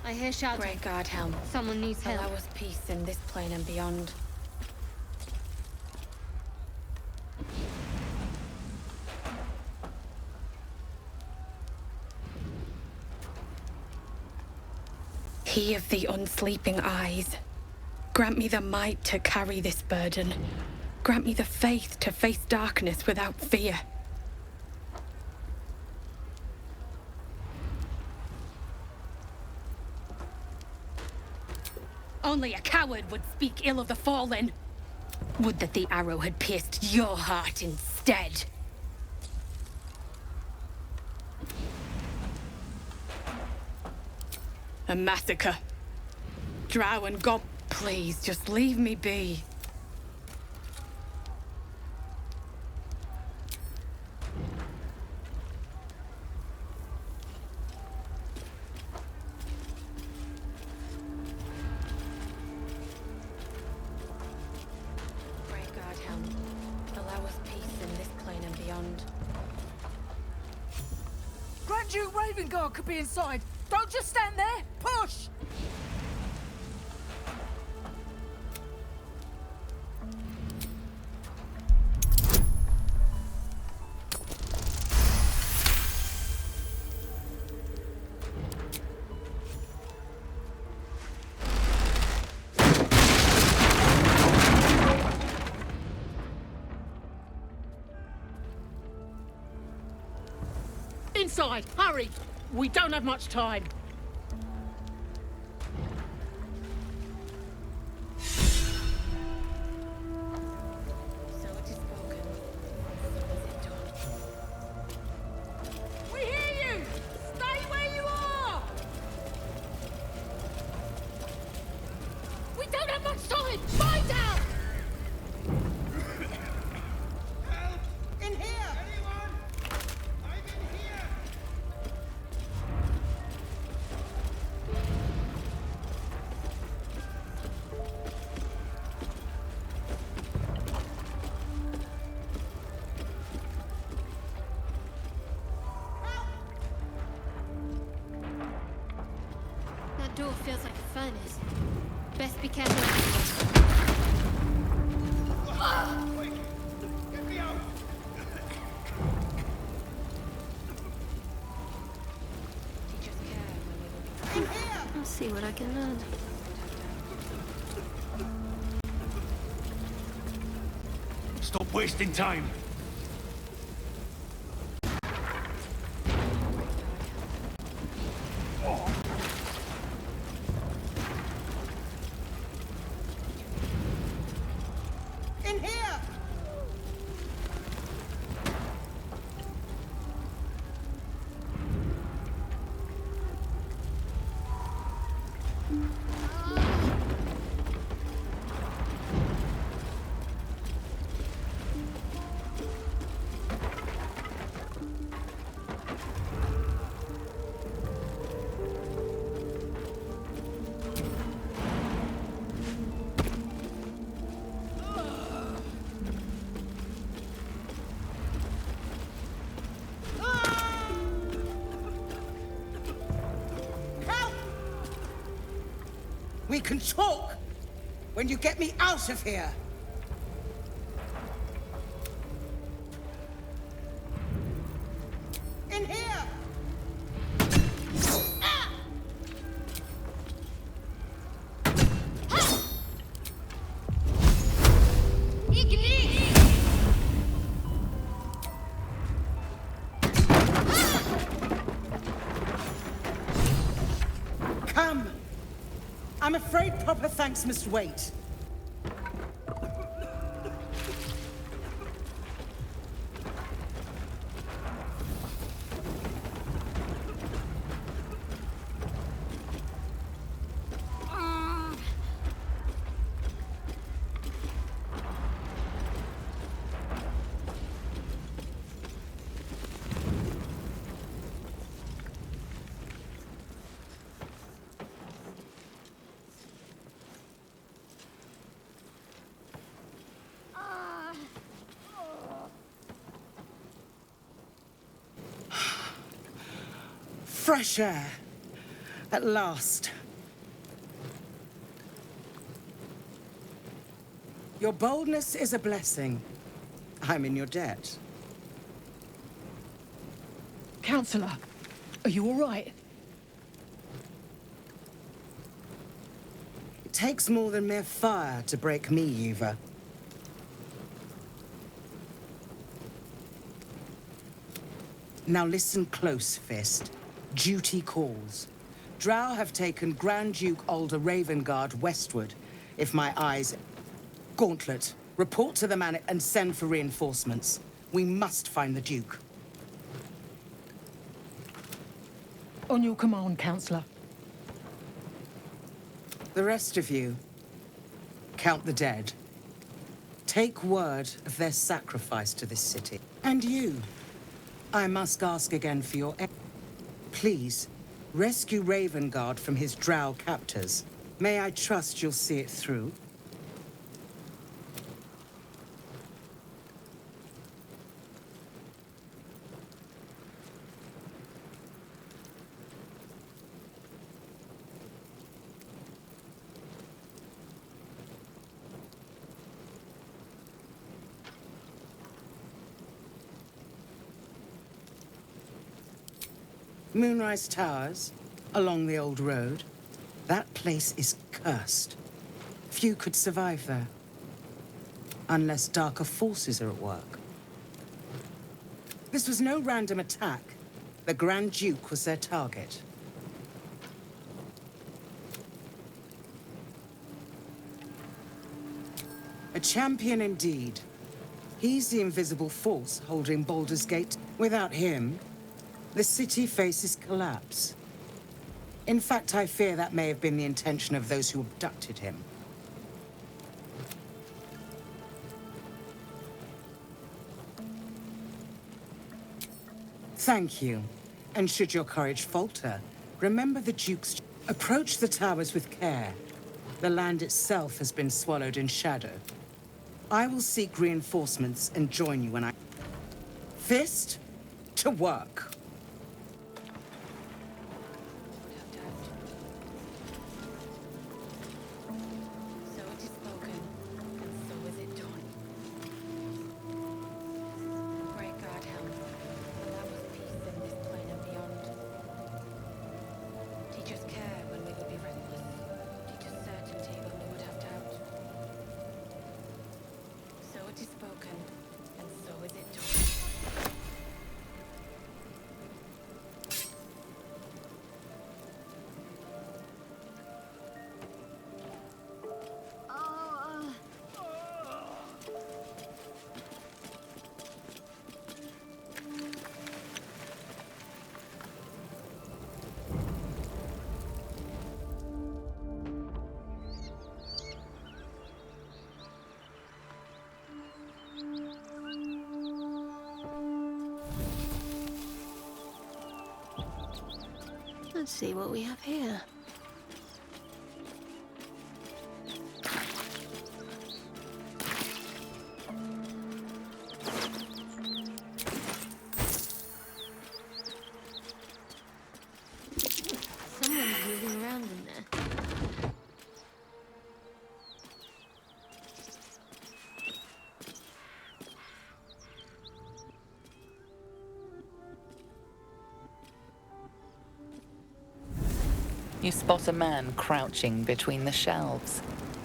I hear shouting. Great God, helm. Someone needs help. Allow us peace in this plane and beyond. He of the unsleeping eyes, grant me the might to carry this burden. Grant me the faith to face darkness without fear. Only a coward would speak ill of the fallen. Would that the arrow had pierced your heart instead. A massacre. Drow and God, please, just leave me be. Pray God, helm. Allow us peace in this plane and beyond. Grand Duke Ravengard could be inside. Don't just stand there. Push! Inside! Hurry! We don't have much time. So it is spoken. So is it done. We hear you! Stay where you are! We don't have much time! Find out! In here! That door feels like a furnace. Best be careful. Get me out! Teachers care when they will be I'll see what I can learn. Stop wasting time. In here! We can talk when you get me out of here. In here! Come. I'm afraid proper thanks must wait. Fresh air. At last. Your boldness is a blessing. I'm in your debt. Counselor, are you all right? It takes more than mere fire to break me, Eva. Now listen close, Fist. Duty calls. Drow have taken Grand Duke Alder Ravengard westward. If my eyes... Gauntlet, report to the man and send for reinforcements. We must find the Duke. On your command, Counselor. The rest of you, count the dead. Take word of their sacrifice to this city. And you, I must ask again for your aid. Please, rescue Ravengard from his drow captors. May I trust you'll see it through? Moonrise Towers, along the old road. That place is cursed. Few could survive there. Unless darker forces are at work. This was no random attack. The Grand Duke was their target. A champion indeed. He's the invisible force holding Baldur's Gate. Without him, the city faces collapse. In fact, I fear that may have been the intention of those who abducted him. Thank you. And should your courage falter, remember the Duke's... Approach the towers with care. The land itself has been swallowed in shadow. I will seek reinforcements and join you when I... Fist, to work. Let's see what we have here. Someone's moving around in there. You spot a man crouching between the shelves,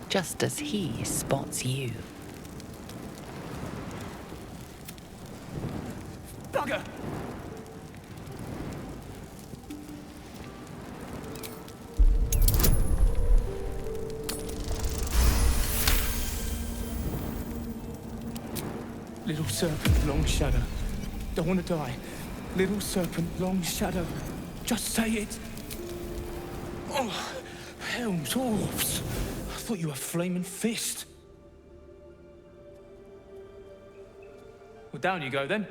just as he spots you. Bugger! Little serpent, long shadow. Don't want to die. Little serpent, long shadow. Just say it. Oh, Helm's Orcs. I thought you were Flaming Fist. Well, down you go then.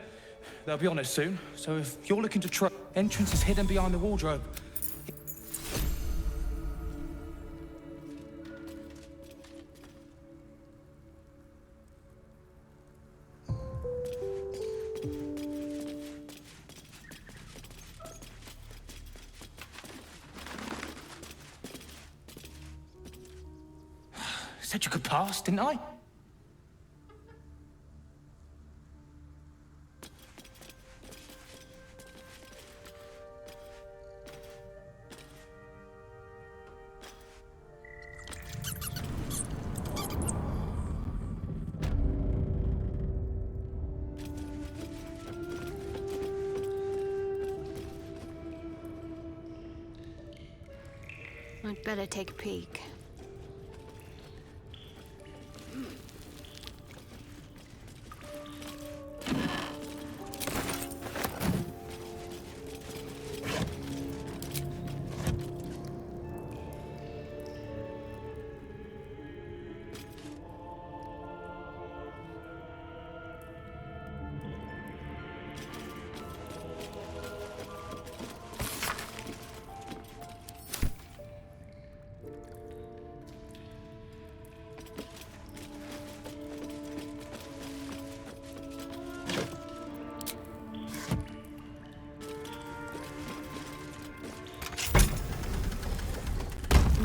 They'll be on us soon. So if you're looking to try, entrance is hidden behind the wardrobe. said you could pass, didn't I? I'd better take a peek.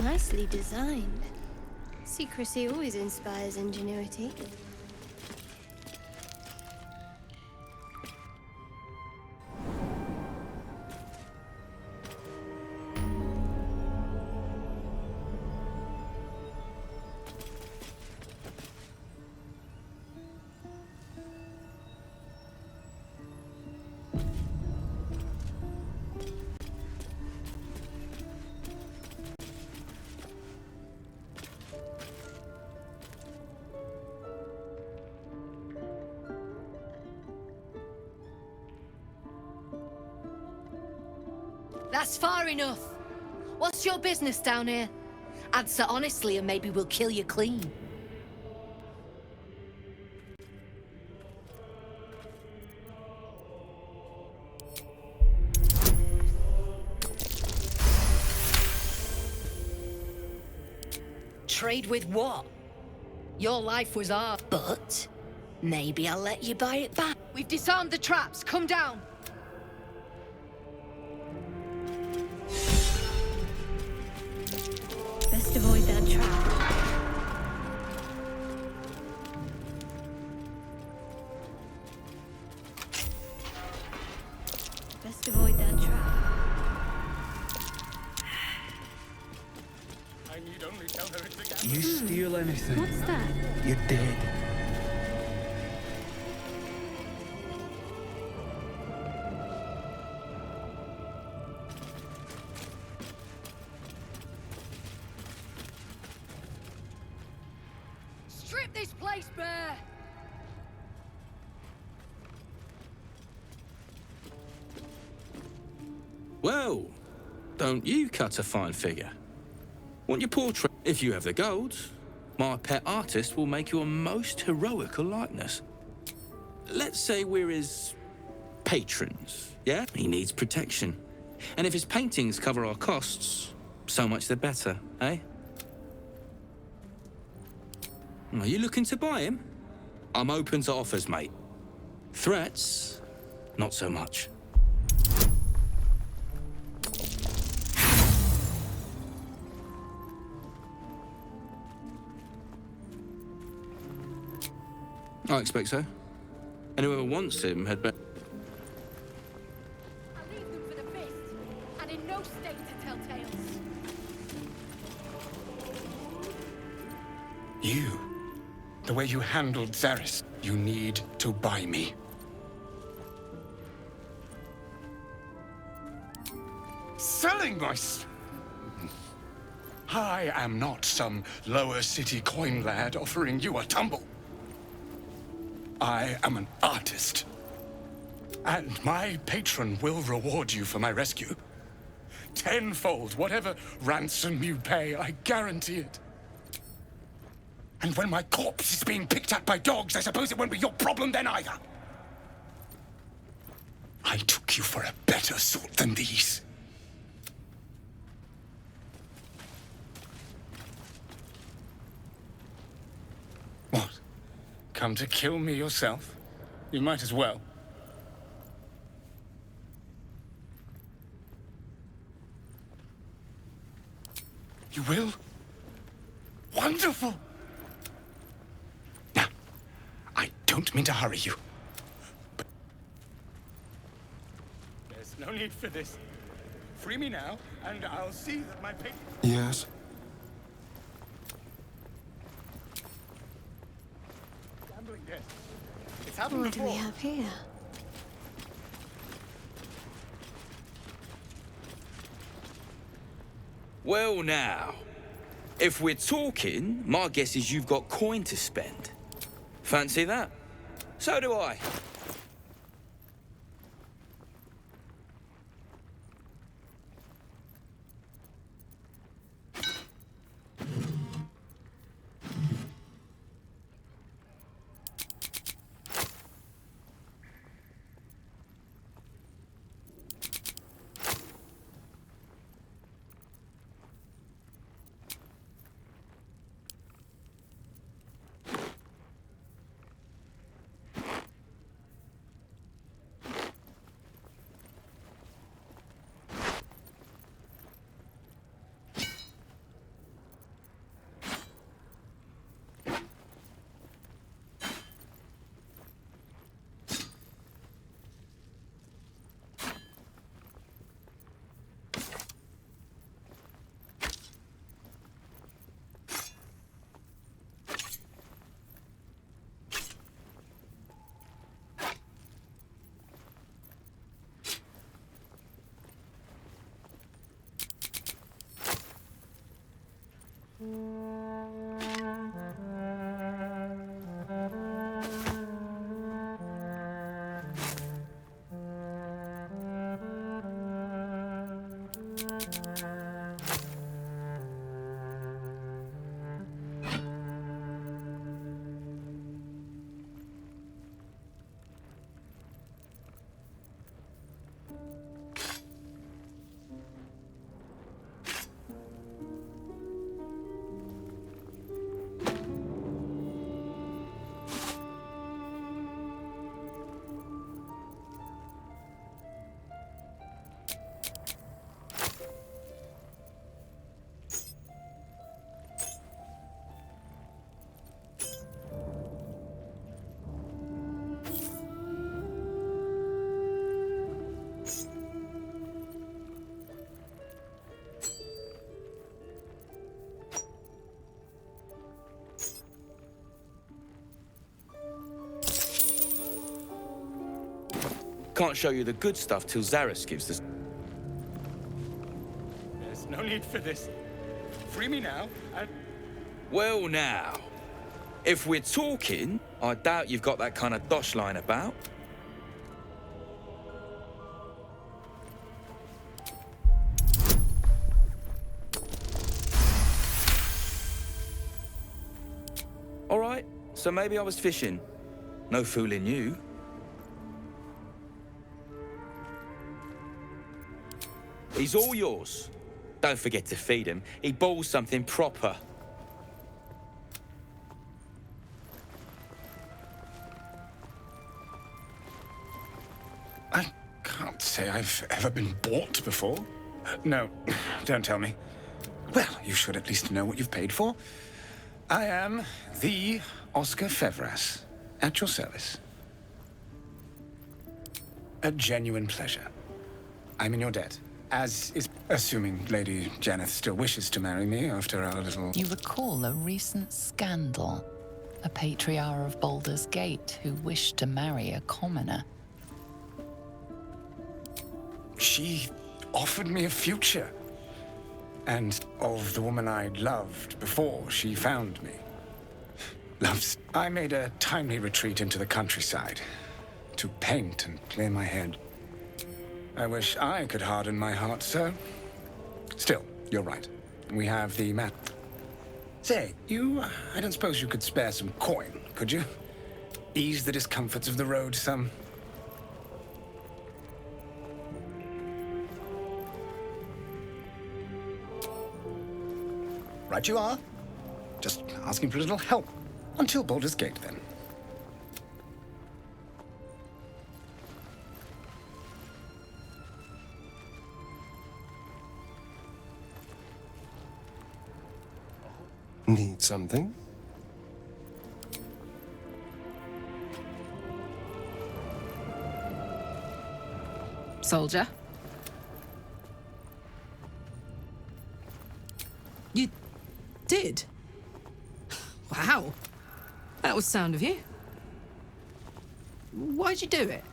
Nicely designed. Secrecy always inspires ingenuity. That's far enough. What's your business down here? Answer honestly and maybe we'll kill you clean. Trade with what? Your life was ours, but maybe I'll let you buy it back. We've disarmed the traps. Come down. Best avoid that trap. Best avoid that trap. I need only tell her it's a You steal anything, What's that? you're dead. Strip this place bare. Well, don't you cut a fine figure? Want your portrait? If you have the gold, my pet artist will make you a most heroical likeness. Let's say we're his patrons, yeah? He needs protection. And if his paintings cover our costs, so much the better, eh? Are you looking to buy him? I'm open to offers, mate. Threats, not so much. I expect so. And whoever wants him had better... I'll leave them for the fist, and in no state to tell tales. You, the way you handled Zaris, you need to buy me. Selling my... I am not some lower city coin lad offering you a tumble. I am an artist. And my patron will reward you for my rescue. Tenfold, whatever ransom you pay, I guarantee it. And when my corpse is being picked at by dogs, I suppose it won't be your problem then either. I took you for a better sort than these. What? Come to kill me yourself? You might as well. You will? Wonderful! don't mean to hurry you. But there's no need for this. Free me now, and I'll see that my patron... Yes? Gambling debt. It's happened What do we before. have here? Well now, if we're talking, my guess is you've got coin to spend. Fancy that? So do I. Can't show you the good stuff till Zaris gives us. There's no need for this. Free me now, and... Well now, if we're talking, I doubt you've got that kind of dosh line about. All right, so maybe I was fishing. No fooling you. He's all yours. Don't forget to feed him. He balls something proper. I can't say I've ever been bought before. No, don't tell me. Well, you should at least know what you've paid for. I am the Oscar Fevras, at your service. A genuine pleasure. I'm in your debt. As is, assuming Lady Janeth still wishes to marry me after our little... You recall a recent scandal. A patriarch of Baldur's Gate who wished to marry a commoner. She offered me a future. And of the woman I'd loved before she found me. Loves. I made a timely retreat into the countryside. To paint and clear my head. I wish I could harden my heart, sir. Still, you're right. We have the map. Say, I don't suppose you could spare some coin, could you? Ease the discomforts of the road some. Right you are. Just asking for a little help. Until Baldur's Gate, then. Need something? soldier. You did? Wow. That was sound of you. Why'd you do it?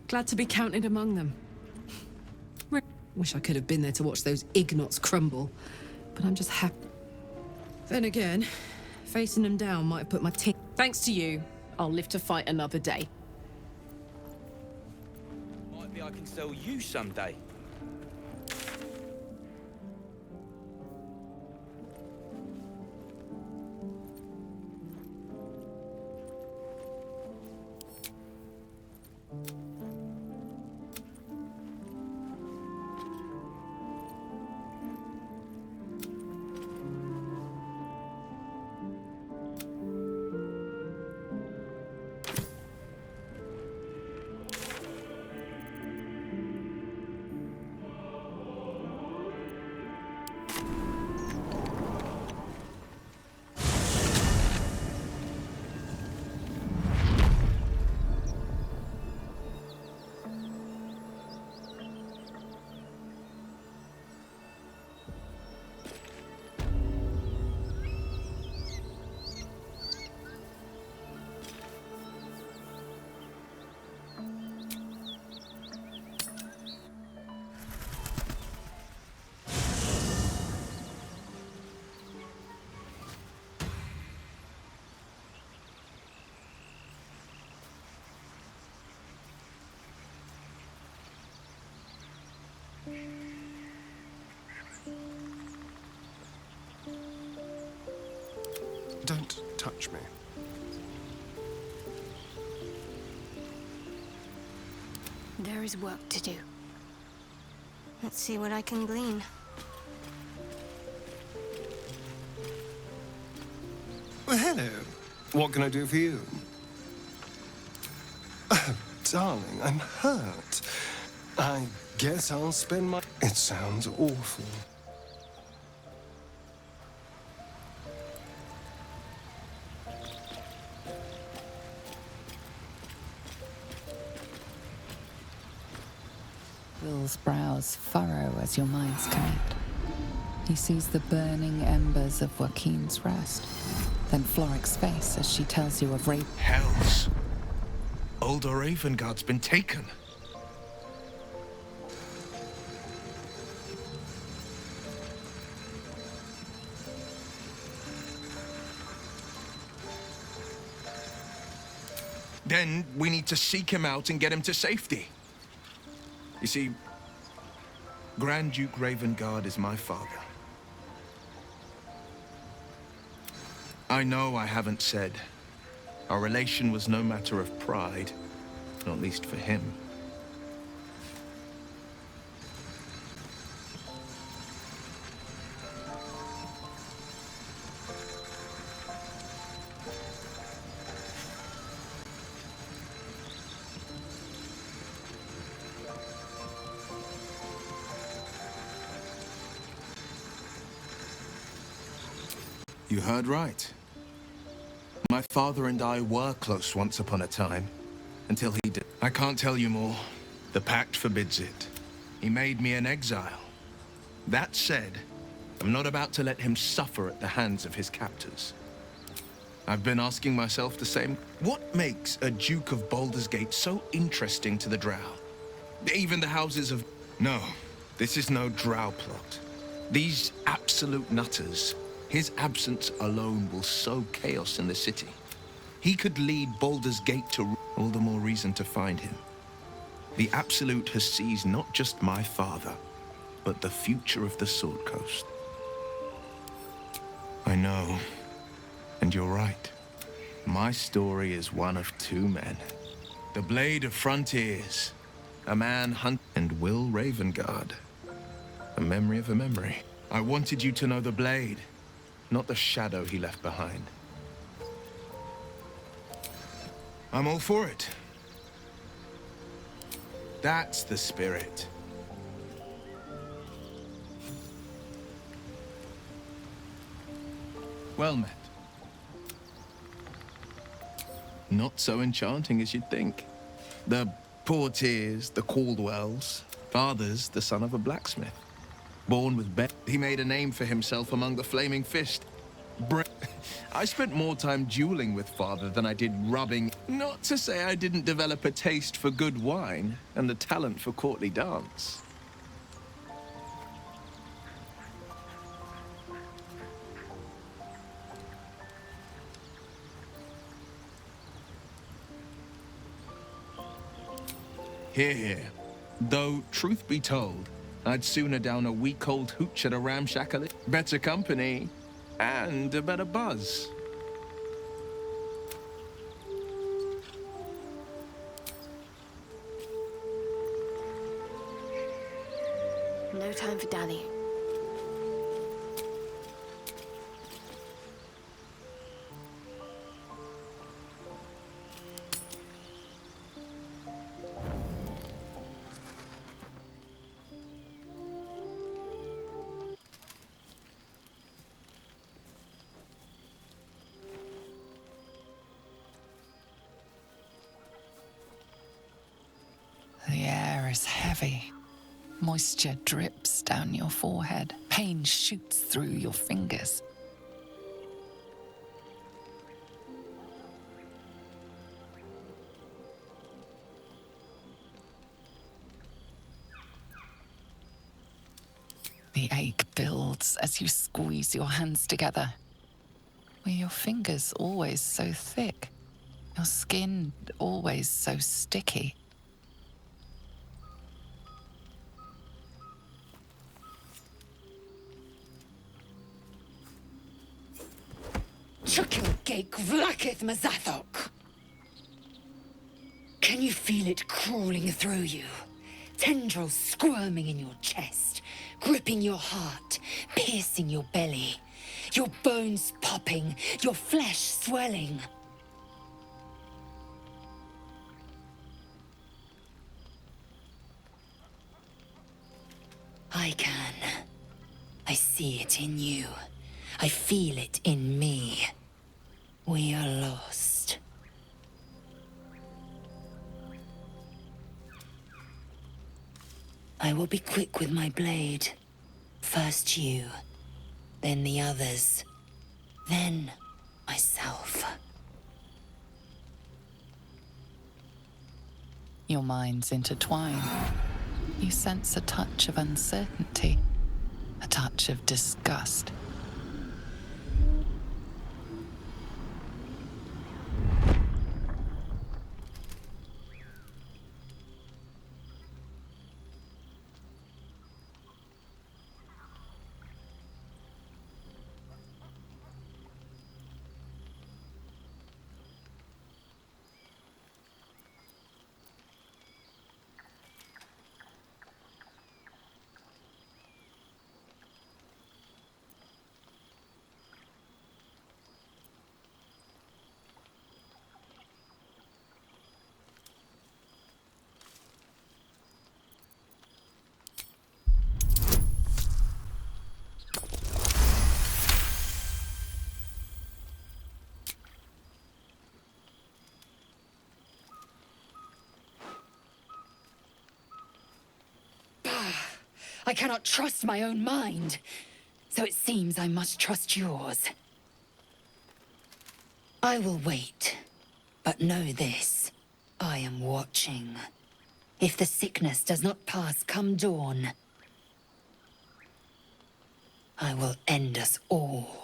Glad to be counted among them. Wish I could have been there to watch those Ignots crumble, but I'm just happy. Then again, facing them down might have put my teeth. Thanks to you, I'll live to fight another day. Might be I can sell you someday. Don't touch me. There is work to do. Let's see what I can glean. Well, hello. What can I do for you? Oh, darling, I'm hurt. I guess I'll spend my... It sounds awful. Will's brows furrow as your minds connect. He sees the burning embers of Joaquin's rest, then Floric's face as she tells you of rape. Hells! Old Ravengard's been taken. Then we need to seek him out and get him to safety. You see, Grand Duke Ravengard is my father. I know I haven't said. Our relation was no matter of pride, not least for him. You heard right. My father and I were close once upon a time, until he did. I can't tell you more. The pact forbids it. He made me an exile. That said, I'm not about to let him suffer at the hands of his captors. I've been asking myself the same. What makes a Duke of Baldur's Gate so interesting to the Drow? Even the houses of... No, this is no Drow plot. These absolute nutters. His absence alone will sow chaos in the city. He could lead Baldur's Gate to... All the more reason to find him. The Absolute has seized not just my father, but the future of the Sword Coast. I know, and you're right. My story is one of two men. The Blade of Frontiers, a man hunt, and Will Ravengard, a memory of a memory. I wanted you to know the Blade, not the shadow he left behind. I'm all for it. That's the spirit. Well met. Not so enchanting as you'd think. The Portiers, the Caldwells. Father's the son of a blacksmith. Born with he made a name for himself among the Flaming Fist. I spent more time dueling with father than I did rubbing. Not to say I didn't develop a taste for good wine and the talent for courtly dance. Hear, hear. Though, truth be told, I'd sooner down a week-old hooch at a ramshackle, better company, and a better buzz. No time for dallying. The air is heavy. Moisture drips down your forehead. Pain shoots through your fingers. The ache builds as you squeeze your hands together. Were your fingers always so thick? Your skin always so sticky? Chuckilgate vlakith mazathok. Can you feel it crawling through you? Tendrils squirming in your chest, gripping your heart, piercing your belly. Your bones popping, your flesh swelling. I can. I see it in you. I feel it in me. We are lost. I will be quick with my blade. First you, then the others, then myself. Your minds intertwine. You sense a touch of uncertainty, a touch of disgust. I cannot trust my own mind, so it seems I must trust yours. I will wait, but know this. I am watching. If the sickness does not pass come dawn, I will end us all.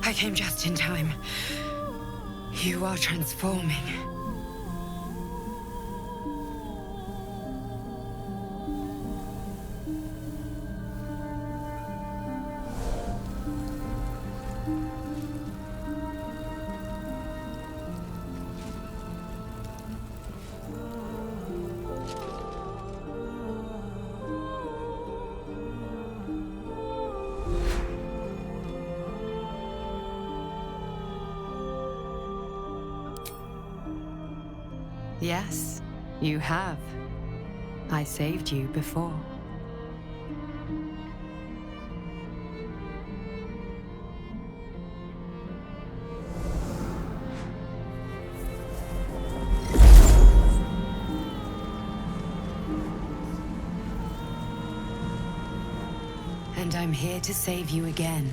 I came just in time. You are transforming. Yes, you have. I saved you before. And I'm here to save you again.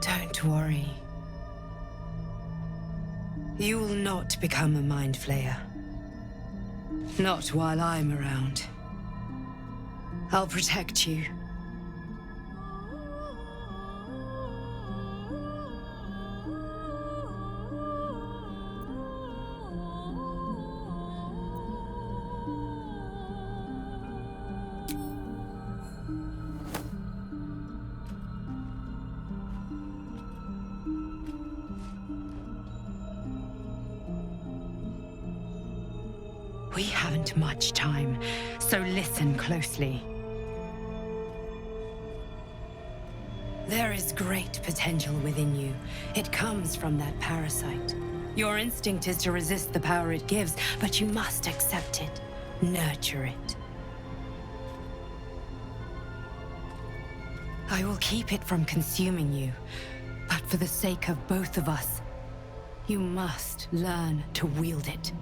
Don't worry. You will not become a mind flayer. Not while I'm around. I'll protect you. We haven't much time, so listen closely. There is great potential within you. It comes from that parasite. Your instinct is to resist the power it gives, but you must accept it, nurture it. I will keep it from consuming you, but for the sake of both of us, you must learn to wield it.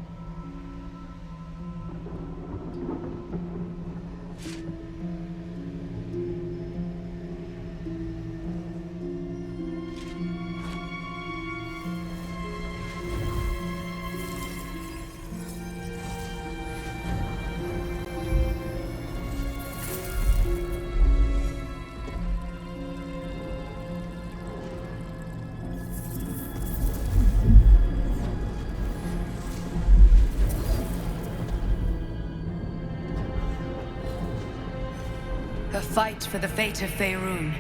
A fight for the fate of Faerun.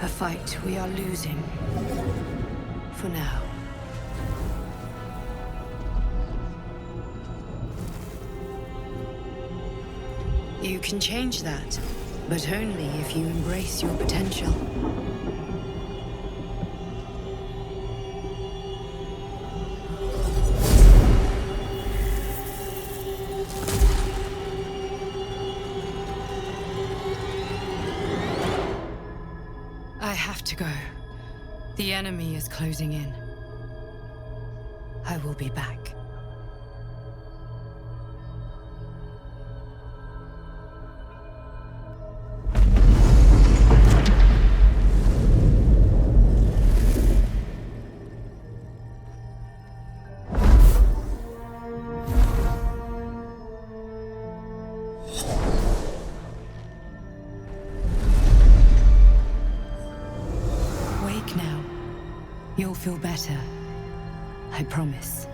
A fight we are losing. For now. You can change that, but only if you embrace your potential. I have to go. The enemy is closing in. I will be back. You'll feel better. I promise.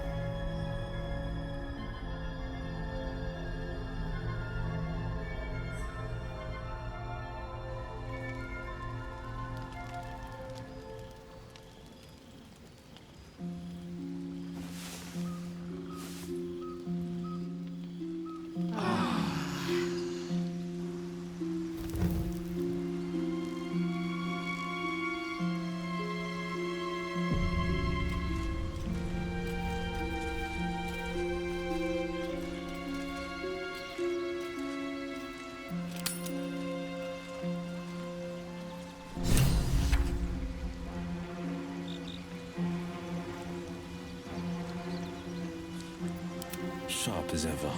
Sharp as ever.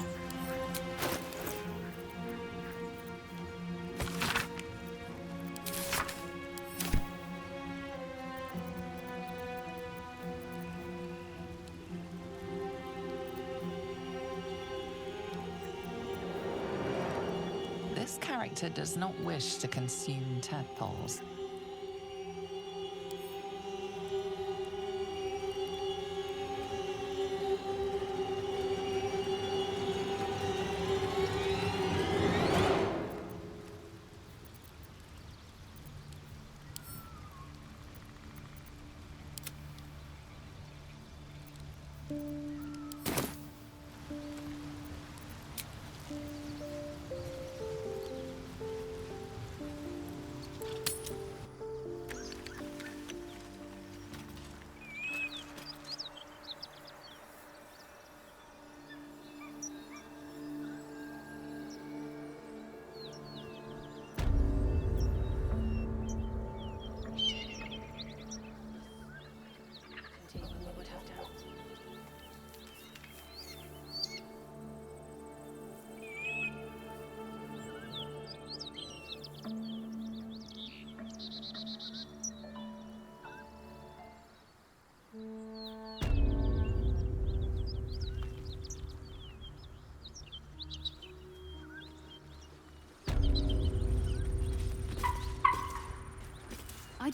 This character does not wish to consume tadpoles.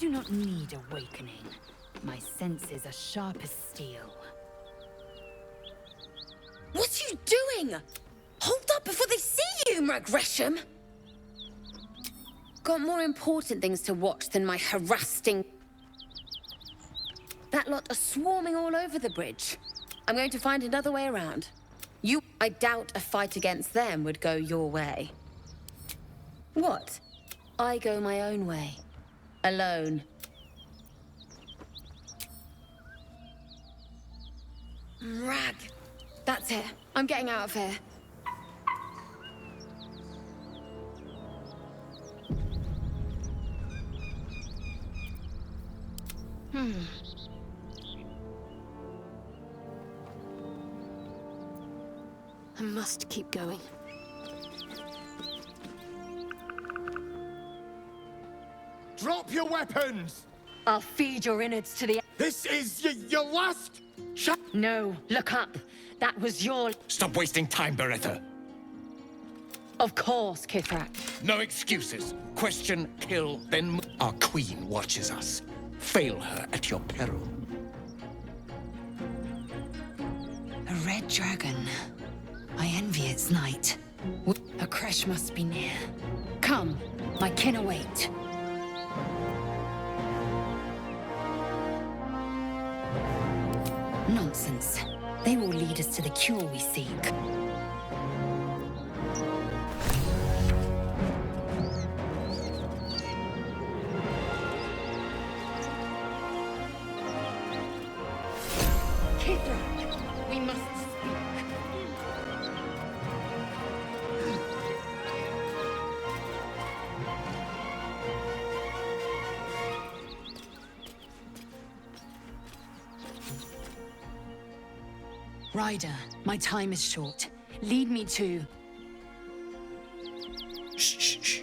do not need awakening. My senses are sharp as steel. What are you doing? Hold up before they see you, Gresham! Got more important things to watch than my harassing... That lot are swarming all over the bridge. I'm going to find another way around. I doubt a fight against them would go your way. What? I go my own way. Alone. Rag. That's it. I'm getting out of here. I must keep going. Drop your weapons! I'll feed your innards to the... This is your last... No, look up. That was your... Stop wasting time, Beretta. Of course, Kithrak. No excuses. Question, kill, then... Our queen watches us. Fail her at your peril. A red dragon. I envy its night. A crash must be near. Come, my kin await. Nonsense. They will lead us to the cure we seek. Kithrak, we must speak. Ryder, my time is short. Lead me to... Shh, shh, shh.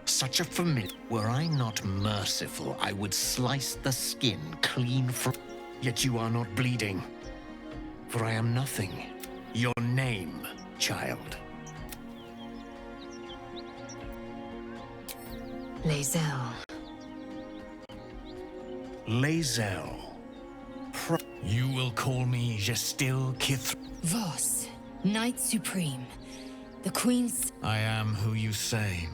Such a familiar... Were I not merciful, I would slice the skin clean from... Yet you are not bleeding. For I am nothing. Your name, child. Lae'zel. Lae'zel. You will call me Gestil Kith... Voss, Knight Supreme. The Queen's... I am who you say.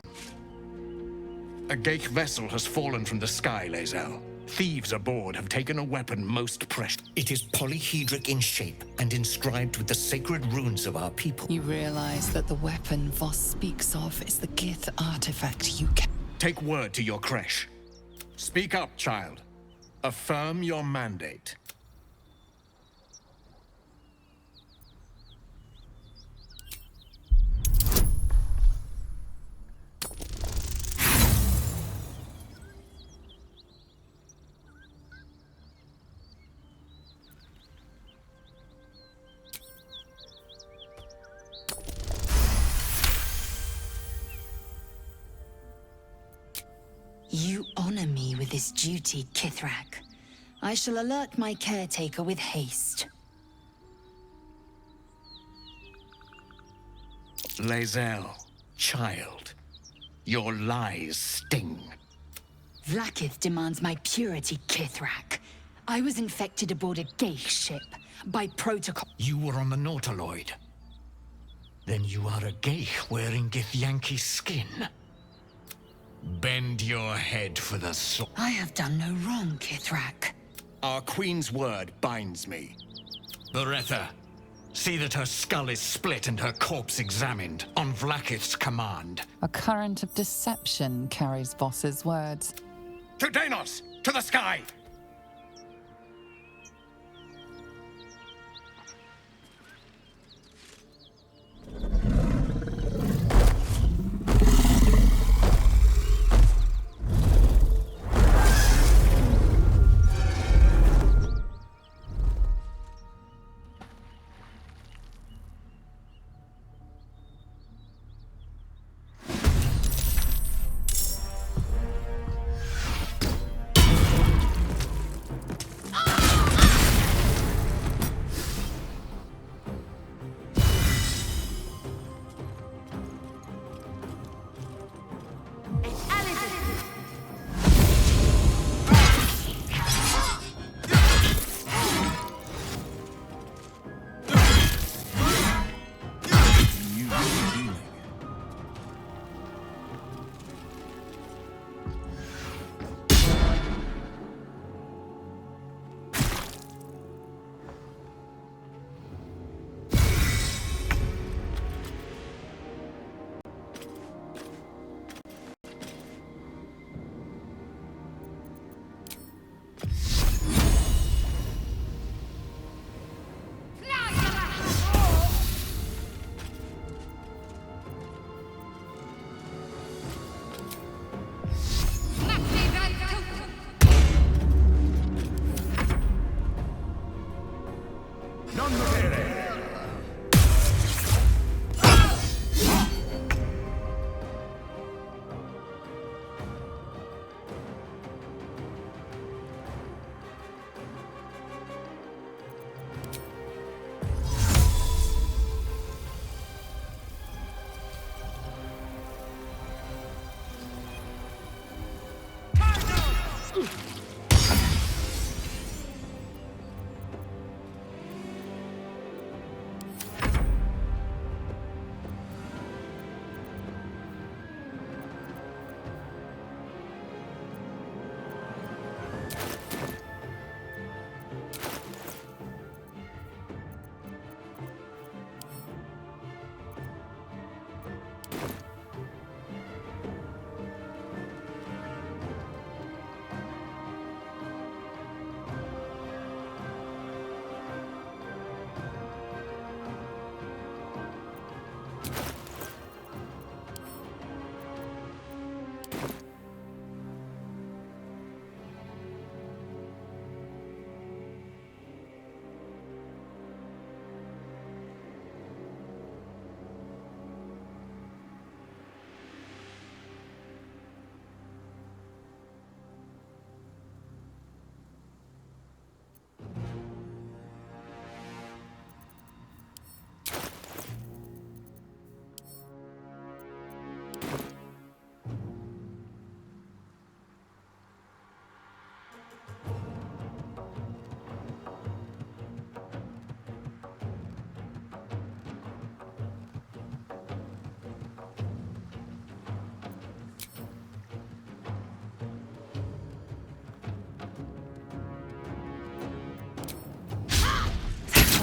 A Geich vessel has fallen from the sky, Lae'zel. Thieves aboard have taken a weapon most precious. It is polyhedric in shape and inscribed with the sacred runes of our people. You realize that the weapon Voss speaks of is the Gith artifact you can... Take word to your creche. Speak up, child. Affirm your mandate. You honor me with this duty, Kithrak. I shall alert my caretaker with haste. Lae'zel, child, your lies sting. Vlaakith demands my purity, Kithrak. I was infected aboard a Geich ship. By protocol... You were on the Nautiloid. Then you are a Geich wearing Githyanki skin. Bend your head for the sword. I have done no wrong, Kithrak. Our queen's word binds me. Beretta, see that her skull is split and her corpse examined, on Vlaakith's command. A current of deception carries Voss's words. To Danos! To the sky!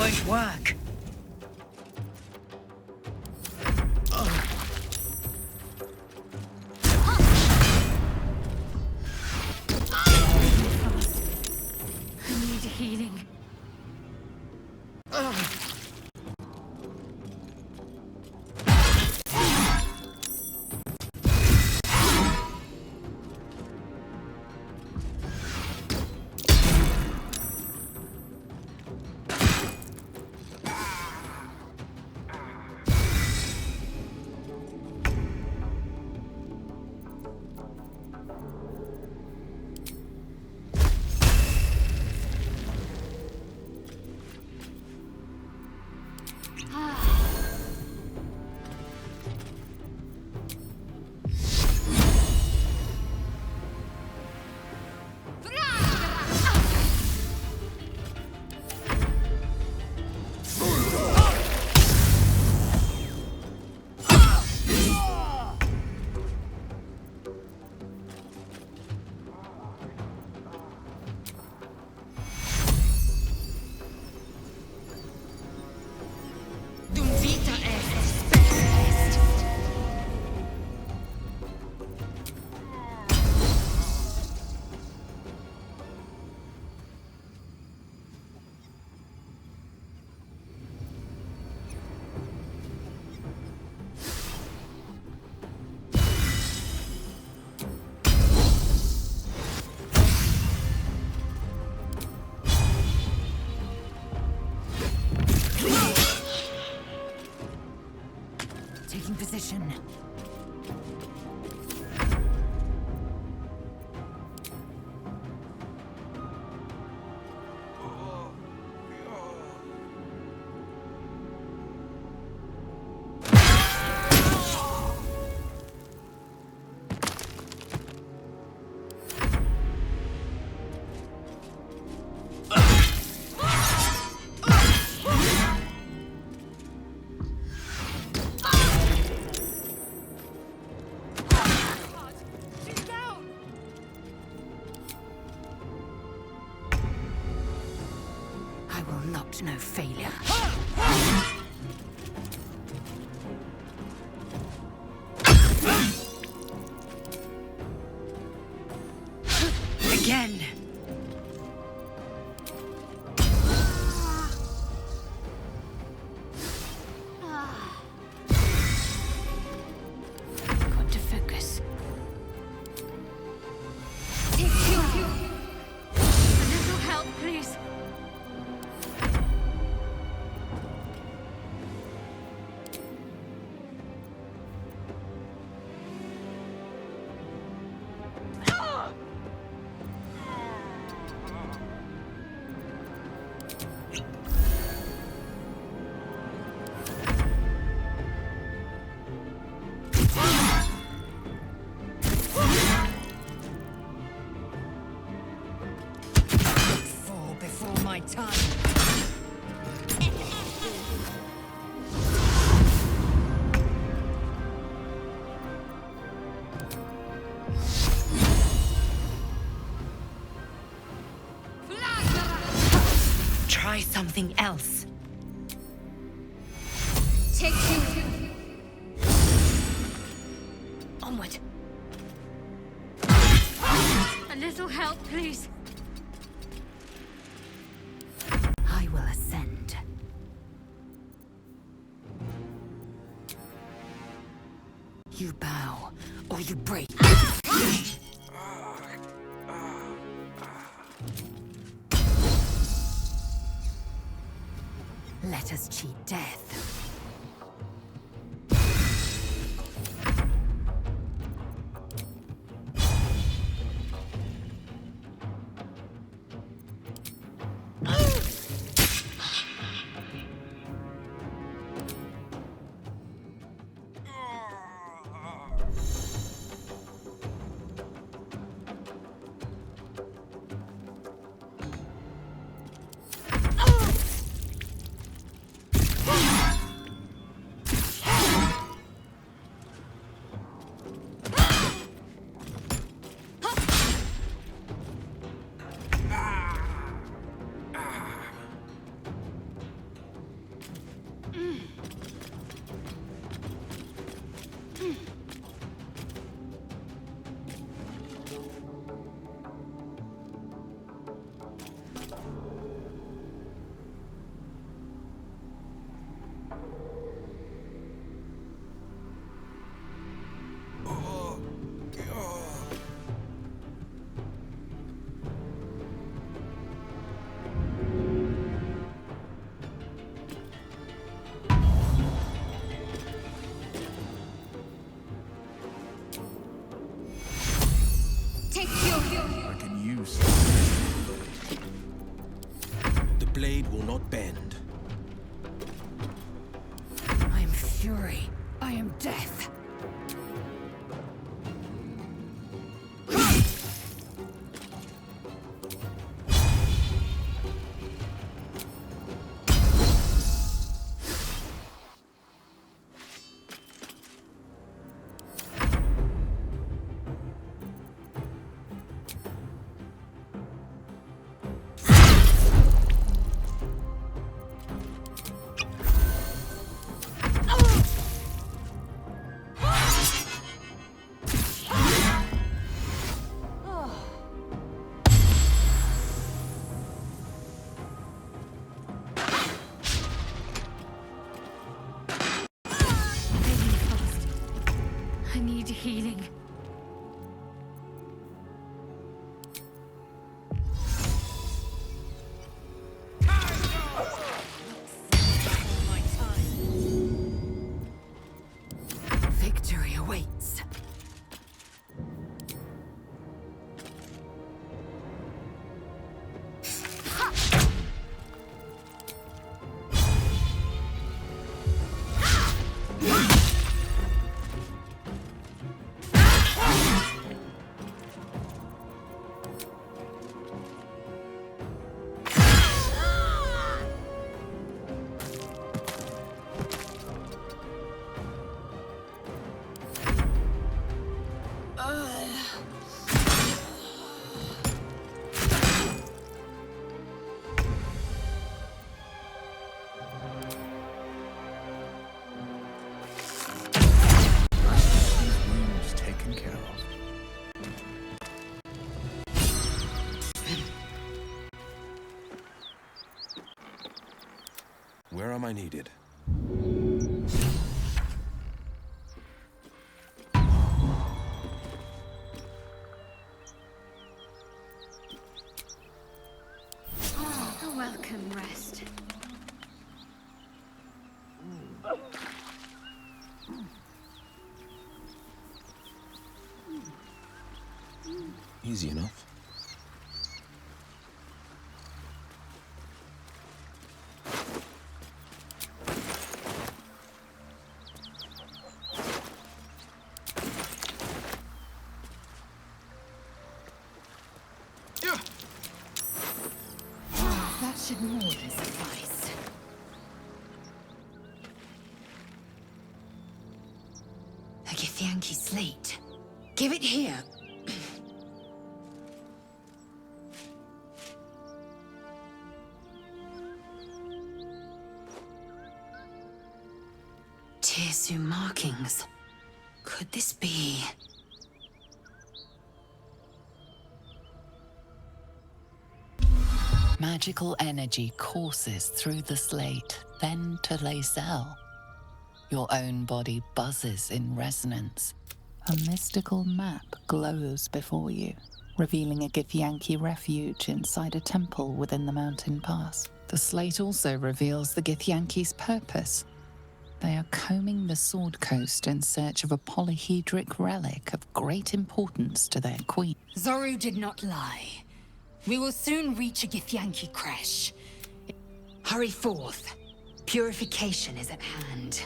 won't work. I need healing. Taking position. I will not know failure. Again. Got to focus. A little help, please. Fall before my time. Try something else. Take two. Onward. A little help, please. I will ascend. You bow, or you break. Let us cheat death. blade will not bend. I am fury. I am death. I need healing. Victory awaits. Where am I needed? A welcome rest. Easy enough. That should more than suffice. A Githyanki slate. Give it here. Tirsu markings. Could this be? Magical energy courses through the slate, then to Lacel. Your own body buzzes in resonance. A mystical map glows before you, revealing a Githyanki refuge inside a temple within the mountain pass. The slate also reveals the Githyanki's purpose. They are combing the Sword Coast in search of a polyhedric relic of great importance to their queen. Zoru did not lie. We will soon reach a Githyanki crash. Hurry forth. Purification is at hand.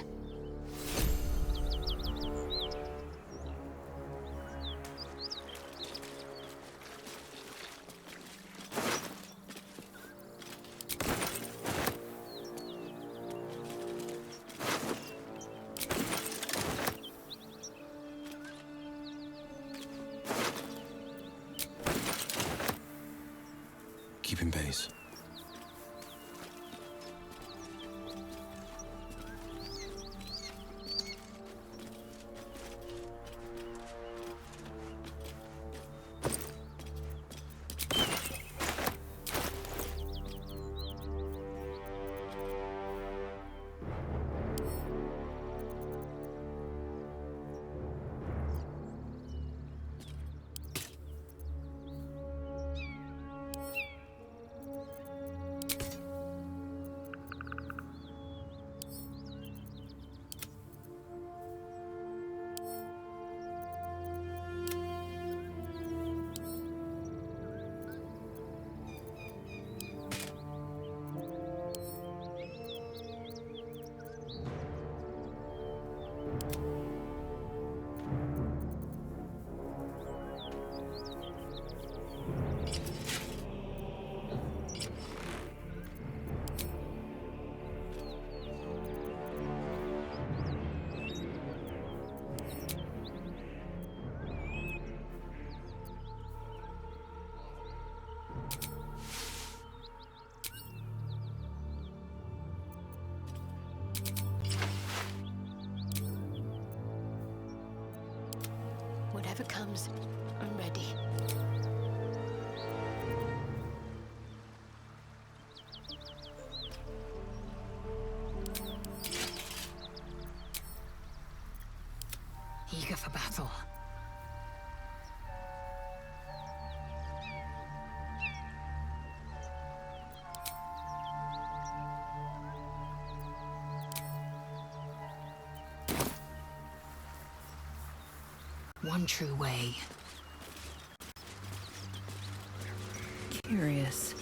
Keeping pace. comes, I'm ready. Eager for battle. One true way. Curious.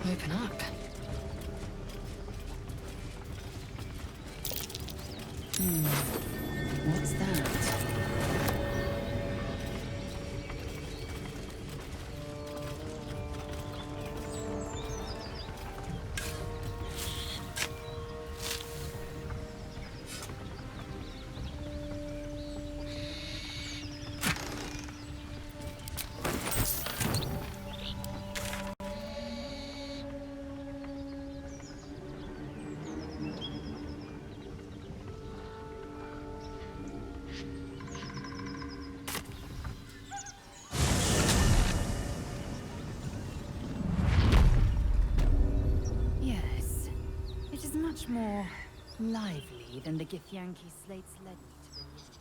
Open up. What's that? Much more lively than the Githyanki slates led me to believe.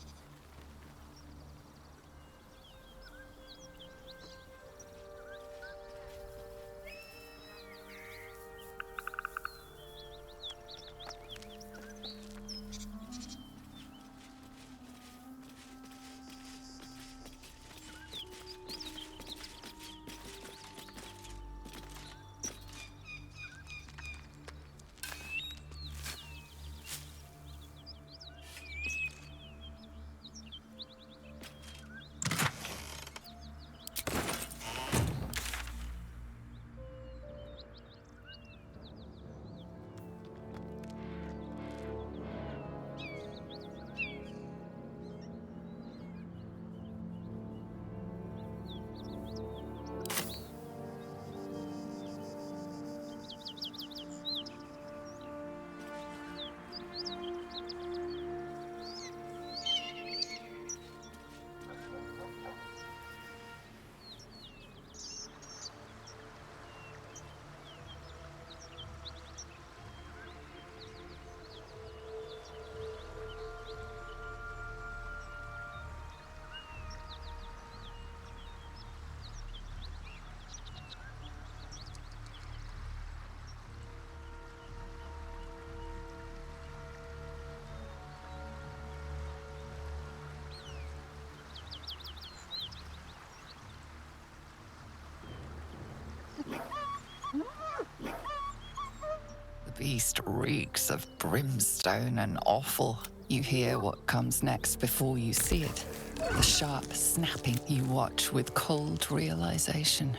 beast reeks of brimstone and offal. You hear what comes next before you see it. The sharp snapping you watch with cold realization.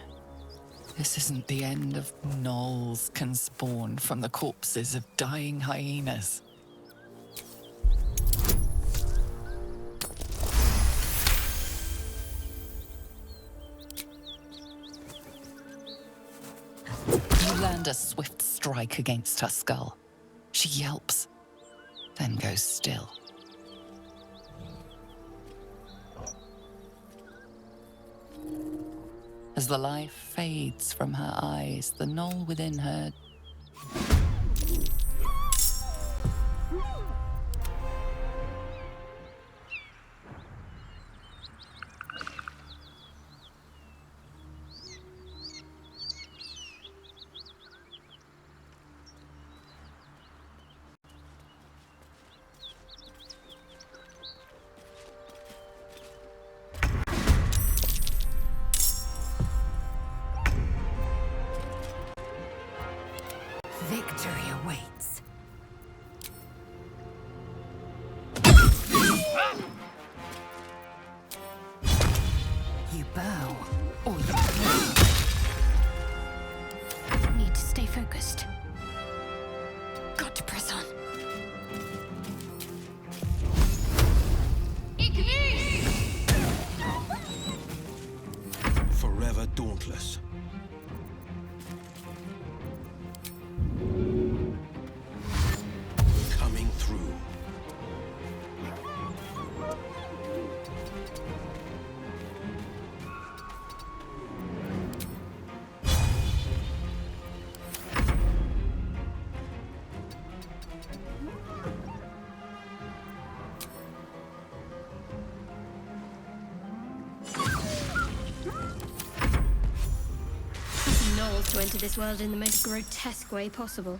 This isn't the end of gnolls can spawn from the corpses of dying hyenas. You land a swift strike against her skull. She yelps, then goes still. As the life fades from her eyes, the gnoll within her Victory awaits. You bow, or you move. Need to stay focused. Got to press on. Forever dauntless. Coming through. Gnolls to enter this world in the most grotesque way possible.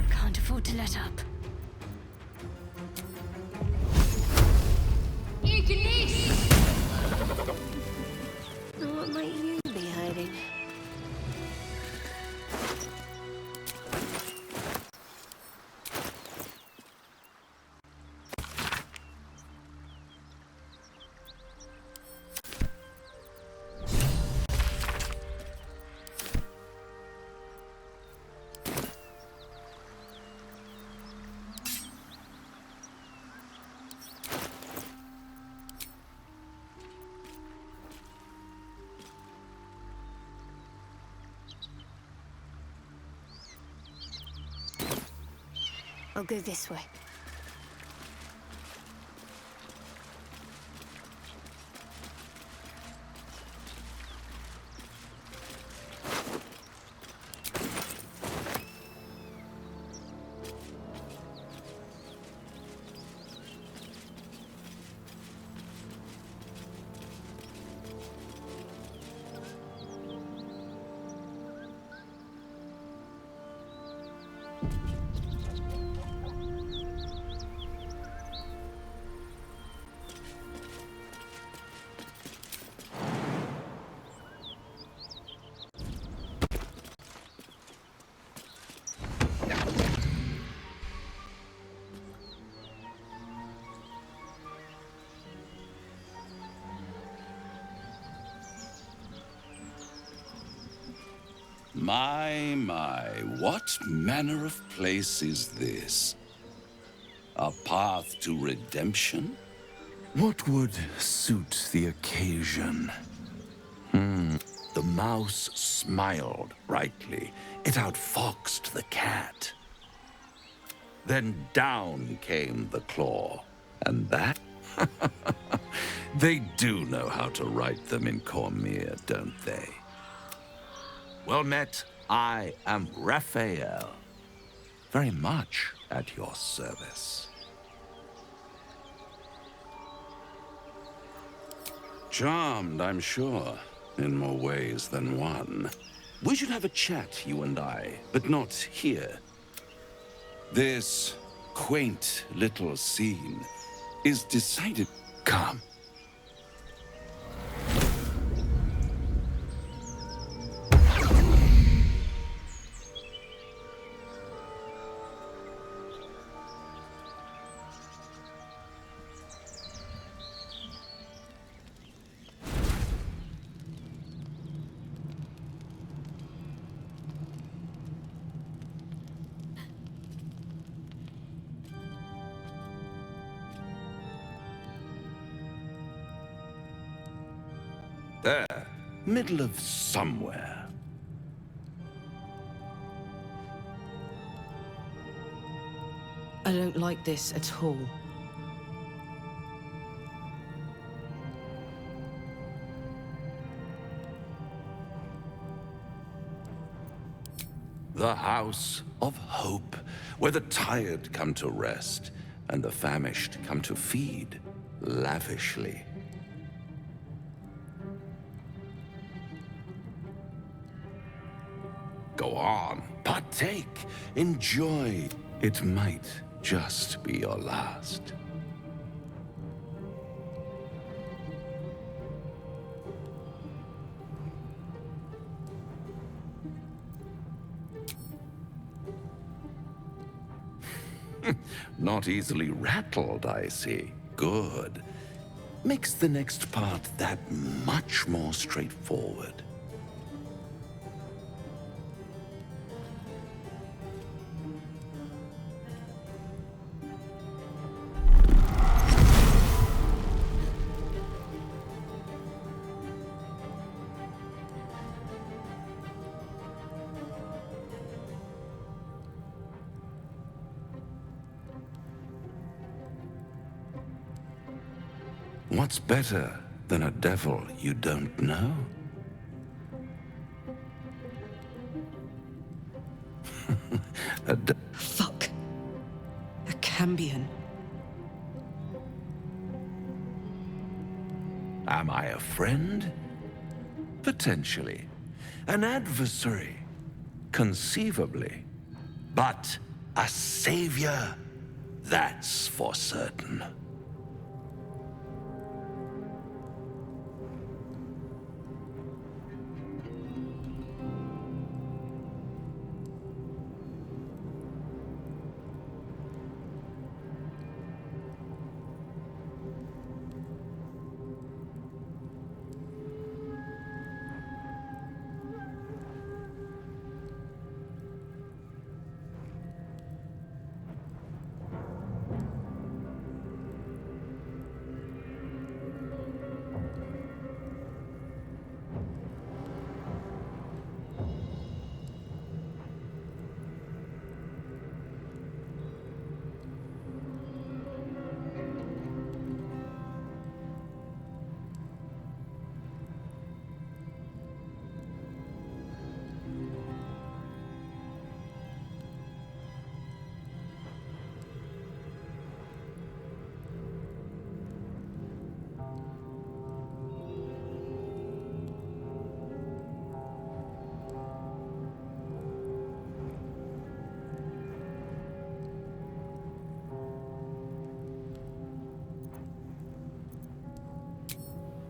Can't afford to let up. What might you be hiding? I'll go this way. My, what manner of place is this? A path to redemption? What would suit the occasion? The mouse smiled brightly. It outfoxed the cat. Then down came the claw, And that? They do know how to write them in Cormier, don't they? Well met, I am Raphael. Very much at your service. Charmed, I'm sure, in more ways than one. We should have a chat, you and I, but not here. This quaint little scene is decided. Come. There, middle of somewhere. I don't like this at all. The House of Hope, where the tired come to rest and the famished come to feed lavishly. Go on, partake, enjoy. It might just be your last. Not easily rattled, I see. Good. Makes the next part that much more straightforward. What's better than a devil you don't know? Fuck. A Cambion. Am I a friend? Potentially. An adversary? Conceivably. But a savior? That's for certain.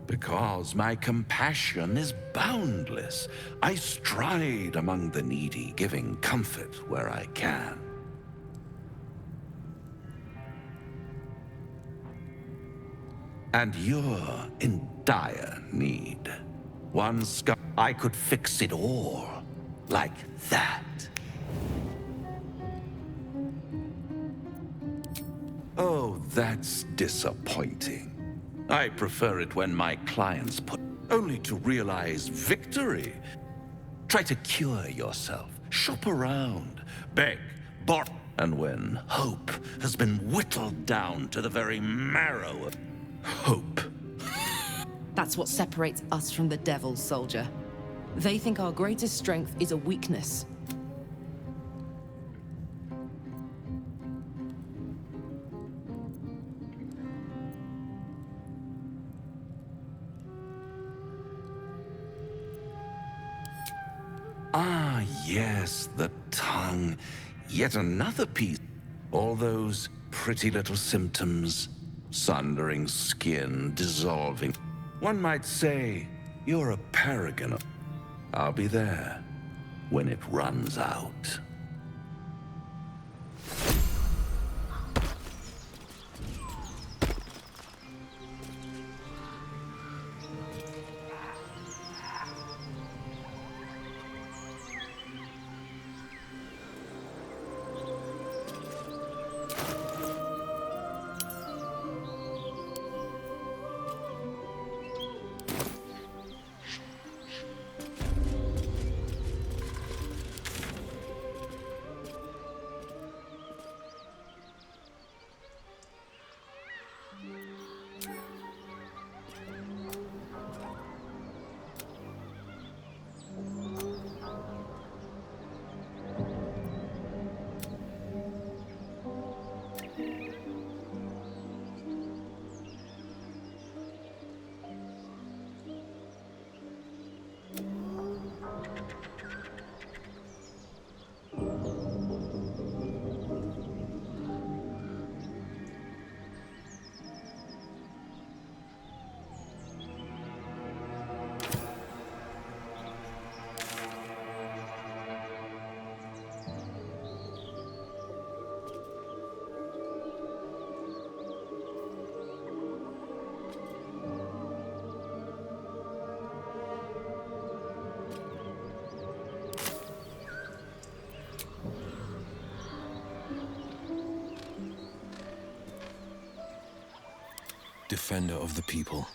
Because my compassion is boundless. I stride among the needy, giving comfort where I can. And you're in dire need. One scar, I could fix it all. Like that. Oh, that's disappointing. I prefer it when my clients put only to realize victory. Try to cure yourself. Shop around. Beg. Borrow. And when hope has been whittled down to the very marrow of hope. That's what separates us from the devil, soldier. They think our greatest strength is a weakness. Ah, yes, the tongue. Yet another piece. All those pretty little symptoms. Sundering skin, dissolving. One might say, you're a paragon. I'll be there when it runs out. Defender of the people.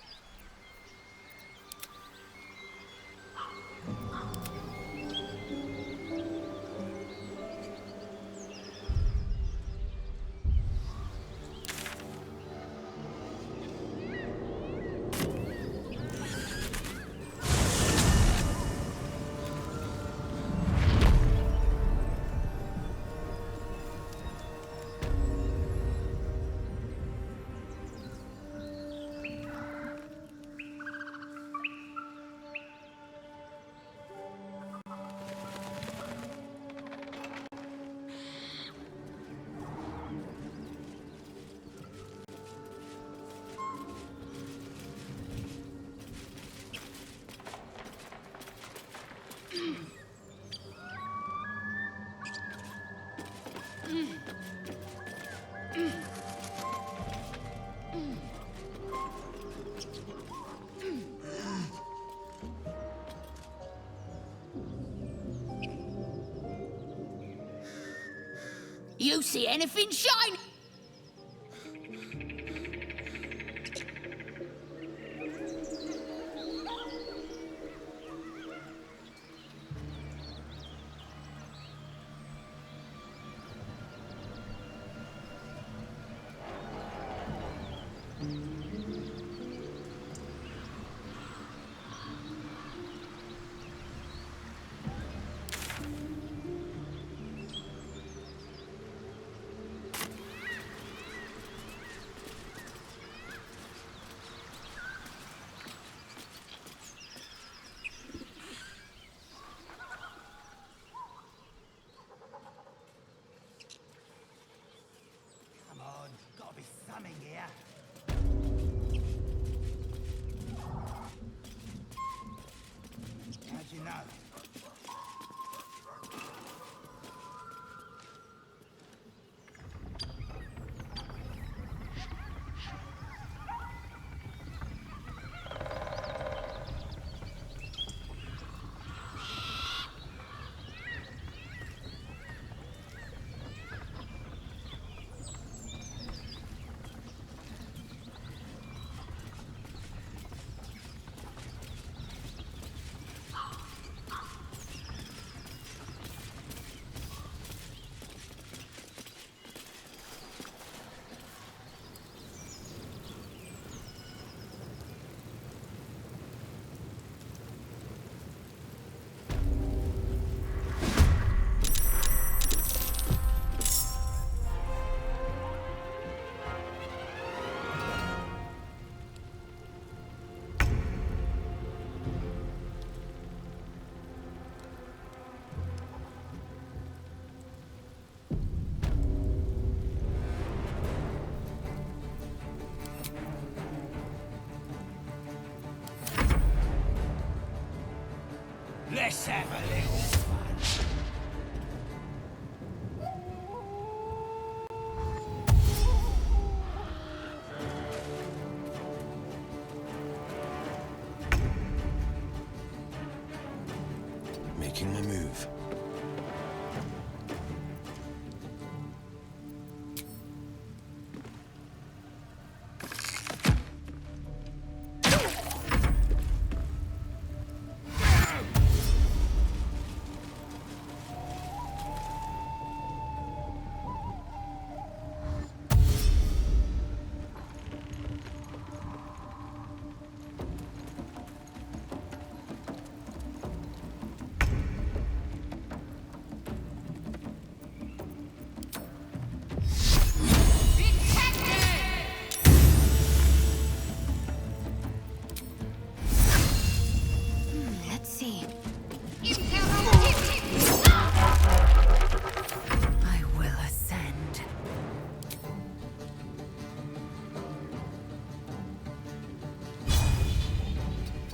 You see anything shiny?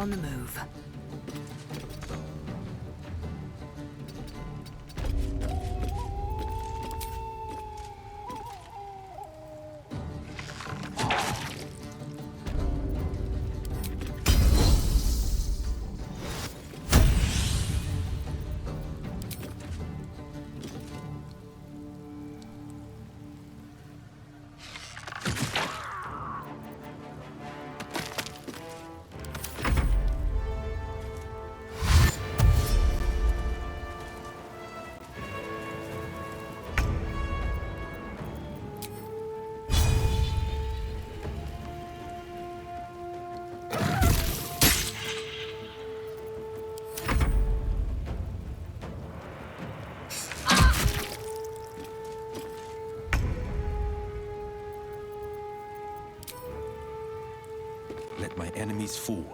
On the move. Let my enemies fall.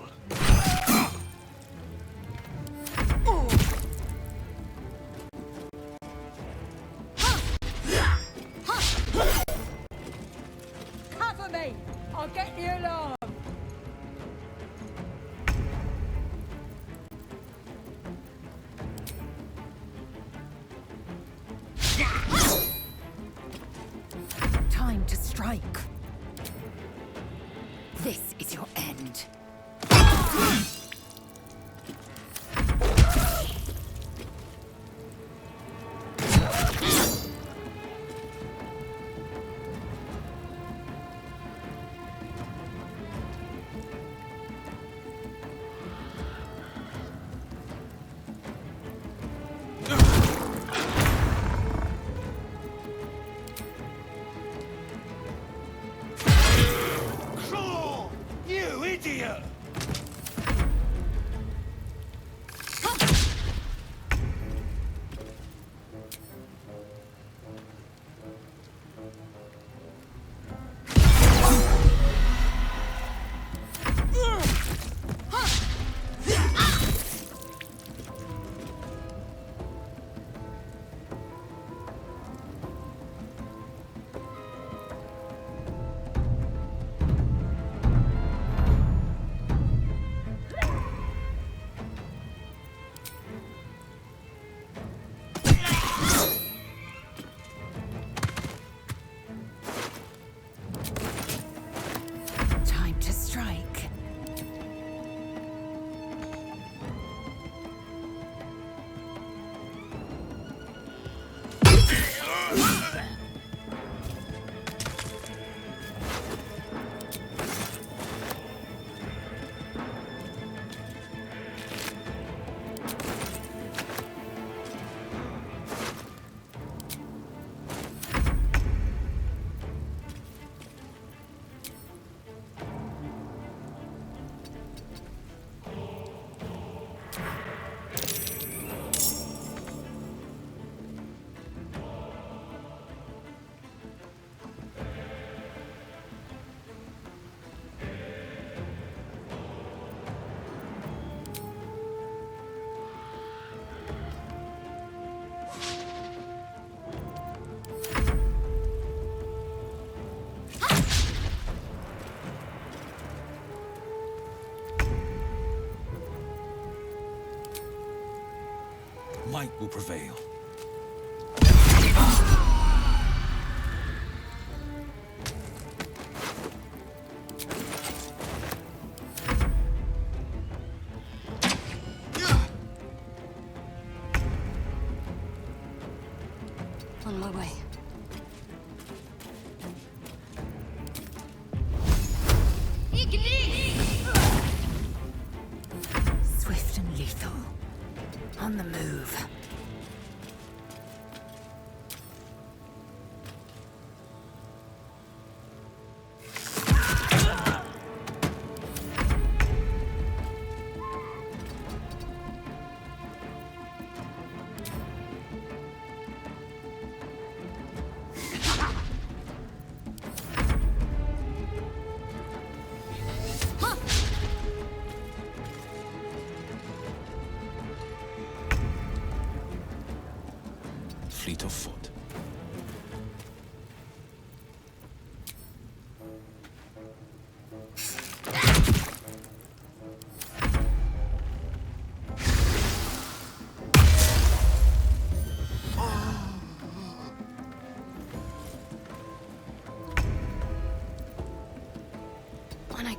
Cover me! I'll get the alarm! Time to strike. This is your end. You idiot! Time to strike. Might will prevail. On my way. Swift and lethal. On the move.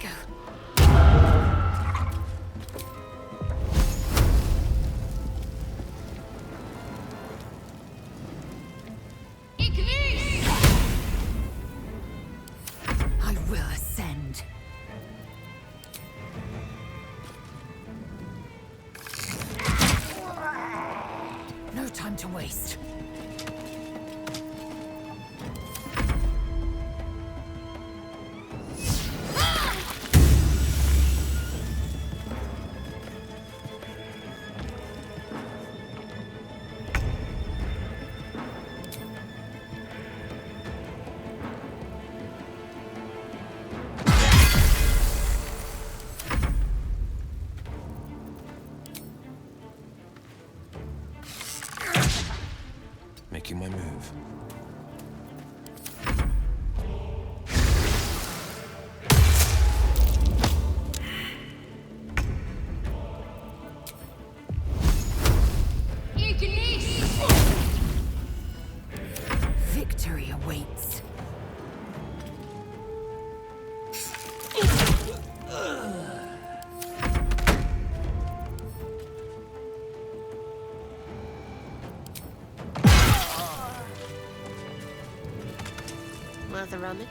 go. I will ascend. No time to waste. Making my move. Victory awaits. Worth a rummage?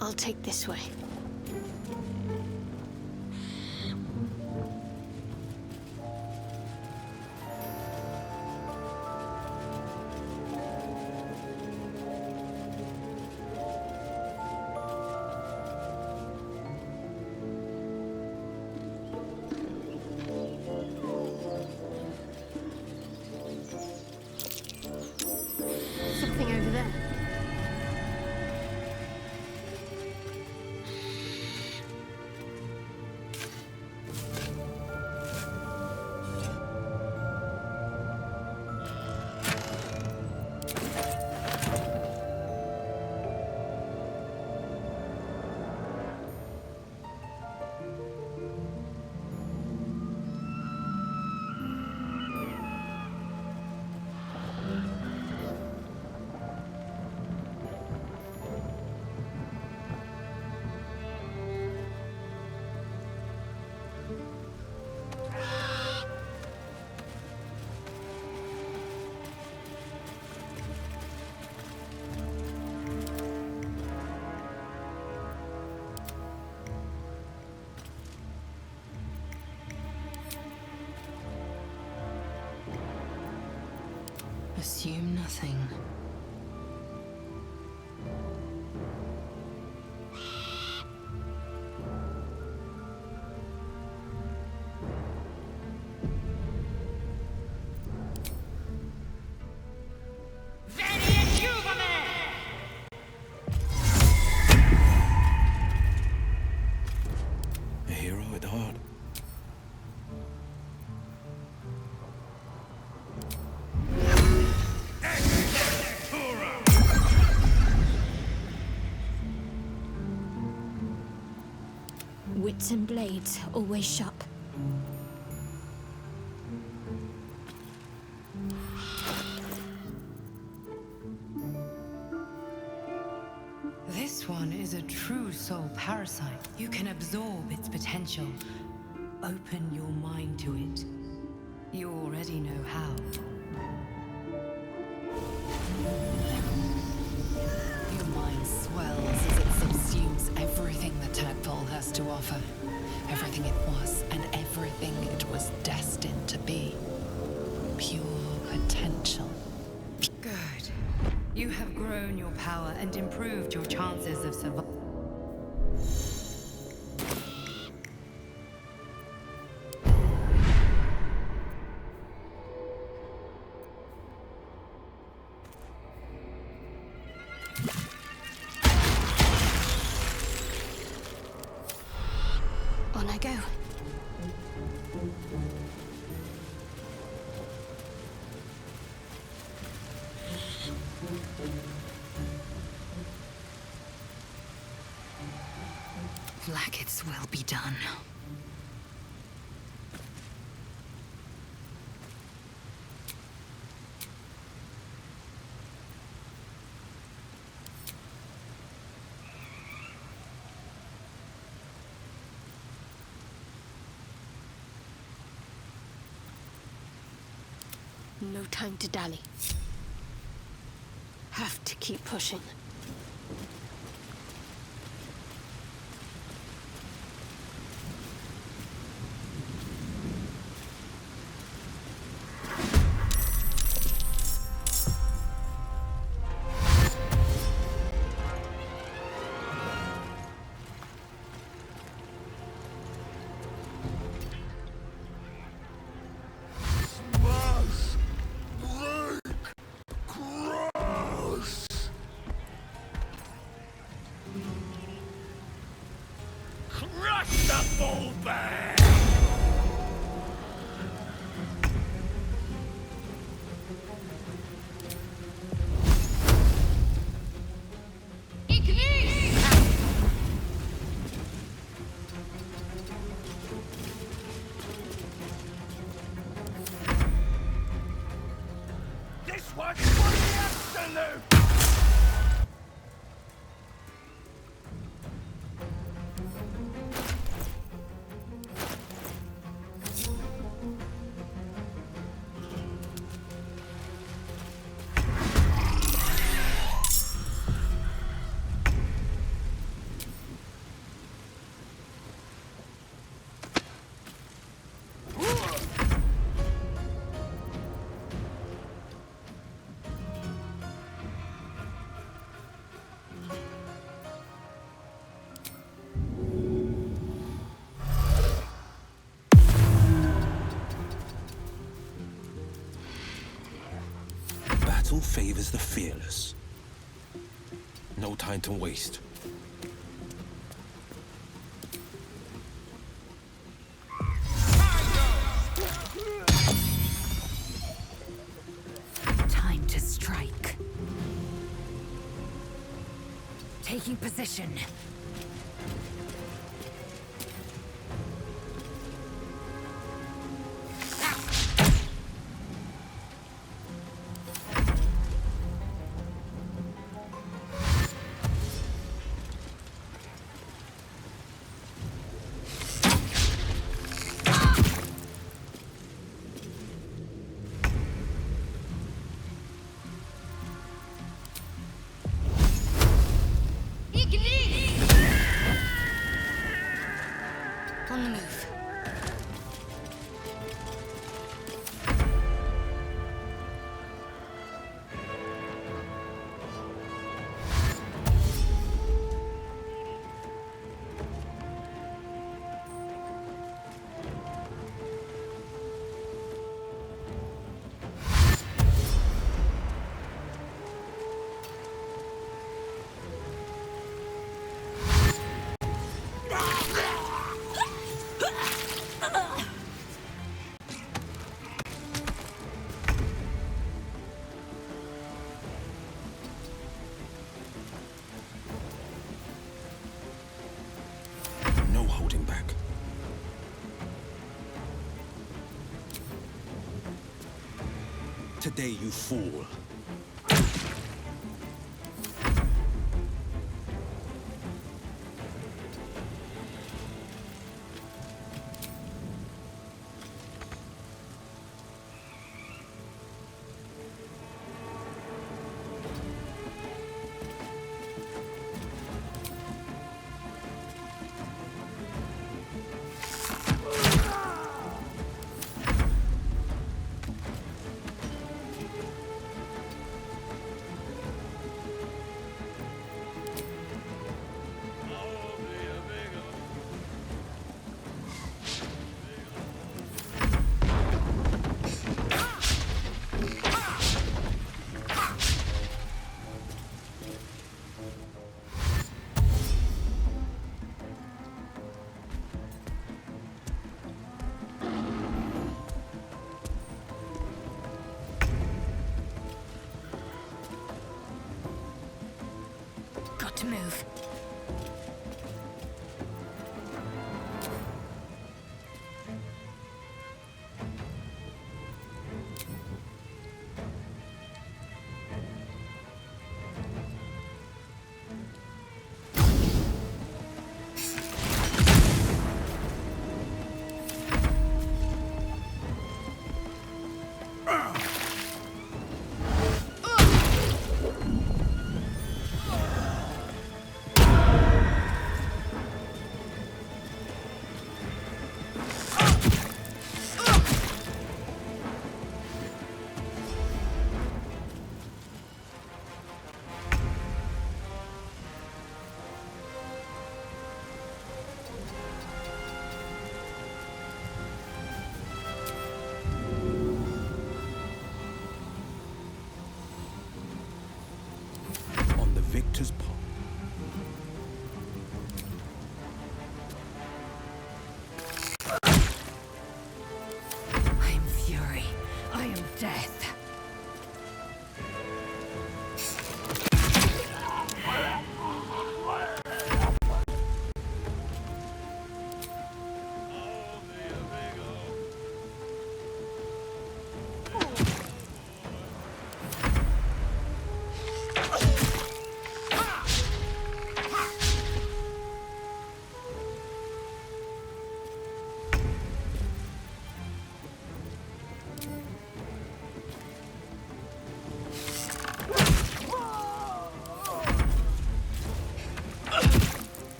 I'll take this way. Something over there. Assume nothing. A hero at heart. Wits and blades, always sharp. This one is a true soul parasite. You can absorb its potential. Open your mind to it. You already know how. Your mind swells as it subsumes everything the tadpole has to offer. Everything it was and everything it was destined to be. Pure potential. Good. You have grown your power and improved your chances of survival. On I go. Blackets will be done. No time to dally. Have to keep pushing. Battle favors the fearless. No time to waste. Time to strike. Taking position. On the move. No holding back. Today you fall.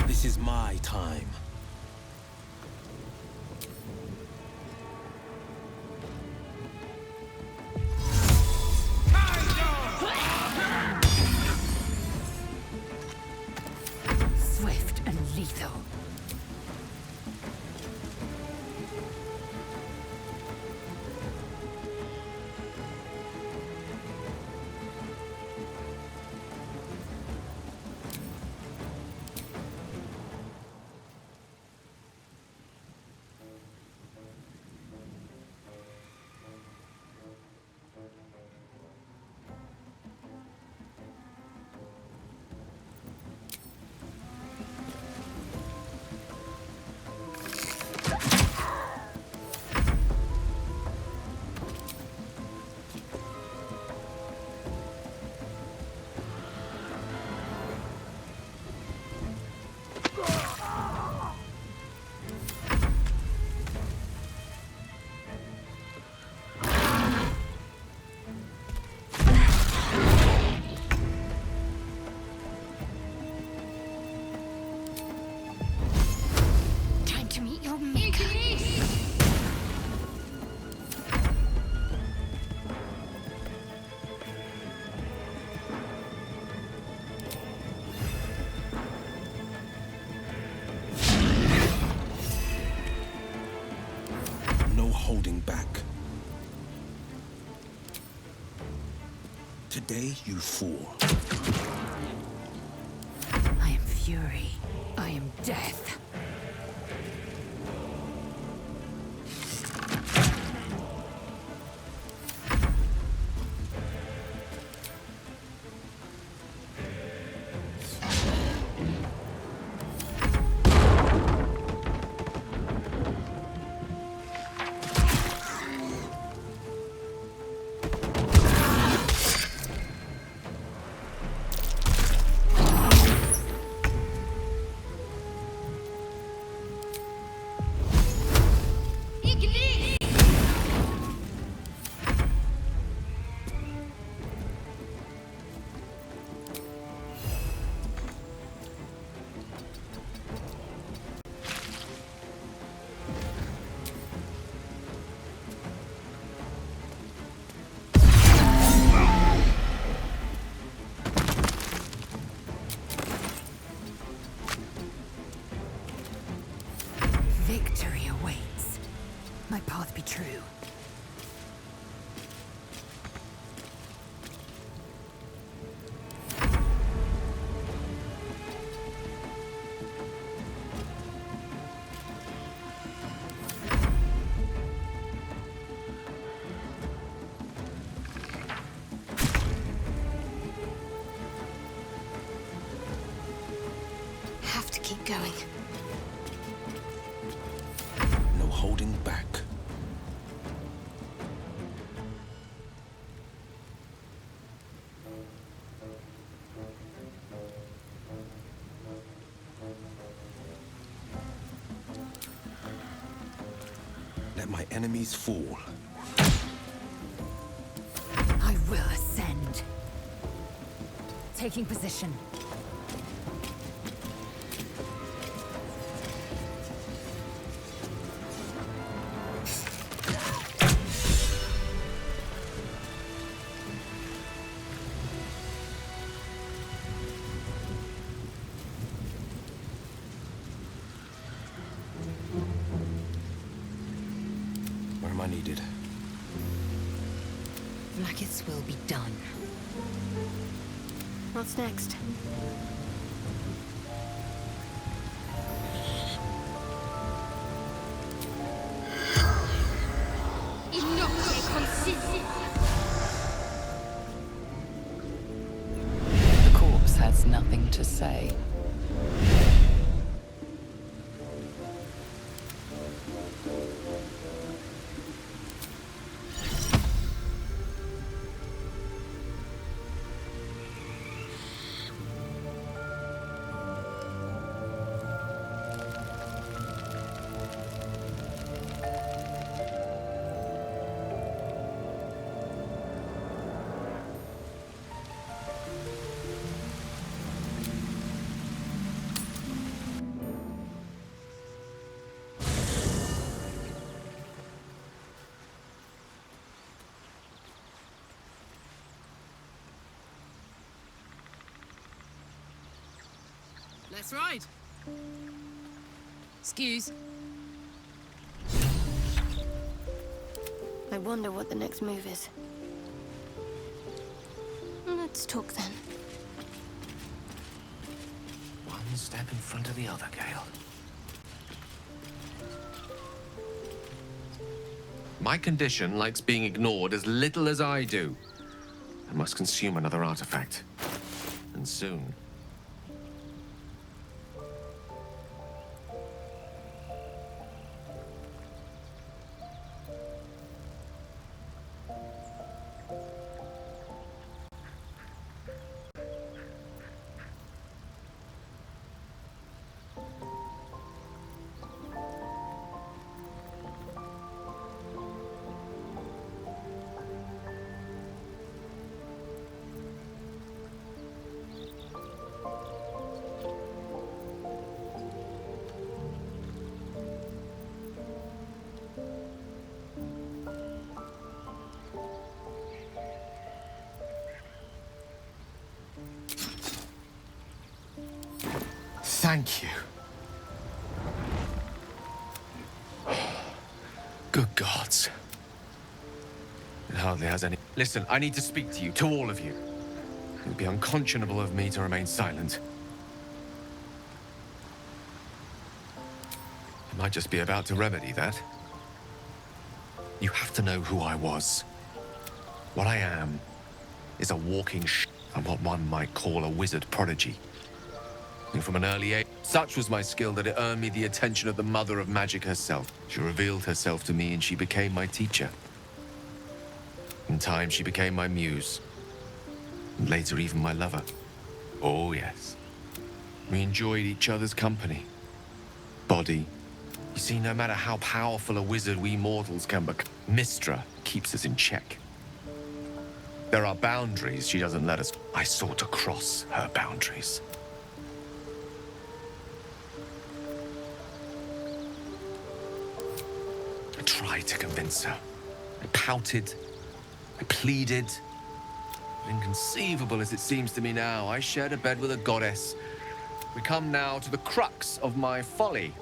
This is my time. Swift and lethal. Holding back. Today you fall. I am fury. I am death. Victory awaits. My path be true. Have to keep going. No holding back. Let my enemies fall. I will ascend. Taking position. Where am I needed? Blackets will be done. What's next? The corpse has nothing to say. Let's ride. Excuse. I wonder what the next move is. Let's talk then. One step in front of the other, Gale. My condition likes being ignored as little as I do. I must consume another artifact. And soon. Thank you. Good gods. It hardly has any... Listen, I need to speak to you, to all of you. It would be unconscionable of me to remain silent. I might just be about to remedy that. You have to know who I was. What I am is a walking I'm what one might call a wizard prodigy. And from an early age, such was my skill that it earned me the attention of the mother of magic herself. She revealed herself to me and she became my teacher. In time, she became my muse. And later, even my lover. Oh, yes. We enjoyed each other's company. Body. You see, no matter how powerful a wizard we mortals can become, Mistra keeps us in check. There are boundaries she doesn't let us. I sought to cross her boundaries. I tried to convince her. I pouted. I pleaded. Inconceivable as it seems to me now, I shared a bed with a goddess. We come now to the crux of my folly.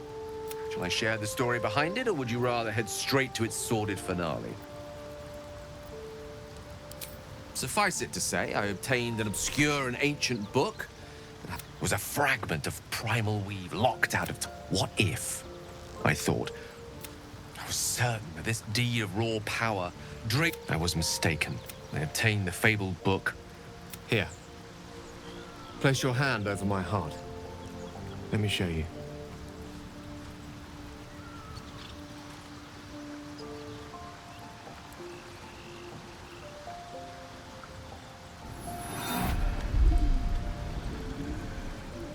Shall I share the story behind it, or would you rather head straight to its sordid finale? Suffice it to say, I obtained an obscure and ancient book. It was a fragment of primal weave locked out of time. What if, I thought, I was certain that this deed of raw power I was mistaken. I obtained the fabled book. Here. Place your hand over my heart. Let me show you.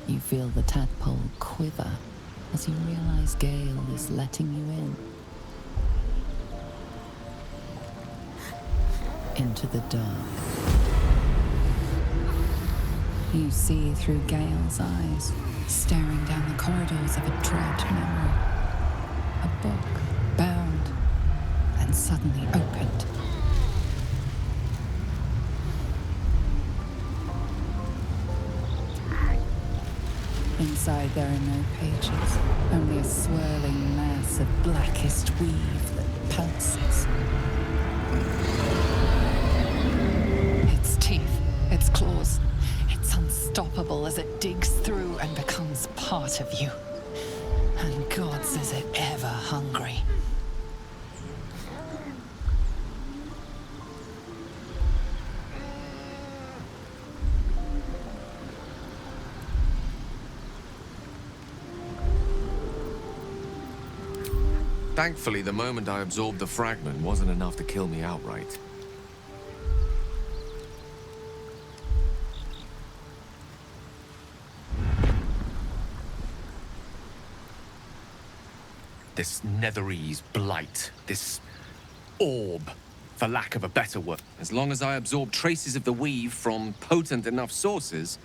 You feel the tadpole quiver as you realize Gale is letting you in. Into the dark. You see through Gale's eyes, staring down the corridors of a dread memory. A book, bound, and suddenly opened. Inside there are no pages, only a swirling mass of blackest weave that pulses. Its teeth, its claws, it's unstoppable as it digs through and becomes part of you. And gods, is it ever hungry. Thankfully, the moment I absorbed the fragment wasn't enough to kill me outright. This Netherese blight, this orb, for lack of a better word. As long as I absorb traces of the weave from potent enough sources,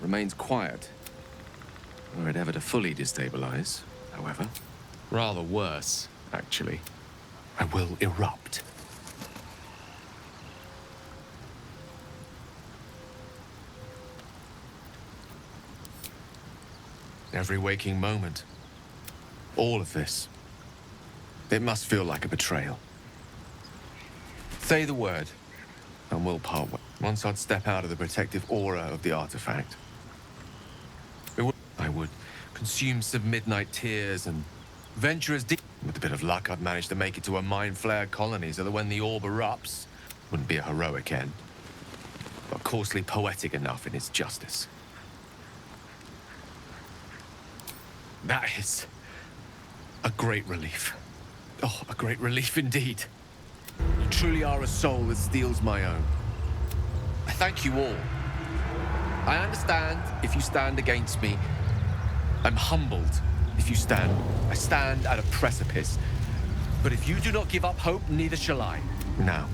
remains quiet. Were it ever to fully destabilize, however. Rather worse, actually. I will erupt. Every waking moment. All of this. It must feel like a betrayal. Say the word, and we'll part ways. Once I'd step out of the protective aura of the artifact, I would consume some midnight tears and venture as deep. With a bit of luck, I'd manage to make it to a mind-flared colony so that when the orb erupts, wouldn't be a heroic end, but coarsely poetic enough in its justice. That is a great relief. Oh, a great relief indeed. You truly are a soul that steals my own. I thank you all. I understand if you stand against me. I'm humbled if you stand. I stand at a precipice. But if you do not give up hope, neither shall I. Now,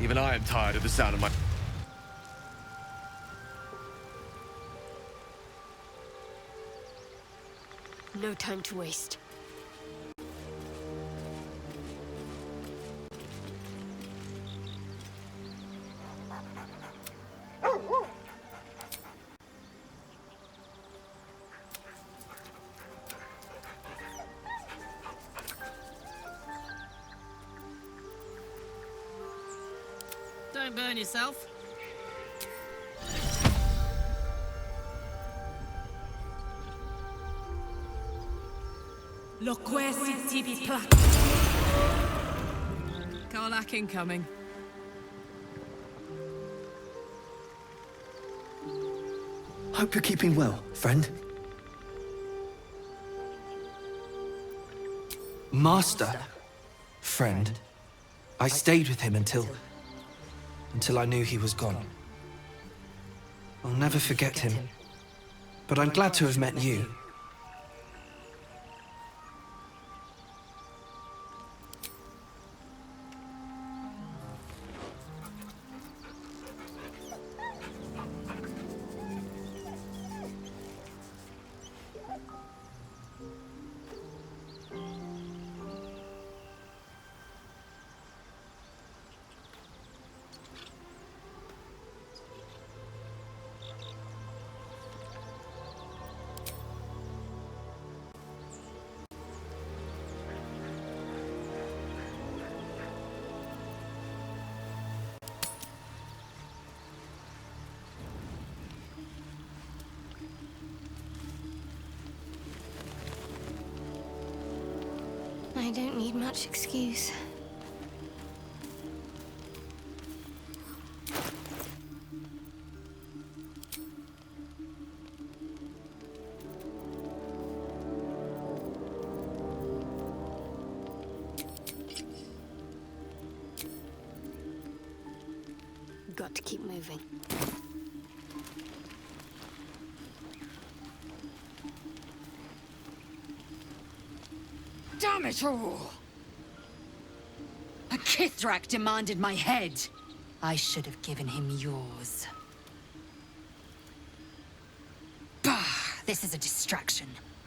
even I am tired of the sound of my... No time to waste. Don't burn yourself. Karlak incoming. Hope you're keeping well, friend. Master. Friend. I stayed with him until I knew he was gone. I'll never forget him. But I'm glad to have met you. I don't need much excuse. Got to keep moving. Damn it all! A Kithrak demanded my head. I should have given him yours. Bah! This is a distraction.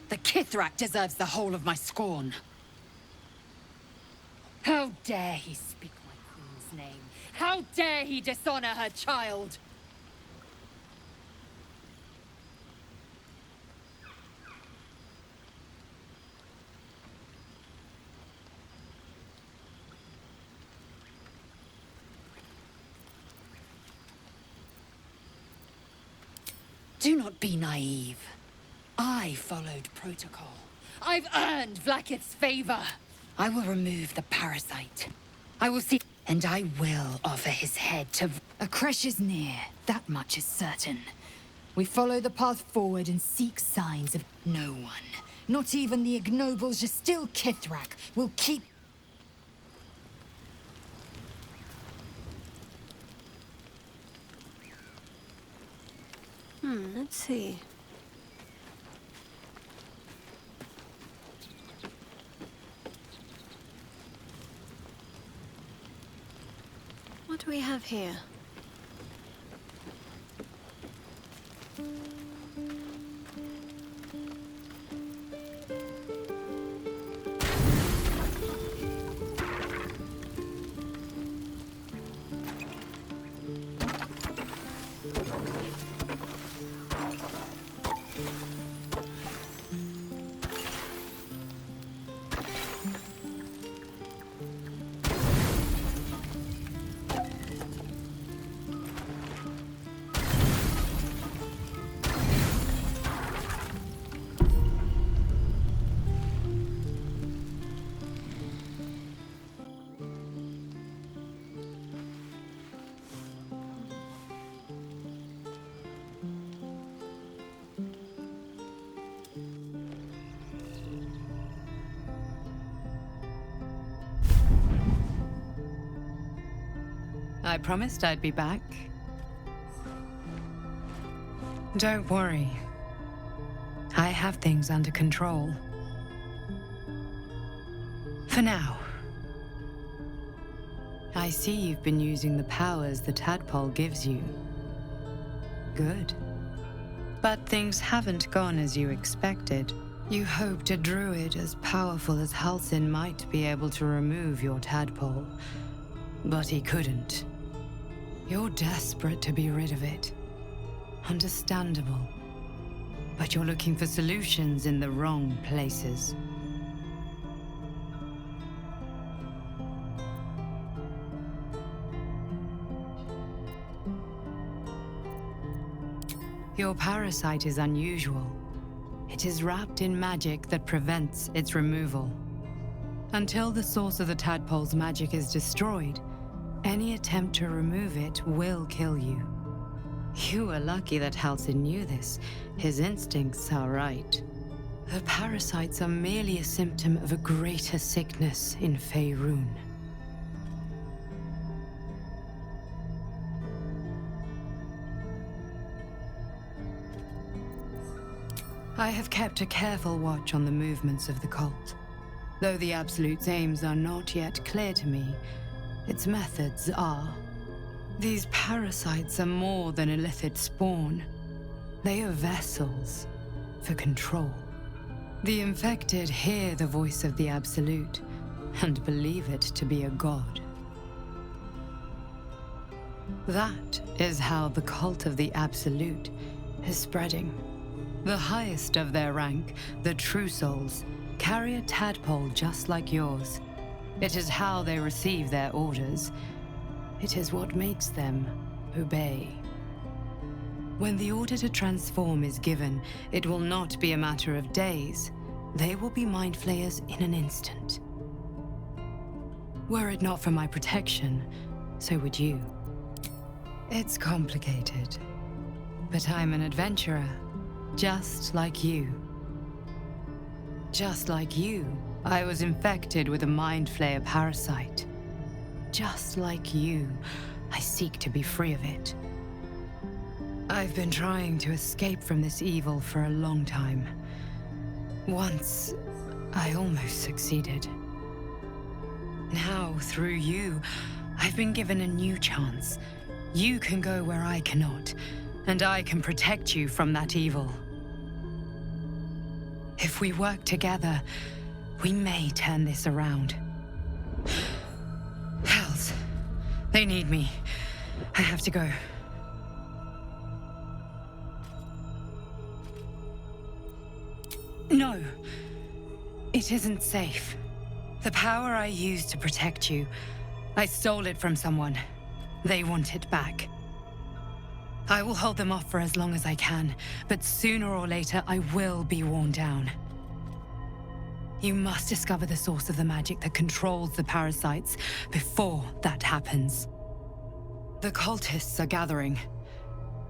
The Kithrak deserves the whole of my scorn. How dare he speak my queen's name? How dare he dishonor her child? Do not be naive. I followed protocol. I've earned Vlaakith's favor. I will remove the parasite. I will see, and I will offer his head to... A creche is near, that much is certain. We follow the path forward and seek signs of no one. Not even the ignoble Gestil Kithrak will keep... Let's see. What do we have here? I promised I'd be back. Don't worry. I have things under control. For now. I see you've been using the powers the tadpole gives you. Good. But things haven't gone as you expected. You hoped a druid as powerful as Halsin might be able to remove your tadpole, but he couldn't. You're desperate to be rid of it. Understandable. But you're looking for solutions in the wrong places. Your parasite is unusual. It is wrapped in magic that prevents its removal. Until the source of the tadpole's magic is destroyed, any attempt to remove it will kill you. You were lucky that Halsin knew this. His instincts are right. The parasites are merely a symptom of a greater sickness in Faerun. I have kept a careful watch on the movements of the cult. Though the Absolute's aims are not yet clear to me, its methods are. These parasites are more than illithid spawn. They are vessels for control. The infected hear the voice of the Absolute and believe it to be a god. That is how the cult of the Absolute is spreading. The highest of their rank, the True Souls, carry a tadpole just like yours. It is how they receive their orders. It is what makes them obey. When the order to transform is given, it will not be a matter of days. They will be mind flayers in an instant. Were it not for my protection, so would you. It's complicated, but I'm an adventurer. Just like you. Just like you, I was infected with a mind flayer parasite. Just like you, I seek to be free of it. I've been trying to escape from this evil for a long time. Once, I almost succeeded. Now, through you, I've been given a new chance. You can go where I cannot, and I can protect you from that evil. If we work together, we may turn this around. Hells, they need me. I have to go. No, it isn't safe. The power I used to protect you, I stole it from someone. They want it back. I will hold them off for as long as I can, but sooner or later I will be worn down. You must discover the source of the magic that controls the parasites before that happens. The cultists are gathering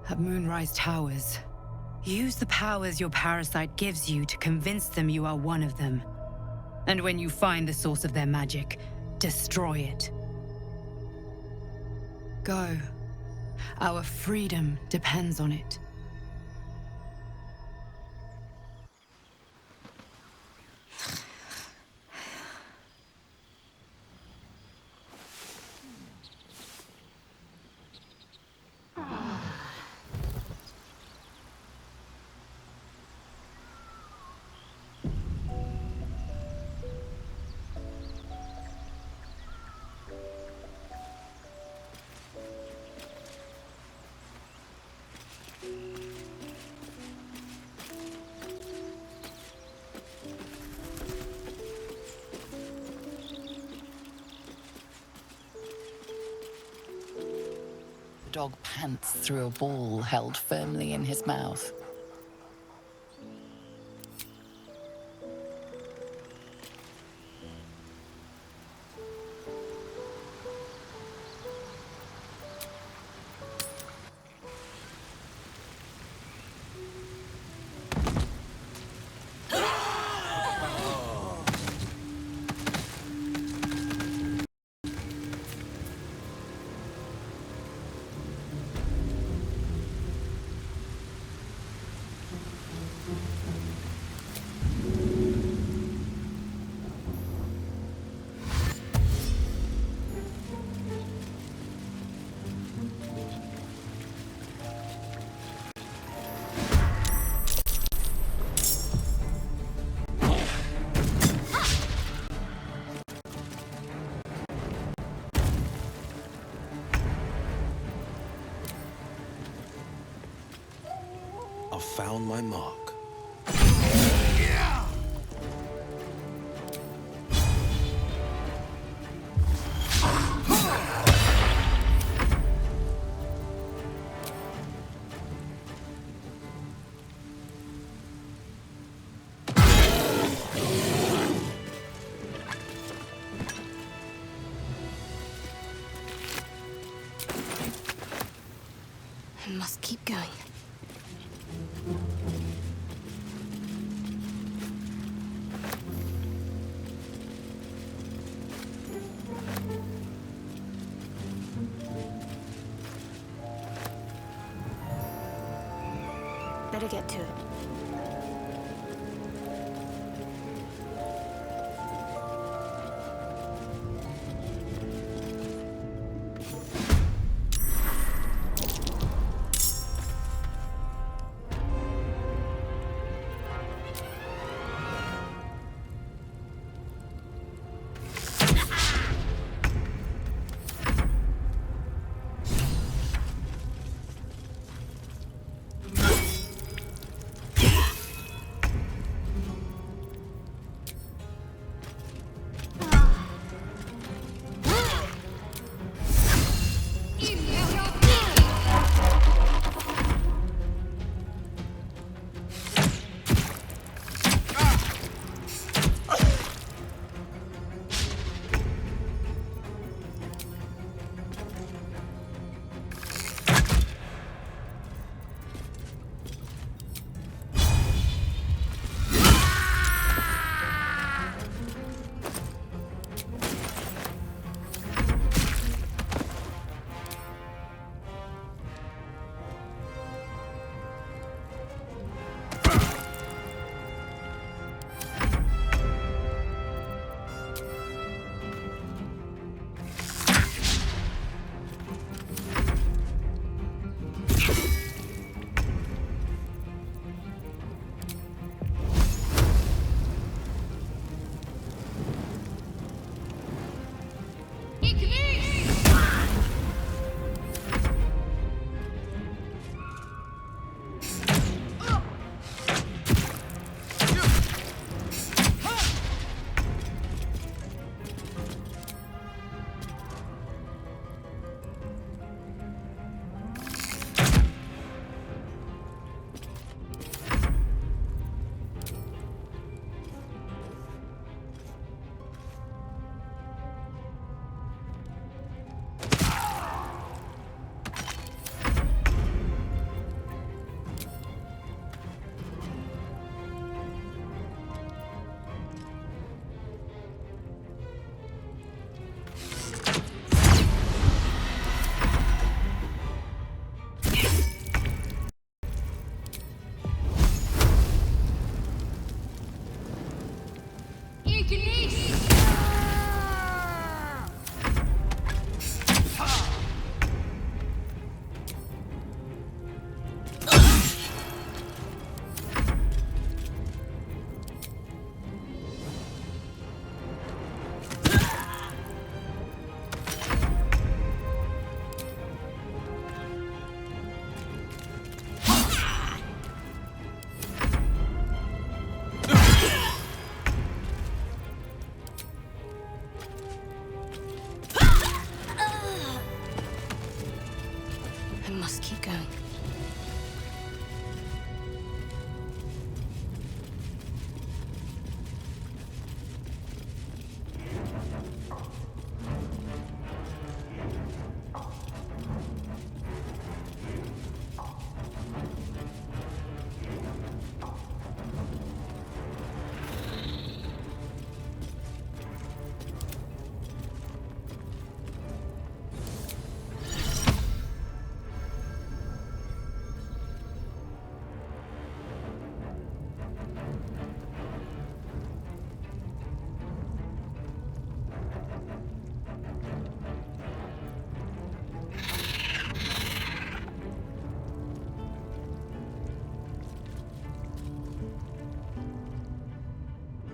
at Moonrise Towers. Use the powers your parasite gives you to convince them you are one of them. And when you find the source of their magic, destroy it. Go. Our freedom depends on it. The dog pants through a ball held firmly in his mouth. I've found my mark. I must keep going. Better get to it.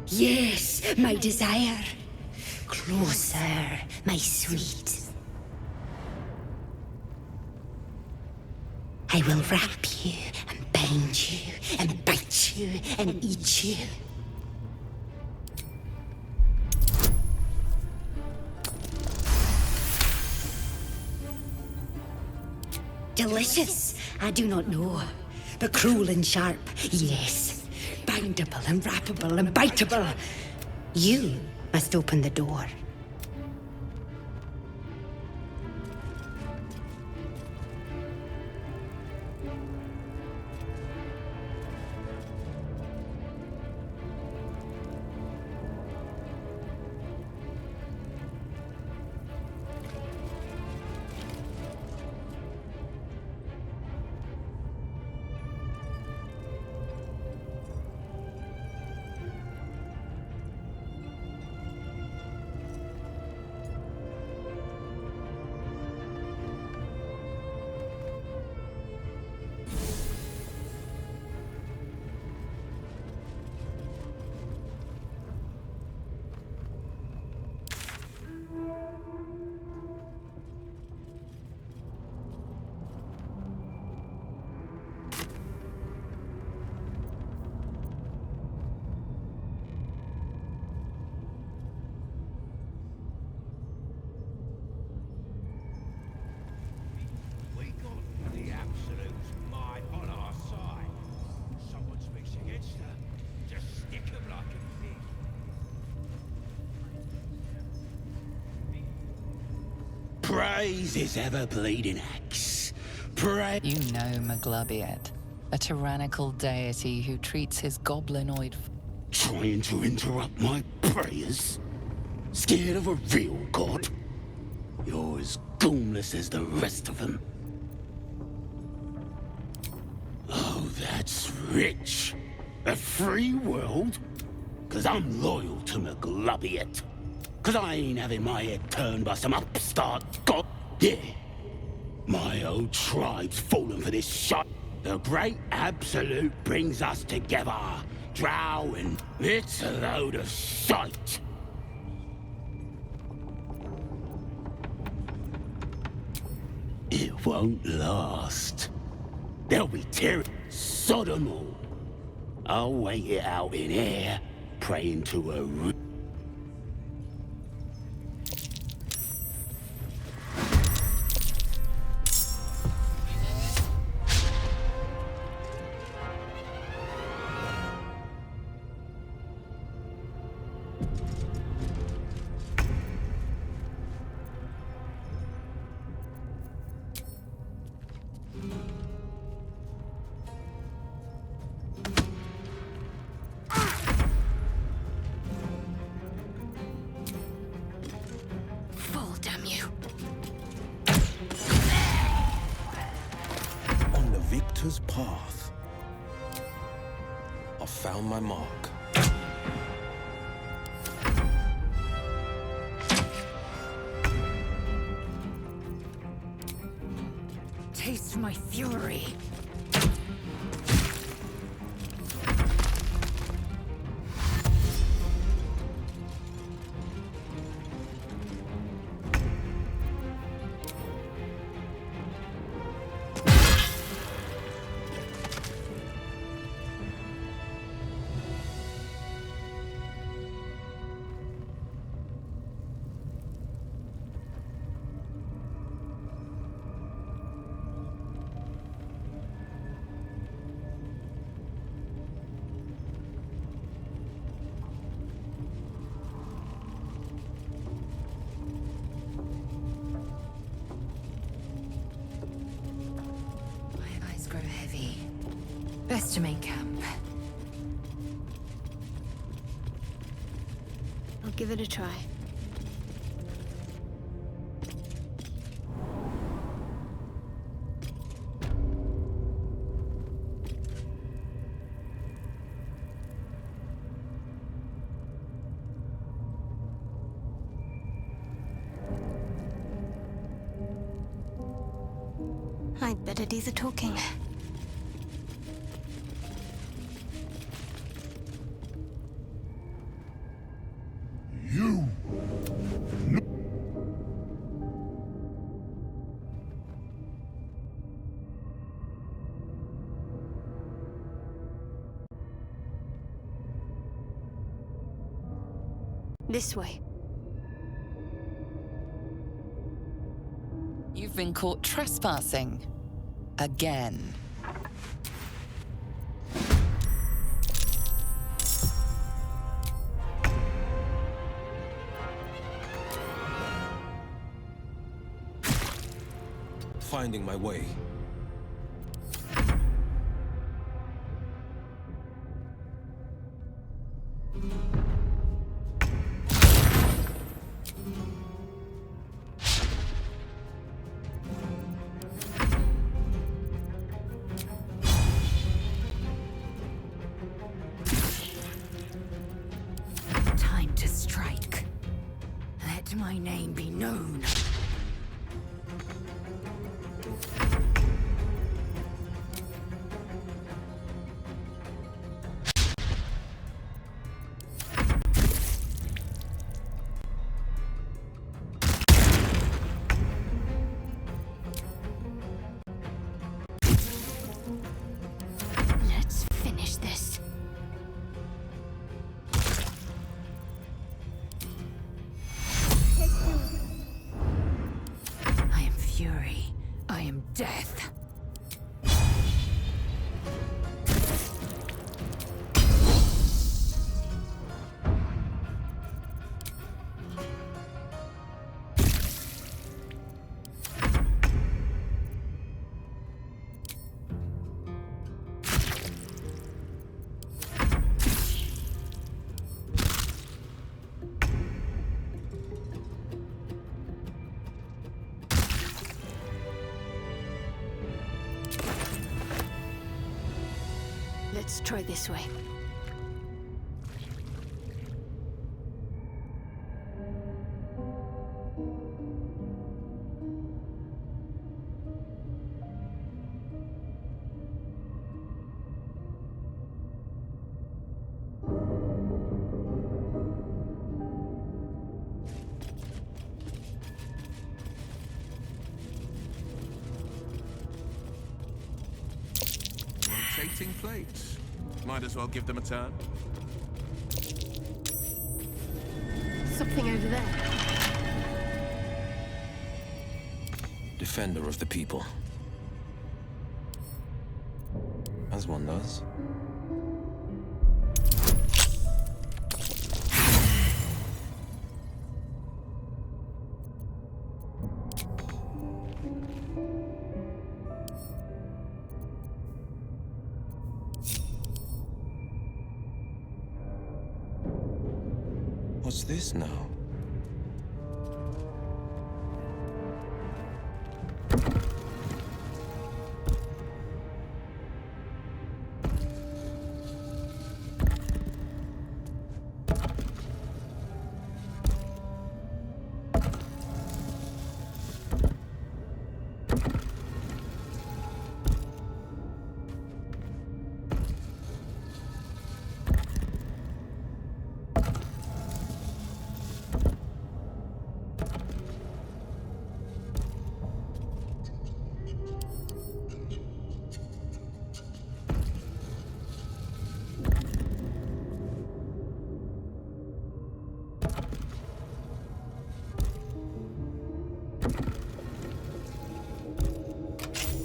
Yes, my desire. Closer, my sweet. I will wrap you and bind you and bite you and eat you. Delicious, I do not know. But cruel and sharp, yes. Bindable and wrappable and biteable. You must open the door. Praise his ever-bleeding axe. Praise... You know Maglubiet, a tyrannical deity who treats his goblinoid... Trying to interrupt my prayers? Scared of a real god? You're as goonless as the rest of them. Oh, that's rich. A free world? 'Cause I'm loyal to Maglubiet. 'Cause I ain't having my head turned by some upstart god. Yeah. My old tribe's fallen for this shot. The great absolute brings us together. Drow and it's a load of shite. It won't last. There'll be terror, Sodom all. I'll wait it out in air, praying to a path. I found my mark. Taste my fury. Best to make camp. I'll give it a try. I'd better do the talking. This way. You've been caught trespassing. Again. Finding my way. Time to strike. Let my name be known. Let's finish this. I am fury. I am death. Let's try this way. Rotating plates. Might as well give them a turn. Something over there. Defender of the people. As one does. What's this now?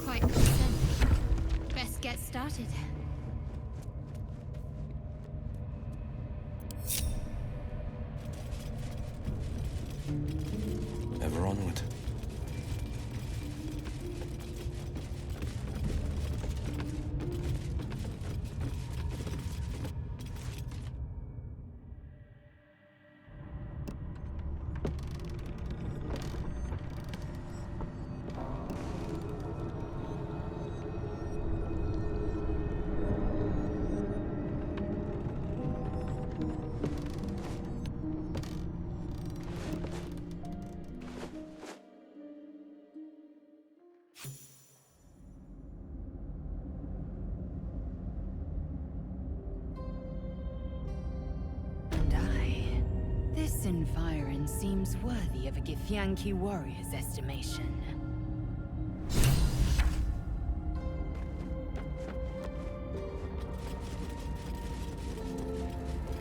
Quite assembly. Best get started. Ever onward. This environ seems worthy of a Githyanki warrior's estimation.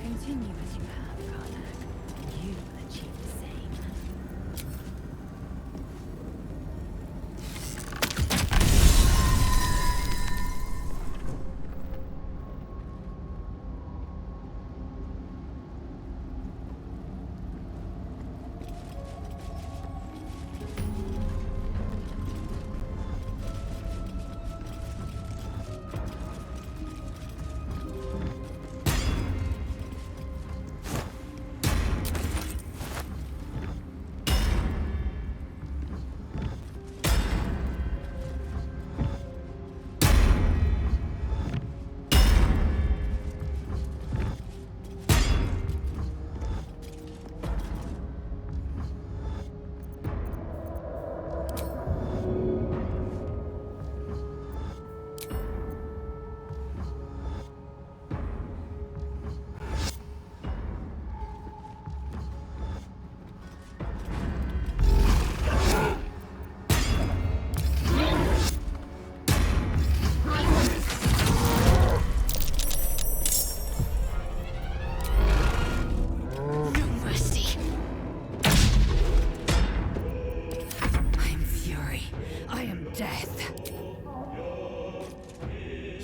Continue as you have, Karnak.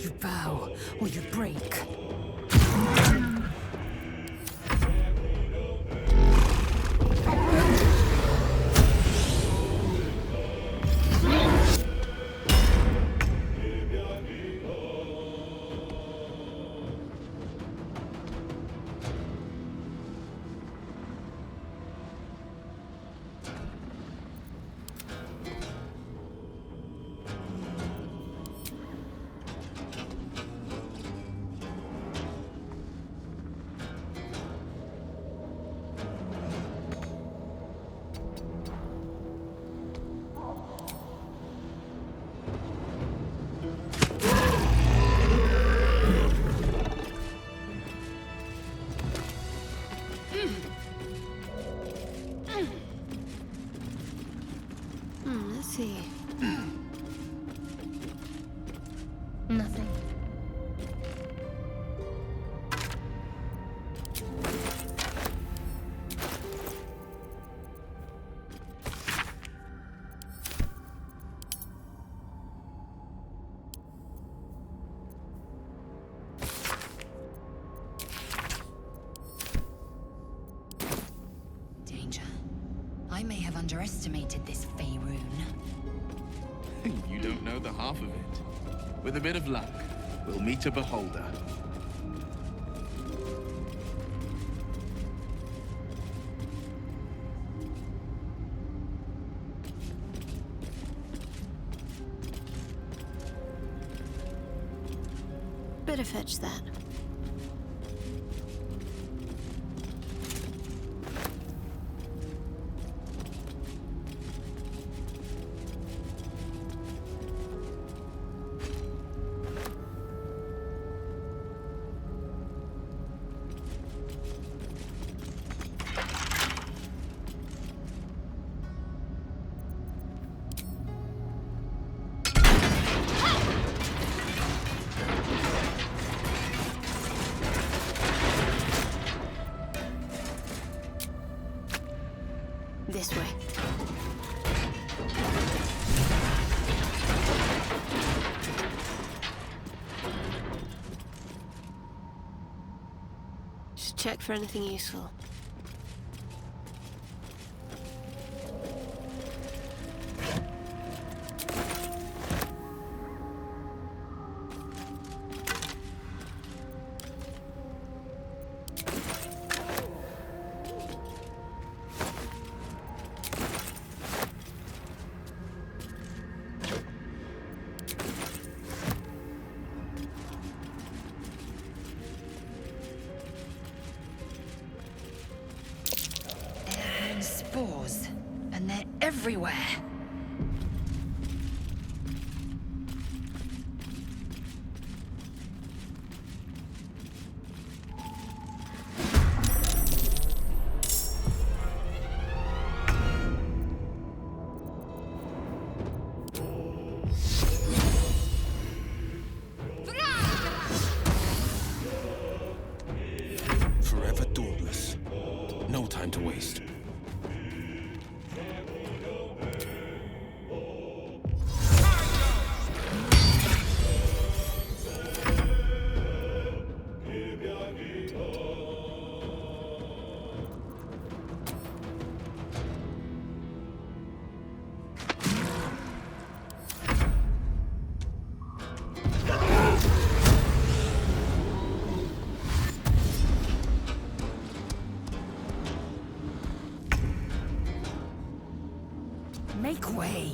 You bow or you break. Let's see. Nothing. Danger. I may have underestimated this Fey rune. You don't know the half of it. With a bit of luck, we'll meet a beholder. Better fetch that. This way. Just check for anything useful. Spores, and they're everywhere. Forever dauntless. No time to waste. Make way.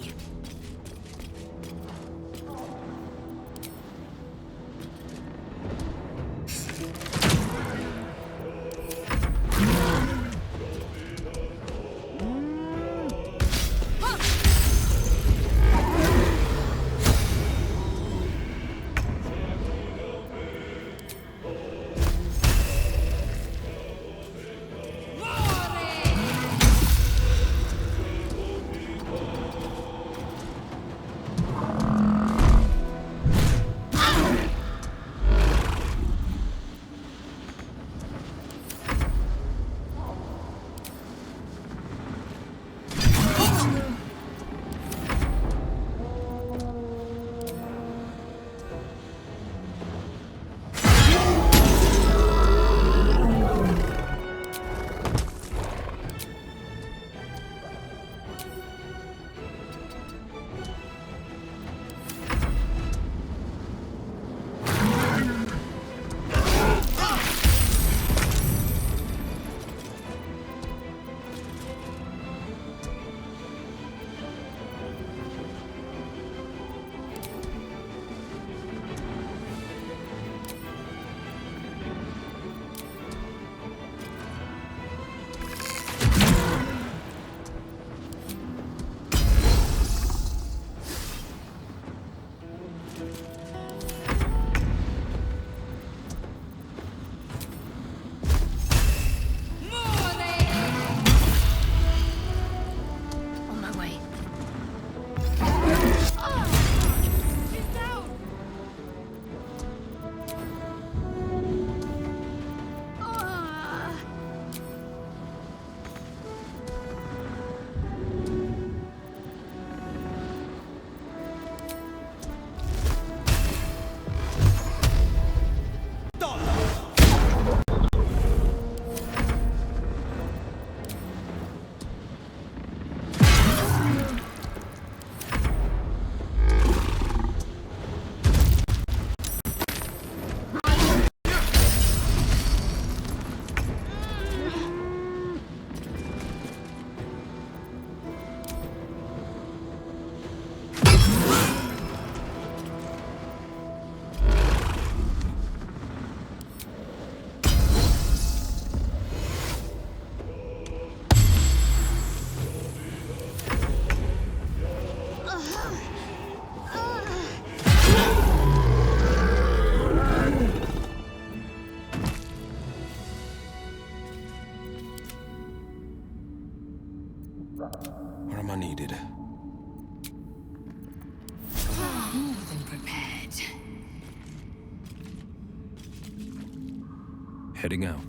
Heading out.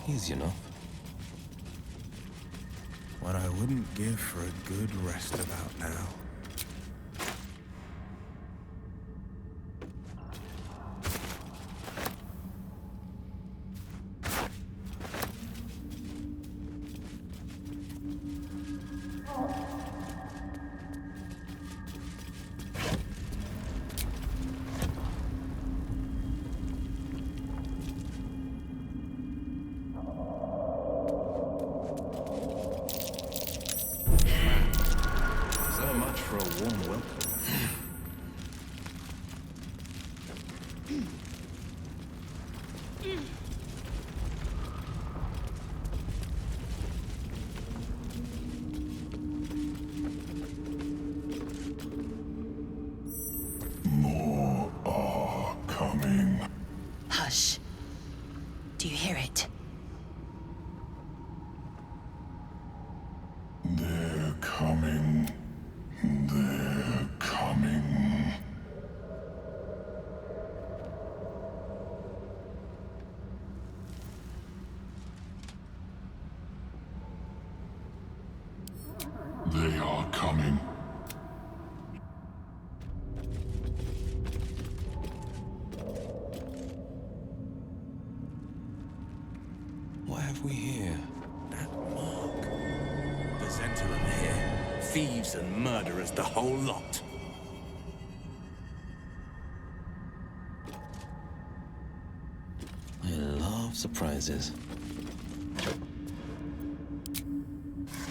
Easy enough. What I wouldn't give for a good rest about now. So much for a warm welcome. More are coming. Hush. Do you hear it? They're coming. They're coming. They are coming. What have we here? That mark. Presenter and here. Thieves and murderers, the whole lot. I love surprises.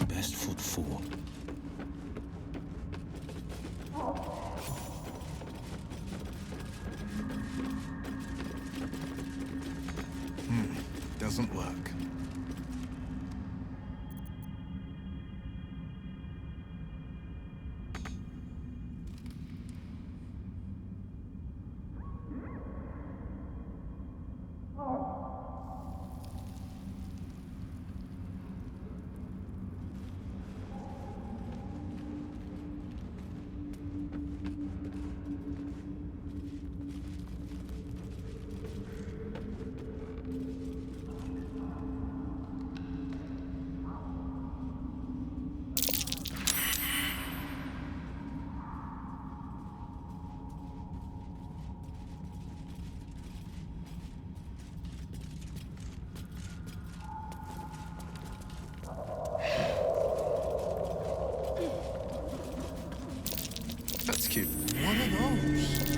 Best foot forward. Doesn't work. That's cute. What are those?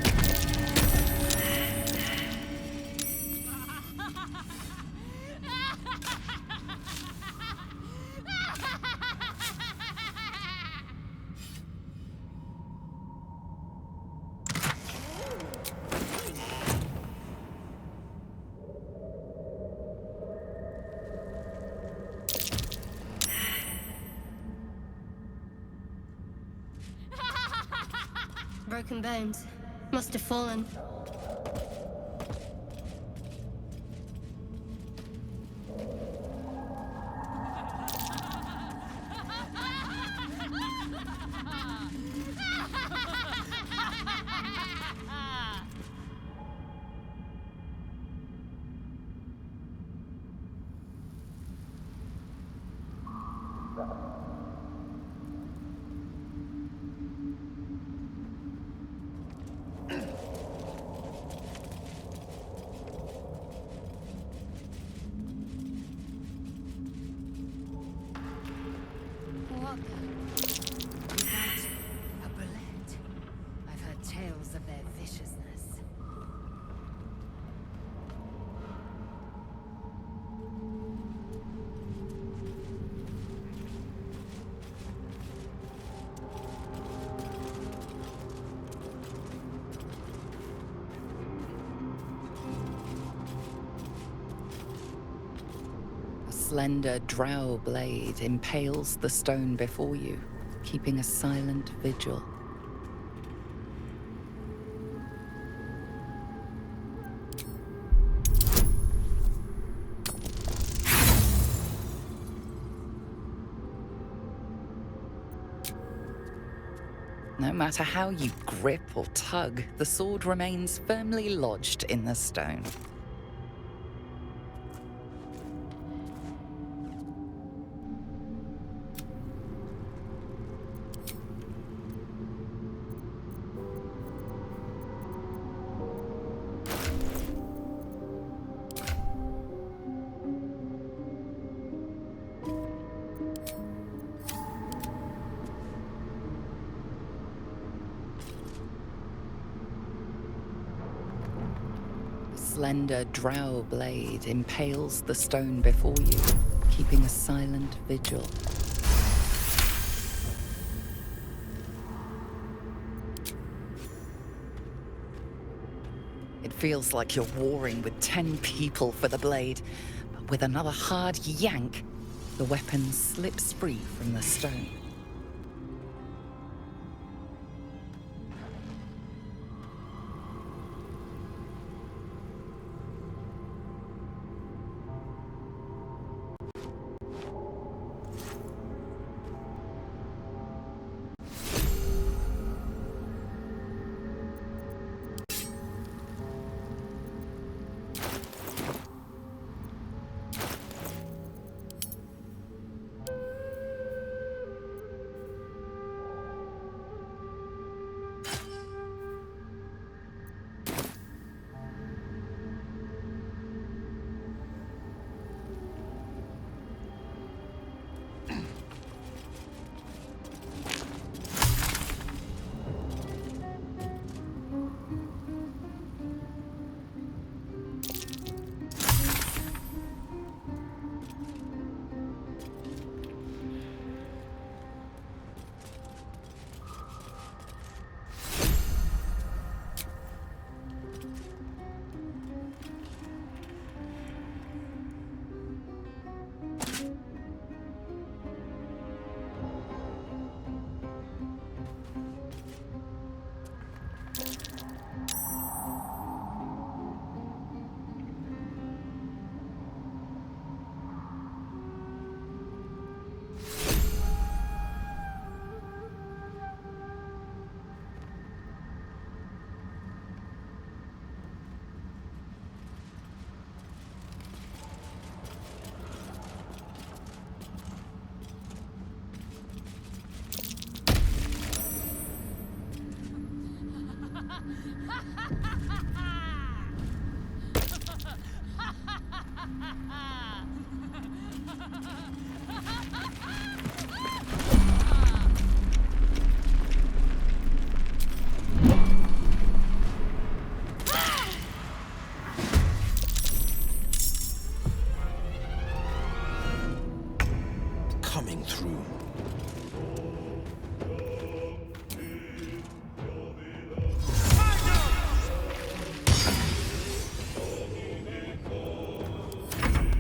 Broken bones. Must have fallen. What the? Is that a bullet? I've heard tales of their viciousness. A slender drow blade impales the stone before you, keeping a silent vigil. No matter how you grip or tug, the sword remains firmly lodged in the stone. Slender drow blade impales the stone before you, keeping a silent vigil. It feels like you're warring with 10 people for the blade, but with another hard yank, the weapon slips free from the stone. Coming through.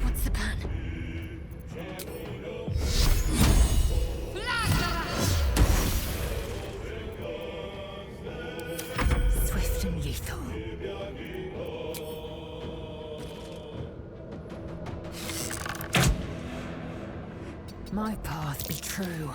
What's the plan? Swift and lethal. My path be true.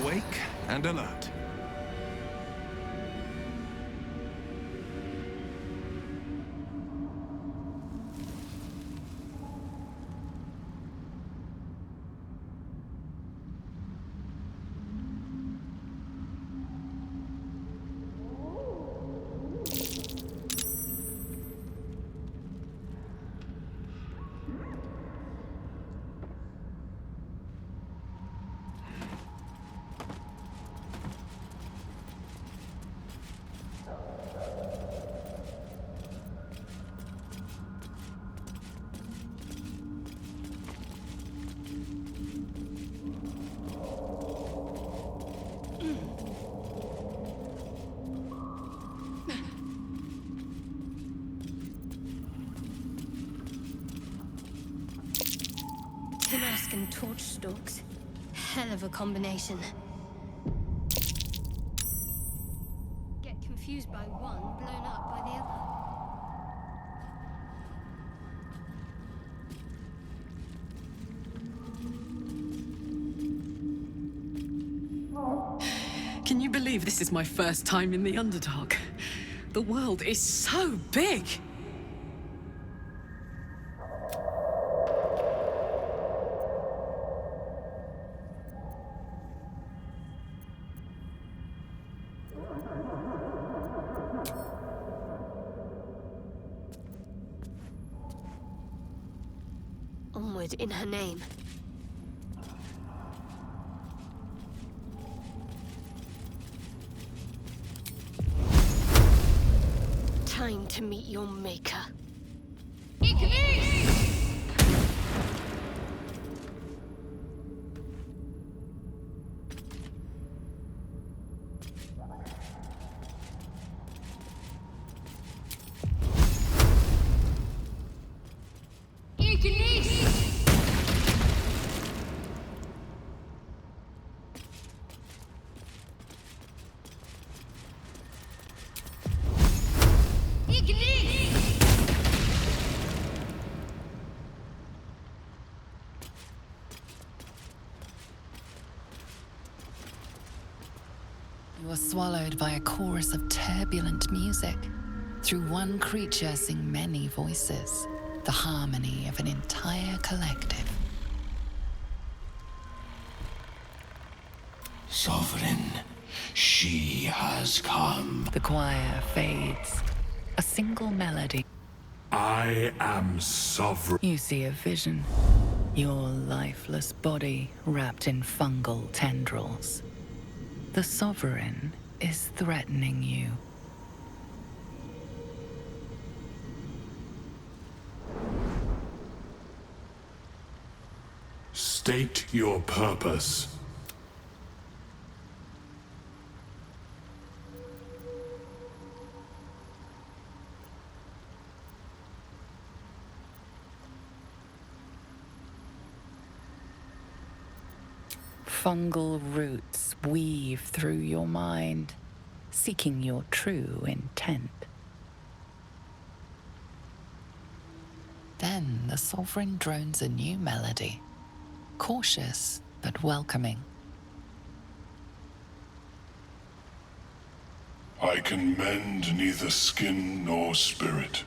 awake and alert. Mask and torch stalks. Hell of a combination. Get confused by one, blown up by the other. Can you believe this is my first time in the Underdark? The world is so big! Onward in her name. Time to meet your maker. You are swallowed by a chorus of turbulent music. Through one creature sing many voices, the harmony of an entire collective. Sovereign, she has come. The choir fades. A single melody. I am sovereign. You see a vision. Your lifeless body wrapped in fungal tendrils. The Sovereign is threatening you. State your purpose. Fungal roots weave through your mind, seeking your true intent. Then the Sovereign drones a new melody, cautious but welcoming. I can mend neither skin nor spirit.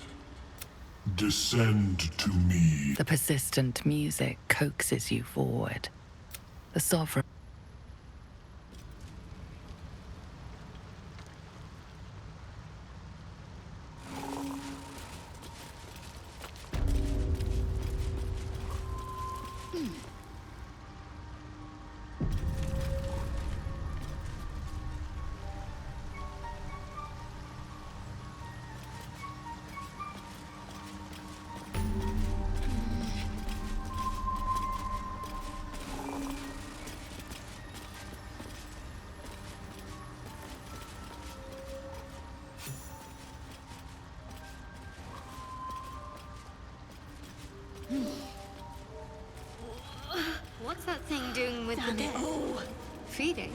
Descend to me. The persistent music coaxes you forward. The Sovereign. What's that thing doing with the net? Oh, feeding.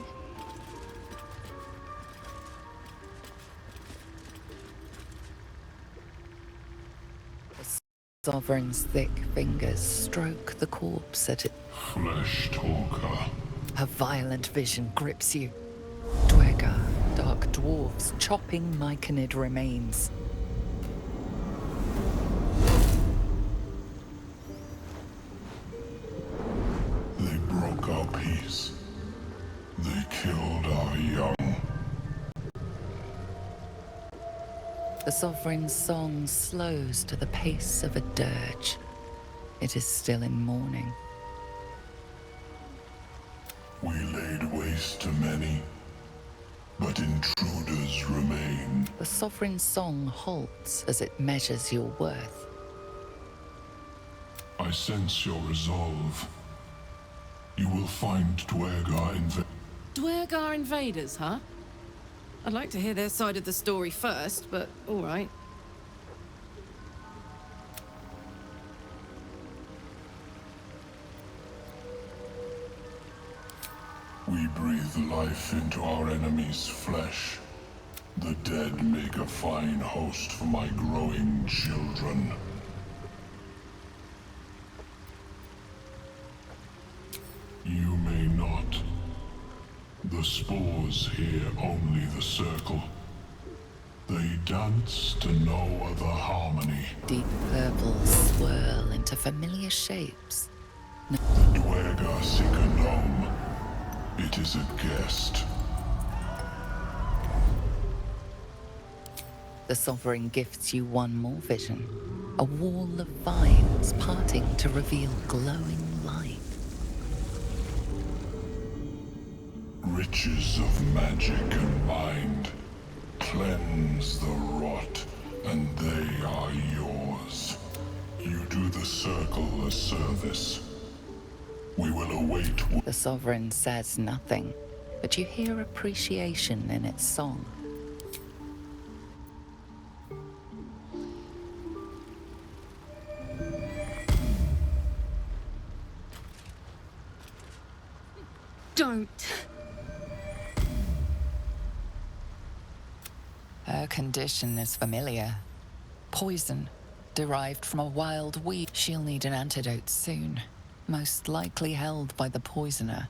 The Sovereign's thick fingers stroke the corpse at it. Flesh talker. A violent vision grips you. Dwegar, dark dwarves chopping myconid remains. They broke our peace. They killed our young. The Sovereign's song slows to the pace of a dirge. It is still in mourning. We laid waste to many, but intruders remain. The Sovereign's song halts as it measures your worth. I sense your resolve. You will find Dwegar Dwegar invaders, huh? I'd like to hear their side of the story first, but all right. We breathe life into our enemy's flesh. The dead make a fine host for my growing children. You may not. The spores hear only the circle. They dance to no other harmony. Deep purples swirl into familiar shapes. The Dwegar seek a gnome. It is a guest. The Sovereign gifts you one more vision. A wall of vines parting to reveal glowing light. Riches of magic and mind. Cleanse the rot, and they are yours. You do the circle a service. We will await. The Sovereign says nothing, but you hear appreciation in its song. Don't. Her condition is familiar. Poison, derived from a wild weed. She'll need an antidote soon, most likely held by the poisoner.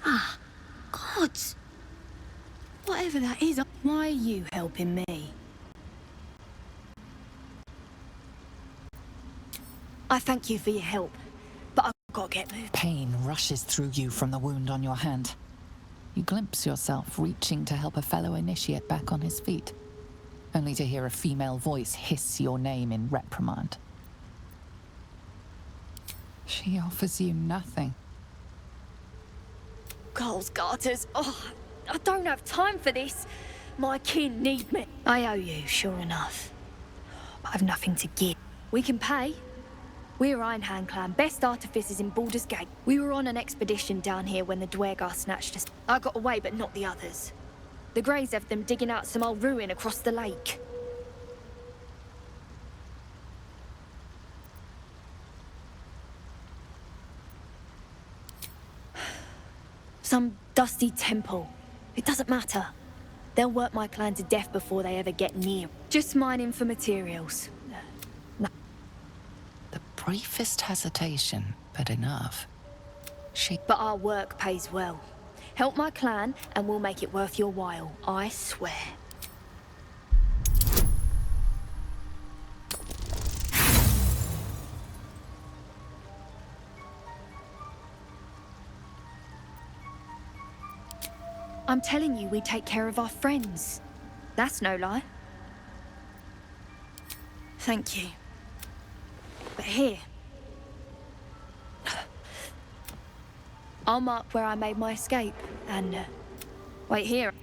Ah, gods! Whatever that is, why are you helping me? I thank you for your help, but I've got to get moving. Pain rushes through you from the wound on your hand. You glimpse yourself reaching to help a fellow initiate back on his feet, only to hear a female voice hiss your name in reprimand. She offers you nothing. Coles Garters, oh, I don't have time for this. My kin need me. I owe you, sure enough. But I've nothing to give. We can pay. We're Ironhand Clan, best artificers in Baldur's Gate. We were on an expedition down here when the Dwegar snatched us. I got away, but not the others. The Greys have them digging out some old ruin across the lake. Some dusty temple. It doesn't matter. They'll work my clan to death before they ever get near. Just mining for materials. No. The briefest hesitation, but enough. But our work pays well. Help my clan, and we'll make it worth your while. I swear. I'm telling you, we take care of our friends. That's no lie. Thank you. But here. I'll mark where I made my escape, and wait here.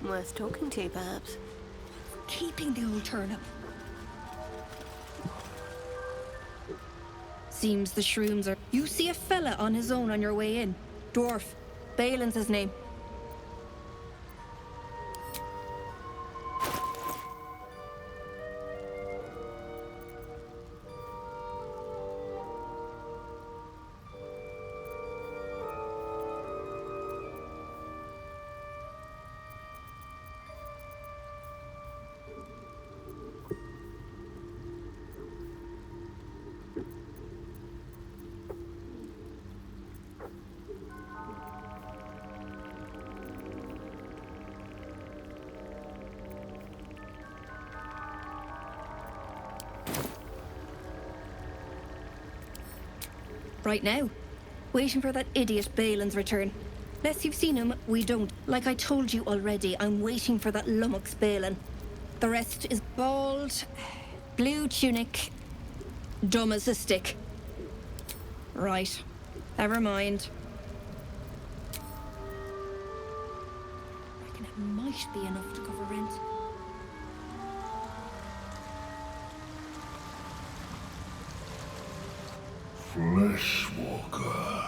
Worth talking to, perhaps. Keeping the old turnip. Seems the shrooms are... You see a fella on his own on your way in. Dwarf. Balin's his name. Right now. Waiting for that idiot Balin's return. Unless you've seen him, we don't. Like I told you already, I'm waiting for that lummox Balin. The rest is bald, blue tunic, dumb as a stick. Right. Never mind. Reckon it might be enough to cover rent. Fleshwalker,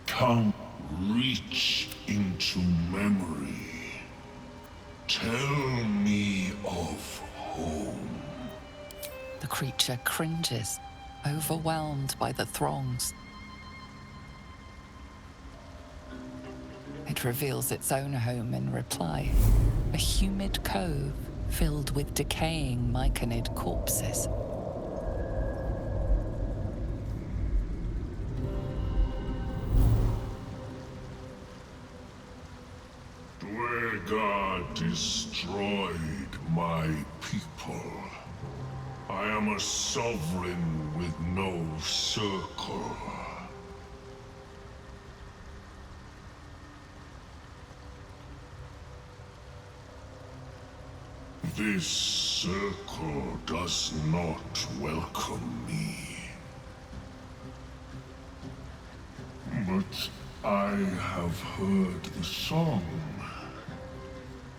come reach into memory. Tell me of home. The creature cringes, overwhelmed by the throngs. It reveals its own home in reply. A humid cove filled with decaying myconid corpses. God destroyed my people. I am a sovereign with no circle. This circle does not welcome me. But I have heard the song.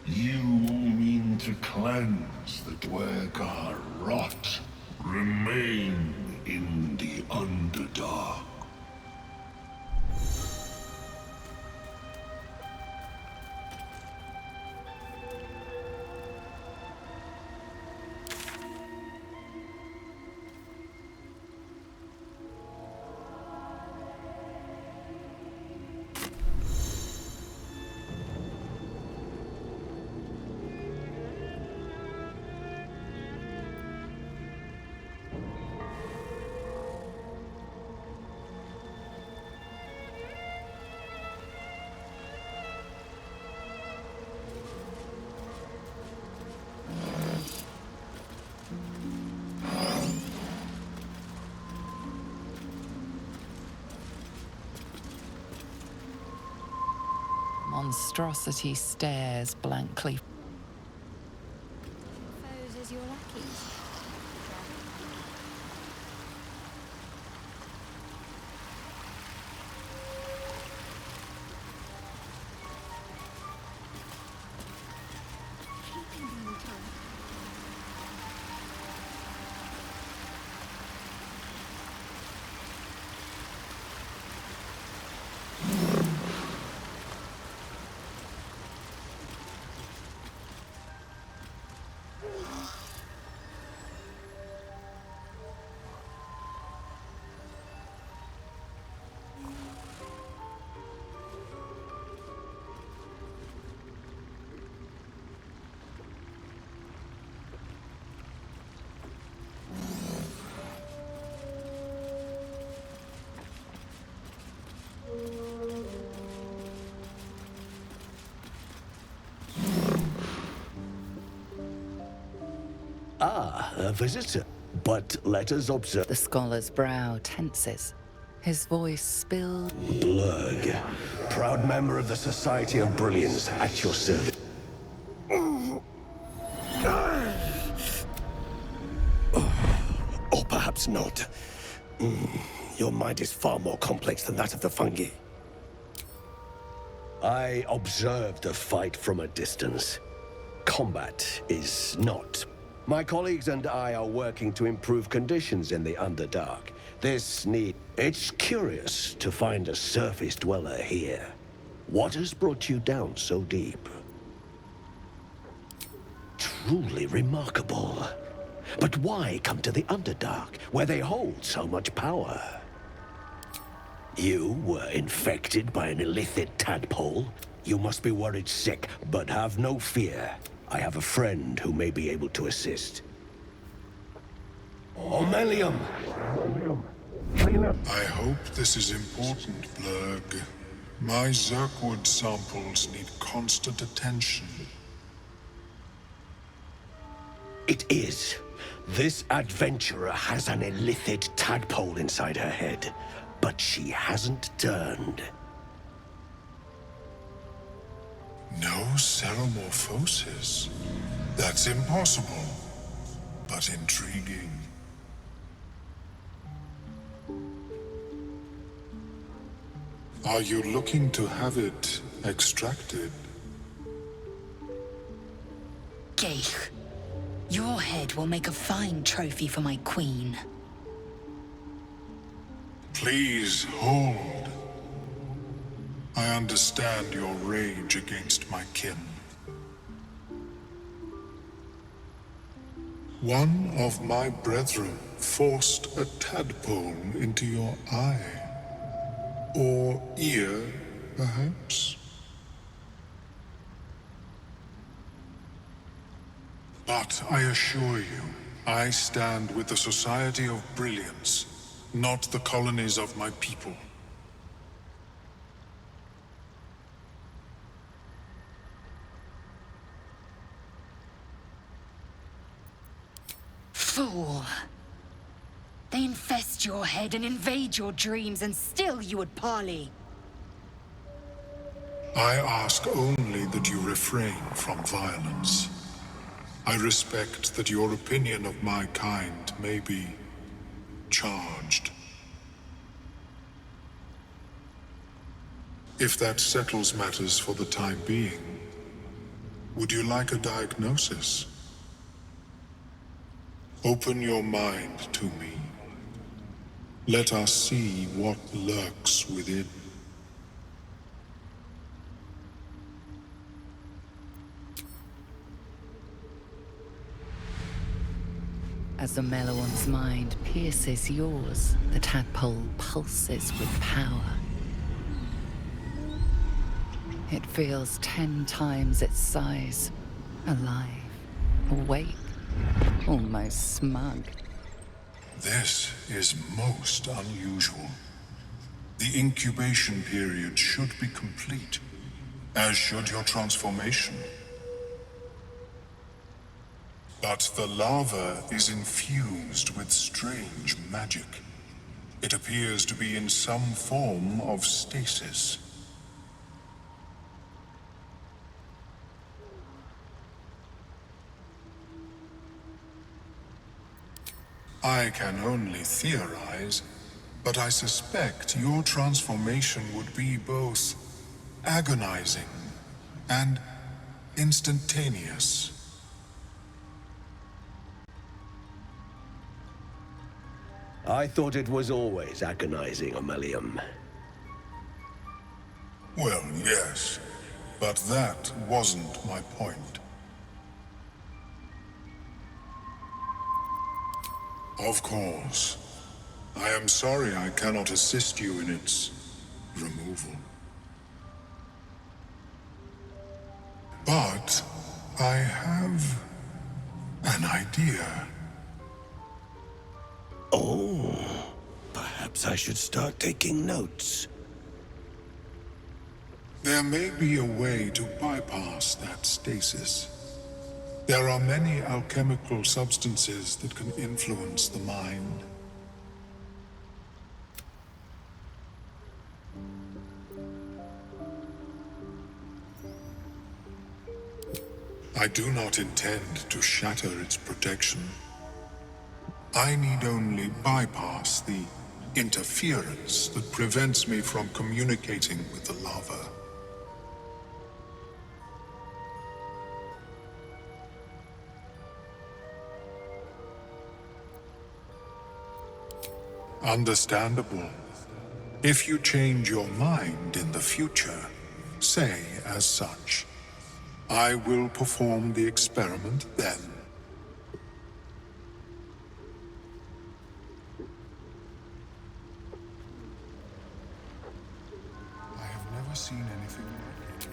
You mean to cleanse the Dwergar rot, remain in the Underdark. Monstrosity stares blankly. Foes as your lackeys. Ah, a visitor. But let us observe. The scholar's brow tenses. His voice spilled. Blurg, proud member of the Society of Brilliance, at your service. Or perhaps not. Your mind is far more complex than that of the fungi. I observed the fight from a distance. Combat is not. My colleagues and I are working to improve conditions in the Underdark. It's curious to find a surface dweller here. What has brought you down so deep? Truly remarkable. But why come to the Underdark, where they hold so much power? You were infected by an illithid tadpole? You must be worried sick, but have no fear. I have a friend who may be able to assist. Omelium! I hope this is important, Blurg. My Zerkwood samples need constant attention. It is. This adventurer has an illithid tadpole inside her head, but she hasn't turned. No ceremorphosis. That's impossible, but intriguing. Are you looking to have it extracted? Geich, your head will make a fine trophy for my queen. Please hold. I understand your rage against my kin. One of my brethren forced a tadpole into your eye. Or ear, perhaps? But I assure you, I stand with the Society of Brilliance, not the colonies of my people. Fool. They infest your head and invade your dreams, and still you would parley. I ask only that you refrain from violence. I respect that your opinion of my kind may be charged. If that settles matters for the time being, would you like a diagnosis? Open your mind to me. Let us see what lurks within. As the Meloan's mind pierces yours, the tadpole pulses with power. It feels 10 times its size, alive, awake, almost smug. This is most unusual. The incubation period should be complete, as should your transformation. But the larva is infused with strange magic. It appears to be in some form of stasis. I can only theorize, but I suspect your transformation would be both agonizing and instantaneous. I thought it was always agonizing, Omelium. Well, yes, but that wasn't my point. Of course. I am sorry I cannot assist you in its removal. But I have an idea. Oh, perhaps I should start taking notes. There may be a way to bypass that stasis. There are many alchemical substances that can influence the mind. I do not intend to shatter its protection. I need only bypass the interference that prevents me from communicating with the larva. Understandable. If you change your mind in the future, say as such. I will perform the experiment then. I have never seen anything like it.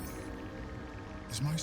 Is my...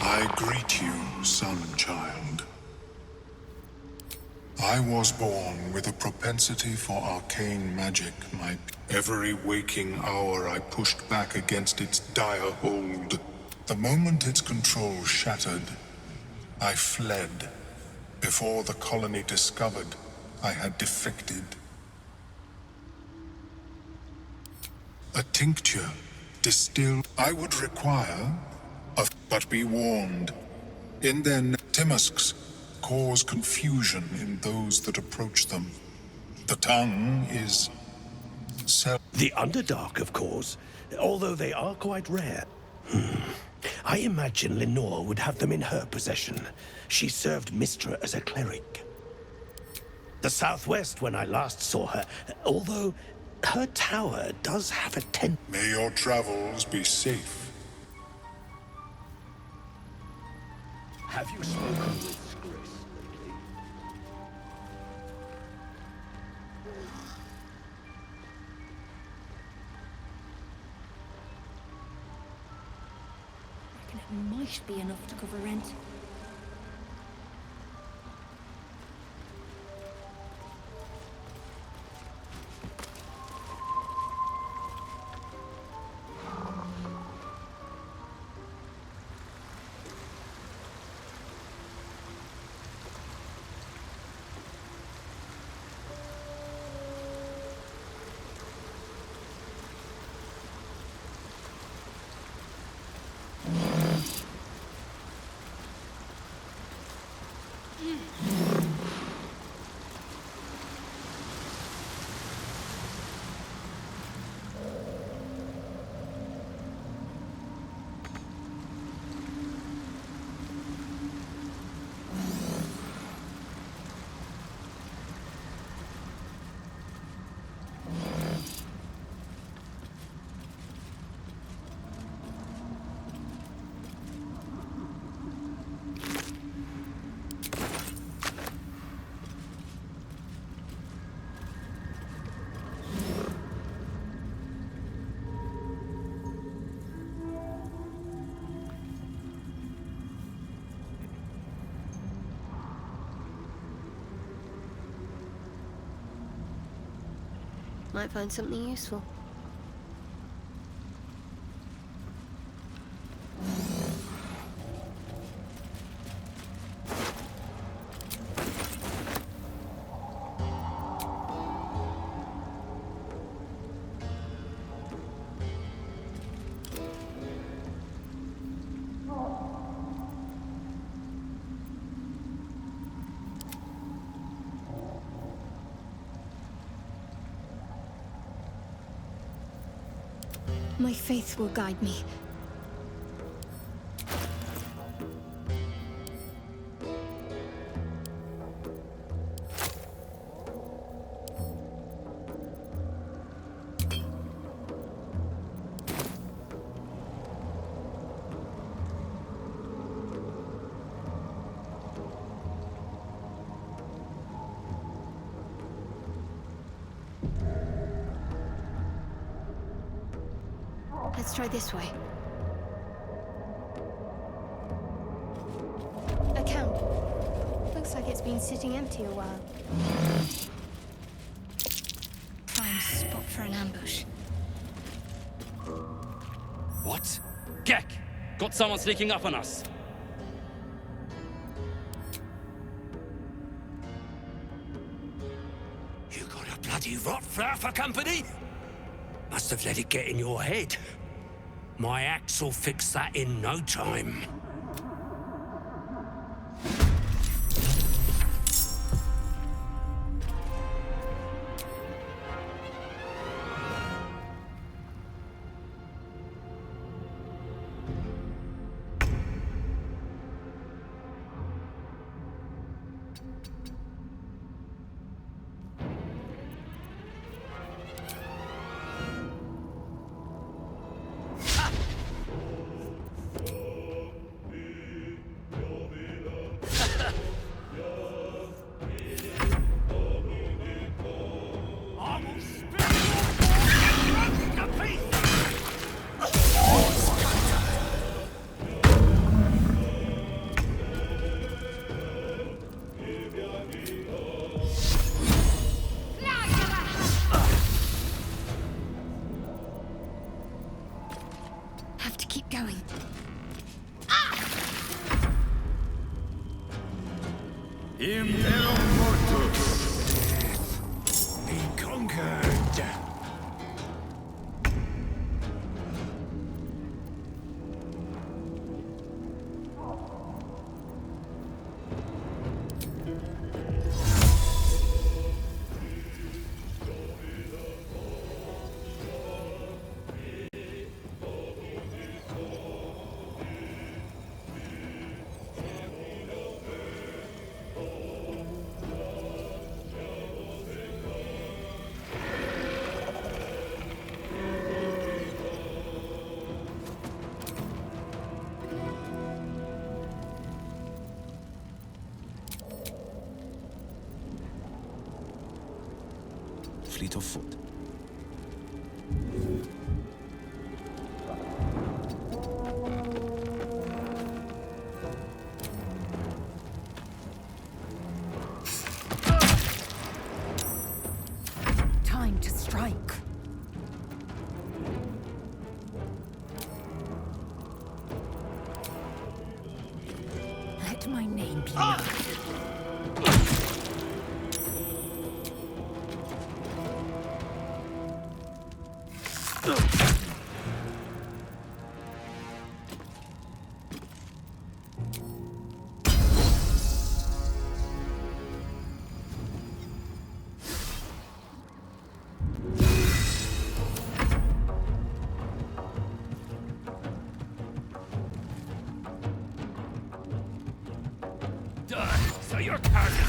I greet you, son-child. I was born with a propensity for arcane magic. Every waking hour I pushed back against its dire hold. The moment its control shattered, I fled. Before the colony discovered I had defected. A tincture distilled I would require, but be warned. In their timusks cause confusion in those that approach them. The tongue is The Underdark, of course, although they are quite rare. I imagine Lenore would have them in her possession. She served Mistra as a cleric. The Southwest when I last saw her, although her tower does have a tent. May your travels be safe. Have you spoken with Grace lately? I reckon it might be enough to cover rent. Might find something useful. My faith will guide me. Let's try this way. A camp. Looks like it's been sitting empty a while. Prime spot for an ambush. What? Gek! Got someone sneaking up on us. You got a bloody rot flower for company? Must have let it get in your head. My axe will fix that in no time. Going. Impero Mortus. Be conquered. Fleet of foot. Time to strike. Let my name be known. So your target.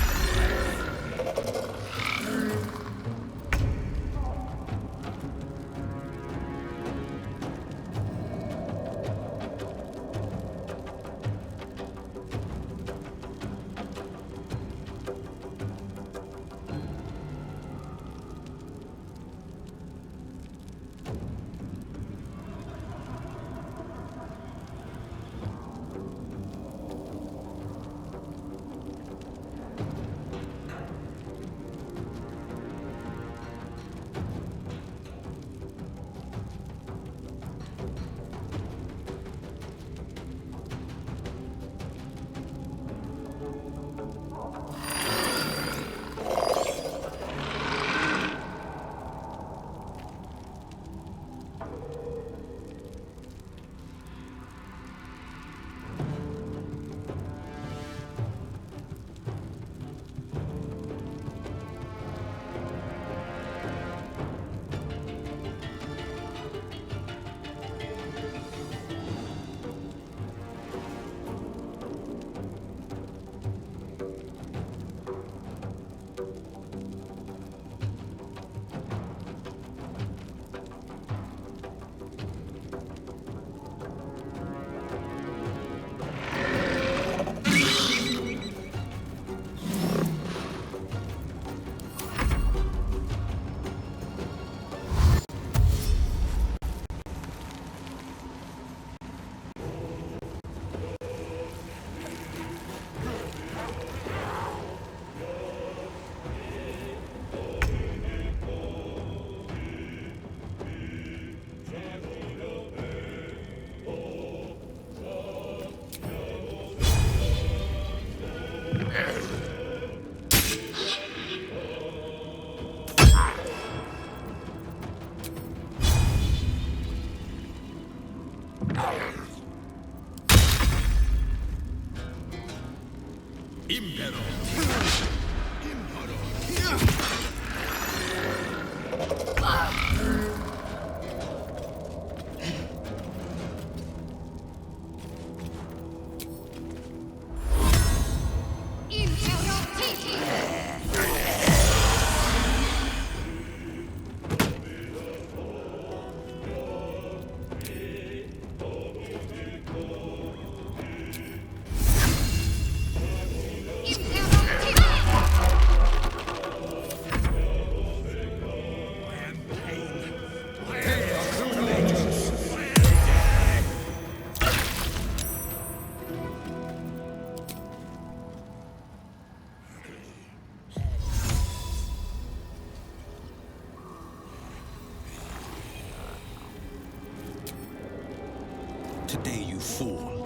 Today you fall.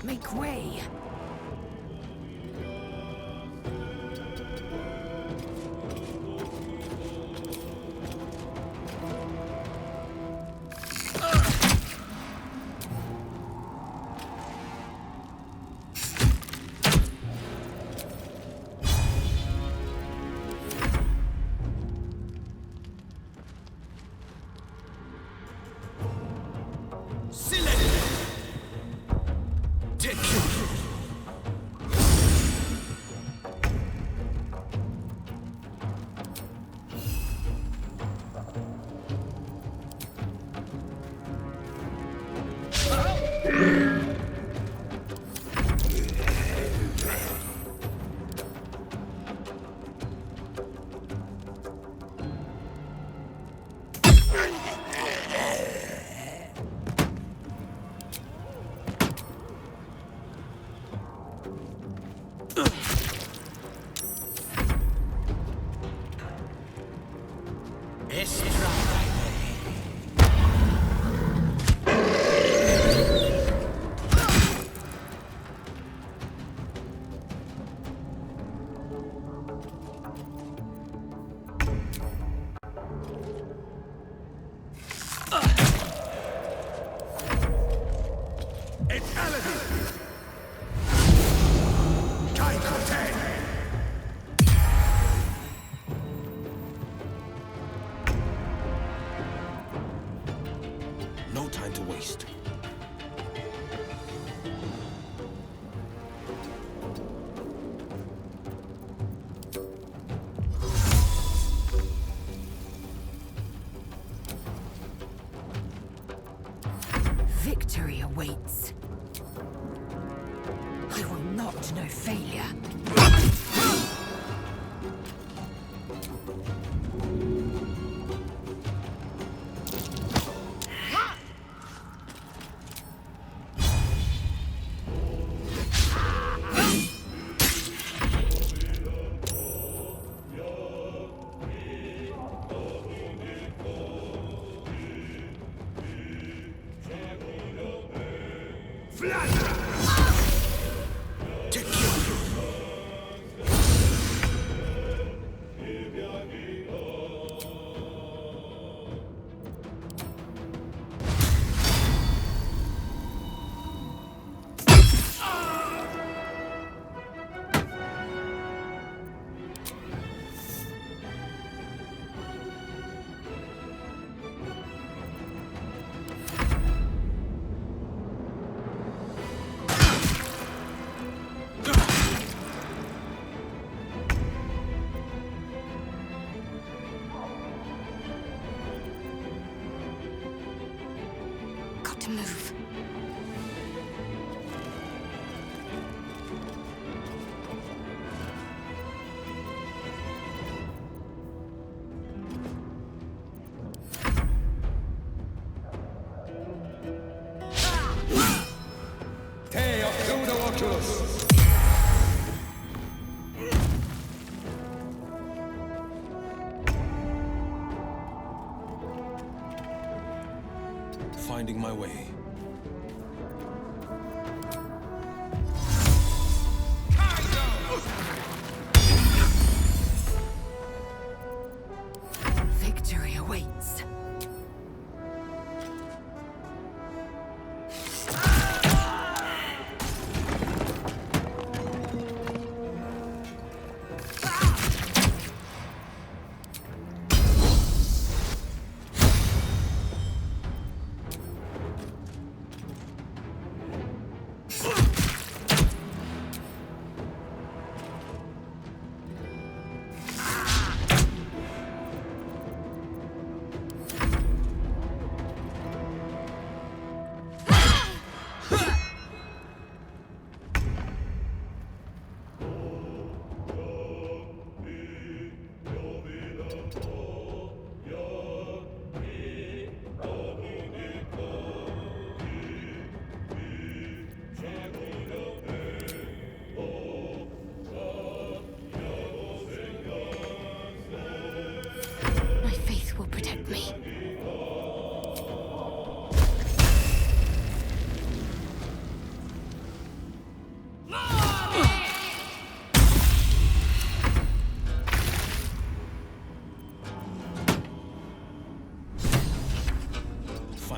Make way. No time to waste. Victory awaits. I will not know failure. To move. Finding my way.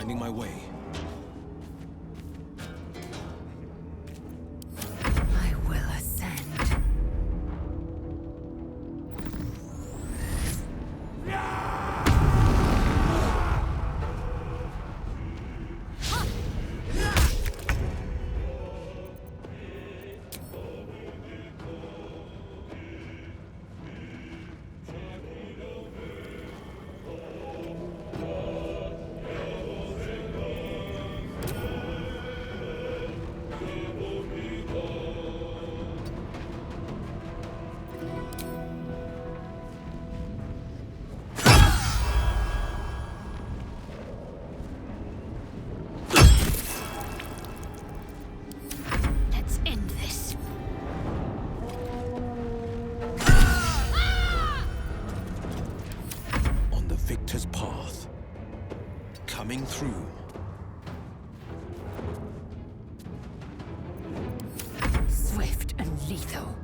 finding my way. I will ascend. Let's end this. On the victor's path. Coming through. Swift and lethal.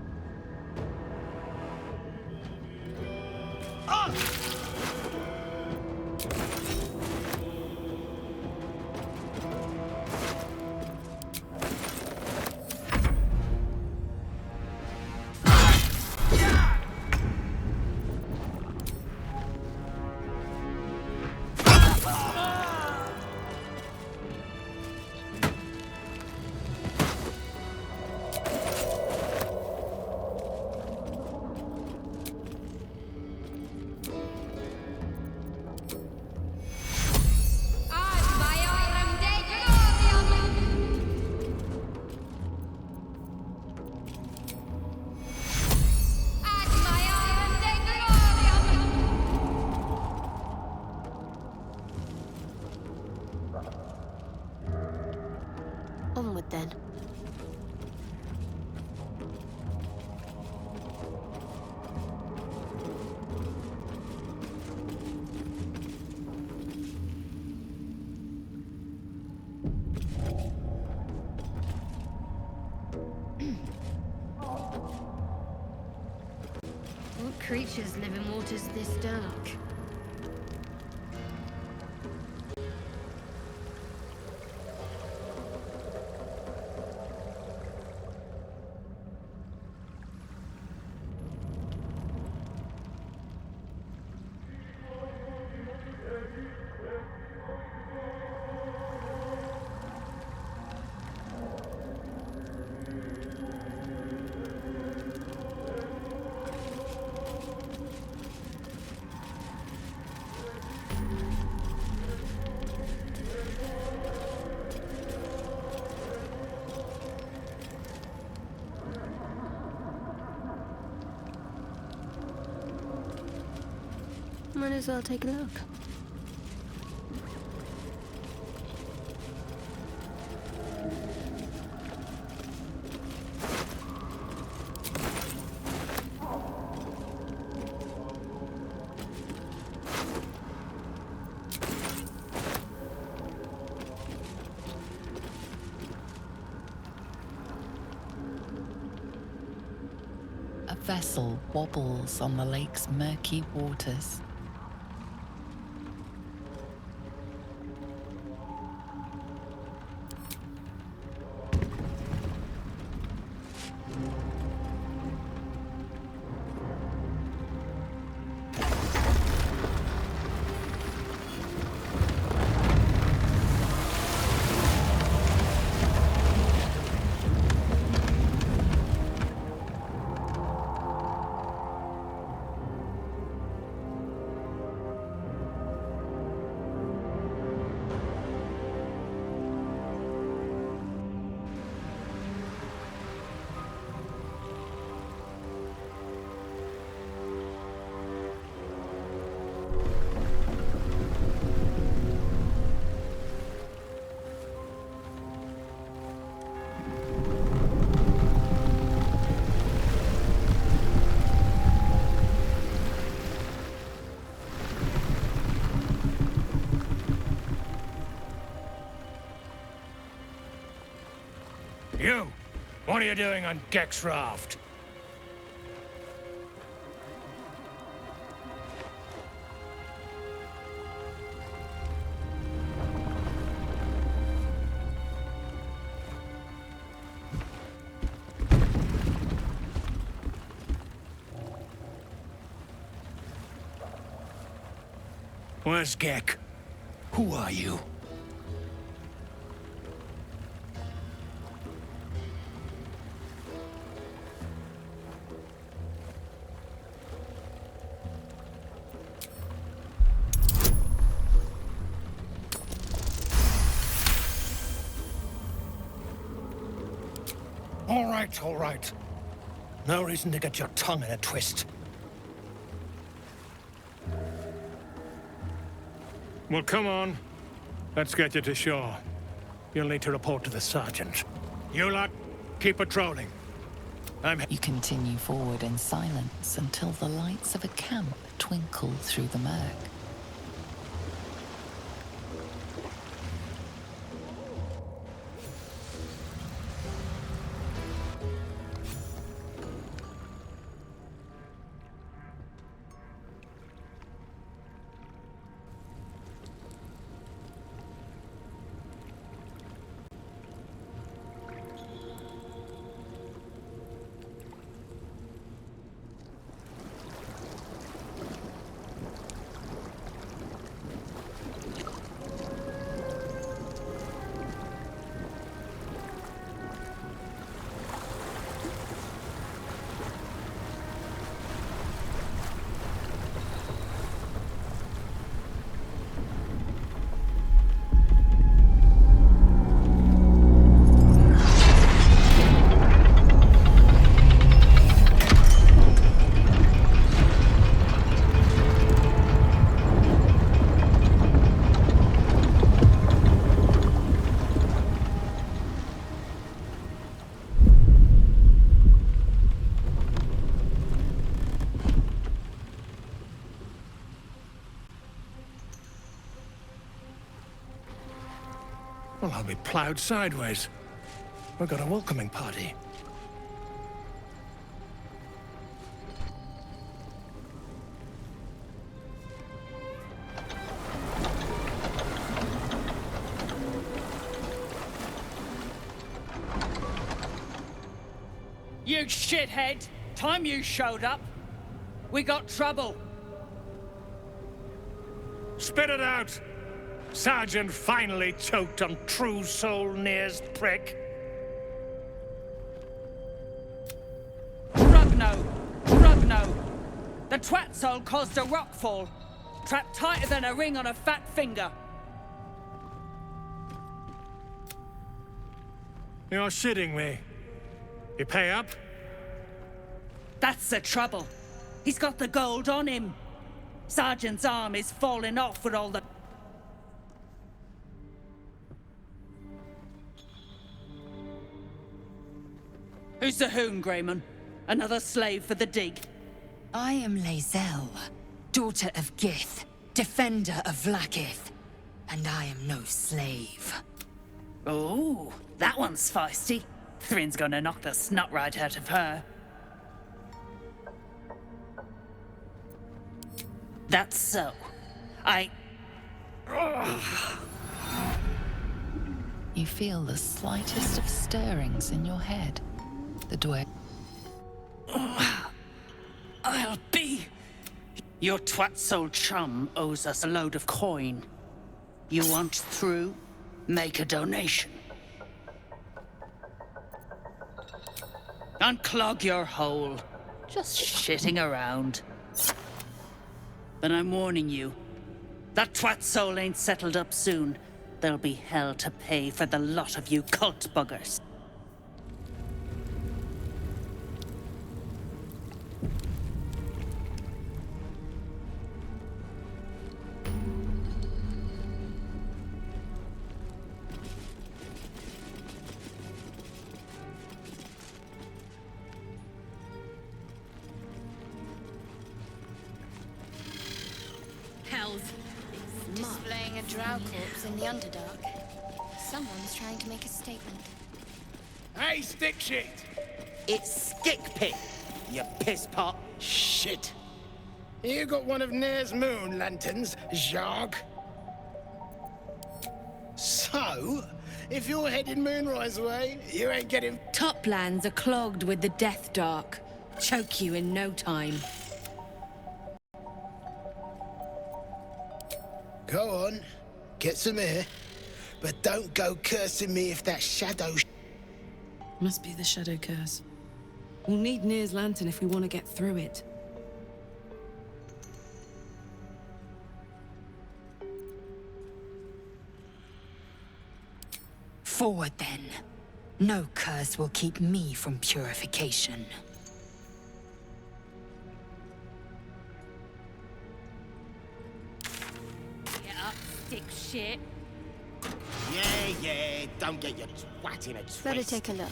Onward then. What creatures live in waters this dark? Might as well take a look. A vessel wobbles on the lake's murky waters. You! What are you doing on Gek's raft? Where's Gek? Who are you? All right. No reason to get your tongue in a twist. Well, come on. Let's get you to shore. You'll need to report to the sergeant. You lot, keep patrolling. You continue forward in silence until the lights of a camp twinkle through the murk. Well, I'll be plowed sideways. We've got a welcoming party. You shithead! Time you showed up, we got trouble. Spit it out! Sergeant finally choked on true soul Near's prick. Drugno! The twat soul caused a rockfall, trapped tighter than a ring on a fat finger. You're shitting me. You pay up? That's the trouble. He's got the gold on him. Sergeant's arm is falling off with all the... Who's the hoon, Greyman? Another slave for the dig? I am Lae'zel, daughter of Gith, defender of Vlaakith, and I am no slave. Oh, that one's feisty. Thrin's gonna knock the snot right out of her. That's so. You feel the slightest of stirrings in your head. The dweck. I'll be... Your twat soul chum owes us a load of coin. You want through? Make a donation. Unclog your hole. Just shitting around. But I'm warning you, that twat soul ain't settled up soon. There'll be hell to pay for the lot of you cult buggers. Displaying a drow corpse in the Underdark. Someone's trying to make a statement. Hey, stick shit! It's Stick Pit, you piss pot. Shit. You got one of Nair's moon lanterns, Zharg? So, if you're heading Moonrise way, you ain't getting... Toplands are clogged with the Death Dark. Choke you in no time. Go on, get some air. But don't go cursing me if that shadow... Must be the shadow curse. We'll need Nir's lantern if we want to get through it. Forward, then. No curse will keep me from purification. Get up, stick shit. Yeah, don't get your twat in a twist. Better take a look.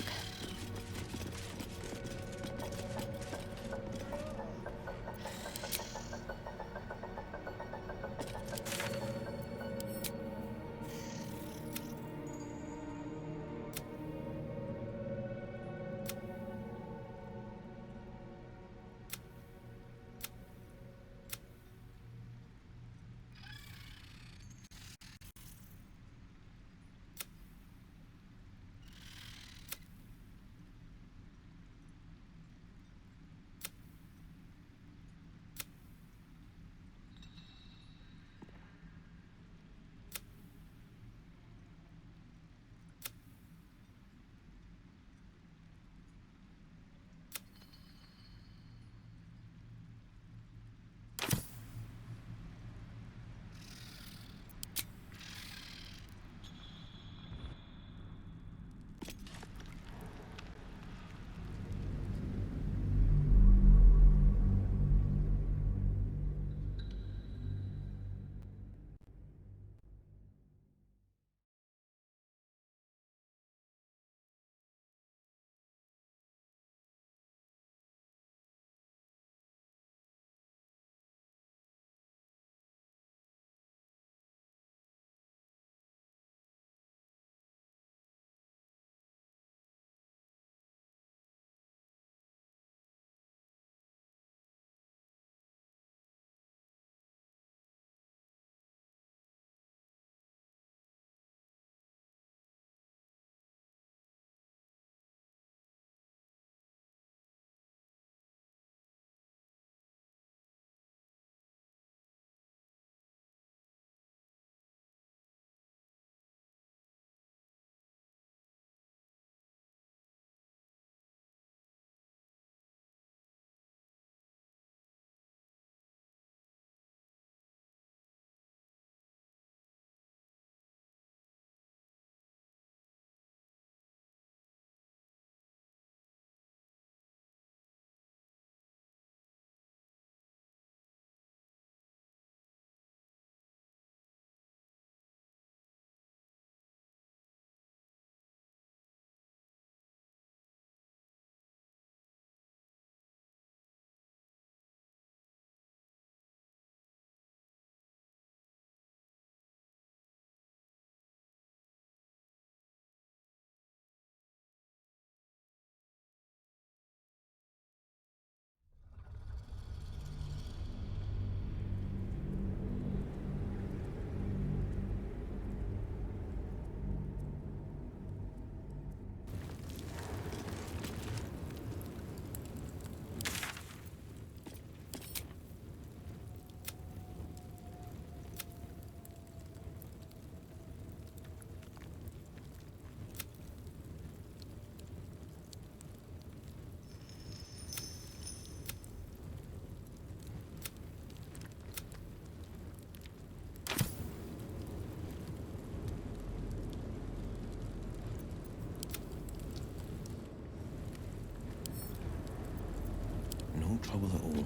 No trouble at all.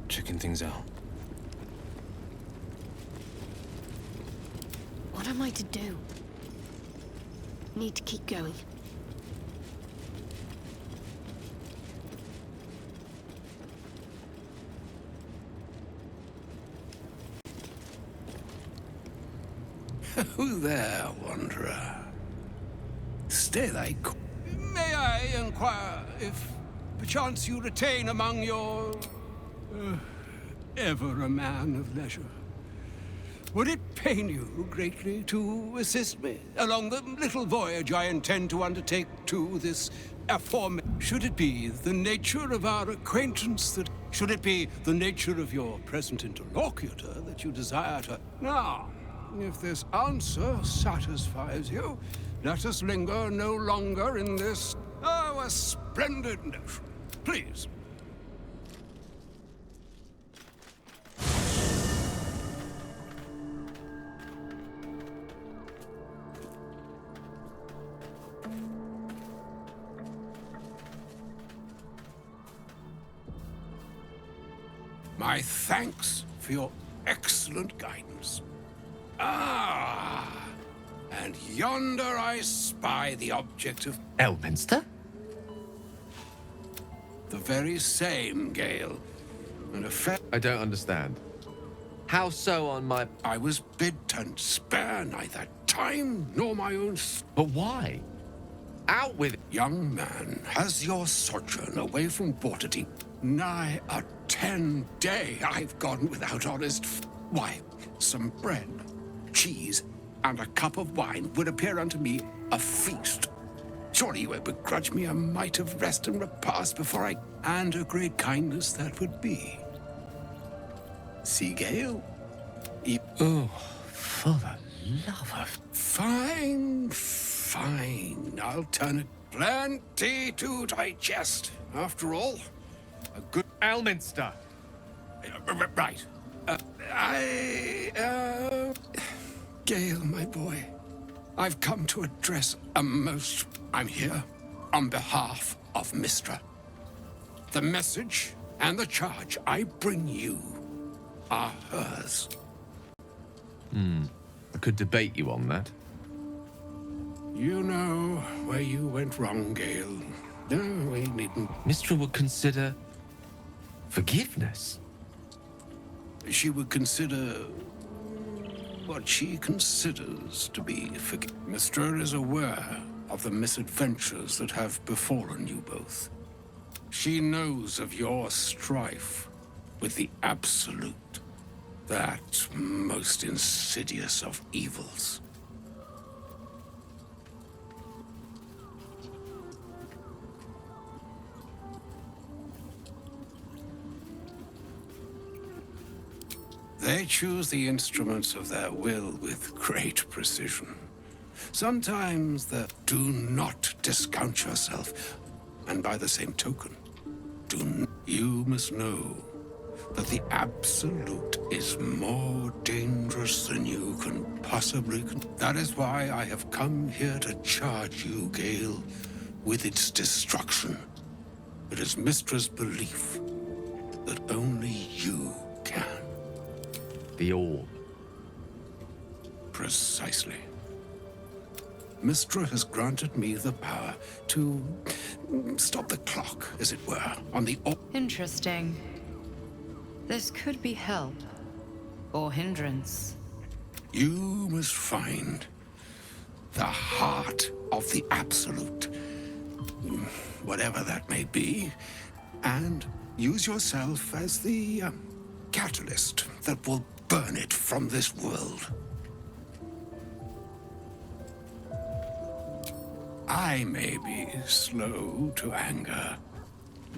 Checking things out. What am I to do? Need to keep going. Who there, wanderer? Stay thy May I inquire if perchance you retain among your... ever a man of leisure? Would it pain you greatly to assist me along the little voyage I intend to undertake to this should it be the nature of our acquaintance that... Should it be the nature of your present interlocutor that you desire to... Now, if this answer satisfies you, let us linger no longer in this... Oh, a splendid notion. Please. My thanks for your excellent guidance. Ah, and yonder I spy the object of... Elminster? The very same, Gale. And a fair... I don't understand. How so on my... I was bid to spare neither time nor my own... But why? Out with... Young man, has your sojourn away from Waterdeep nigh a 10-day I've gone without honest... Why, some bread, cheese, and a cup of wine would appear unto me a feast. Surely you won't begrudge me a mite of rest and repast before I... And a great kindness that would be. See, Gale? Oh, for the love of... Fine, fine. I'll turn it. Plenty to digest, after all. A good... Elminster! Right. Gale, my boy, I've come to address a most... I'm here on behalf of Mystra. The message and the charge I bring you are hers. I could debate you on that. You know where you went wrong, Gale. No, we needn't... Mystra would consider... forgiveness. She would consider... what she considers to be Mystra is aware of the misadventures that have befallen you both. She knows of your strife with the Absolute, that most insidious of evils. They choose the instruments of their will with great precision. Sometimes do not discount yourself, and by the same token, you must know that the Absolute is more dangerous than you can possibly... That is why I have come here to charge you, Gale, with its destruction. It is Mystra's belief that only you can. The orb. Precisely. Mystra has granted me the power to stop the clock, as it were, on the orb. Interesting. This could be help. Or hindrance. You must find the heart of the Absolute, whatever that may be, and use yourself as the catalyst that will burn it from this world. I may be slow to anger,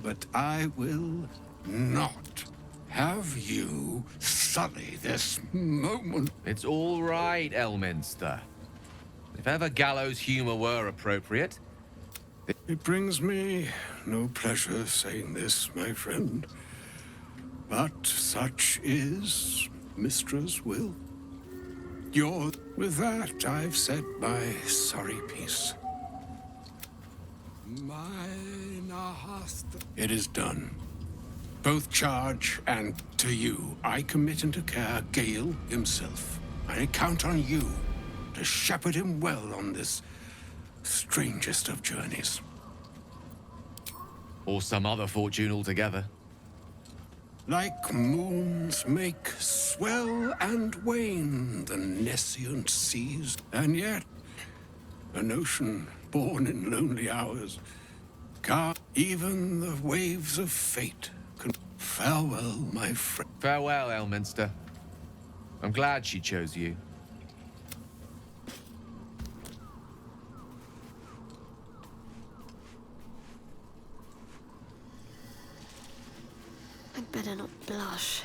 but I will not have you sully this moment. It's all right, Elminster. If ever gallows humor were appropriate... It brings me no pleasure saying this, my friend. But such is Mystra's will. With that, I've said my sorry piece. It is done. Both charge and to you, I commit into care Gale himself. I count on you to shepherd him well on this strangest of journeys. Or some other fortune altogether. Like moons make swell and wane the nescient seas, and yet an ocean born in lonely hours, even the waves of fate can... Farewell, my friend. Farewell, Elminster. I'm glad she chose you. I'd better not blush.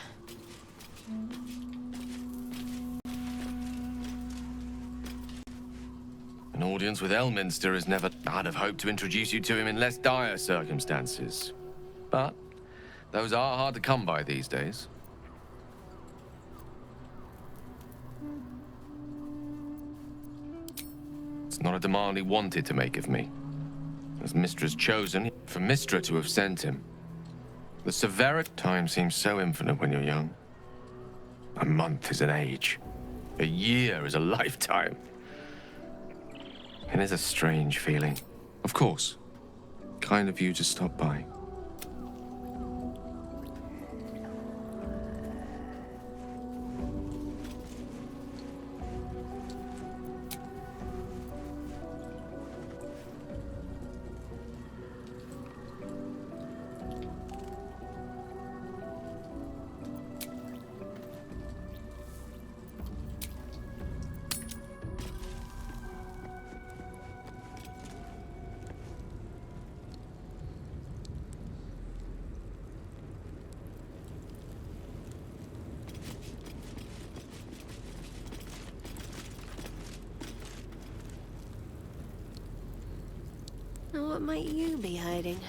An audience with Elminster is never... I'd have hoped to introduce you to him in less dire circumstances. But those are hard to come by these days. It's not a demand he wanted to make of me. As Mistra's chosen, for Mistra to have sent him. The severity... Time seems so infinite when you're young. A month is an age. A year is a lifetime. It is a strange feeling. Of course. Kind of you to stop by. Now what might you be hiding?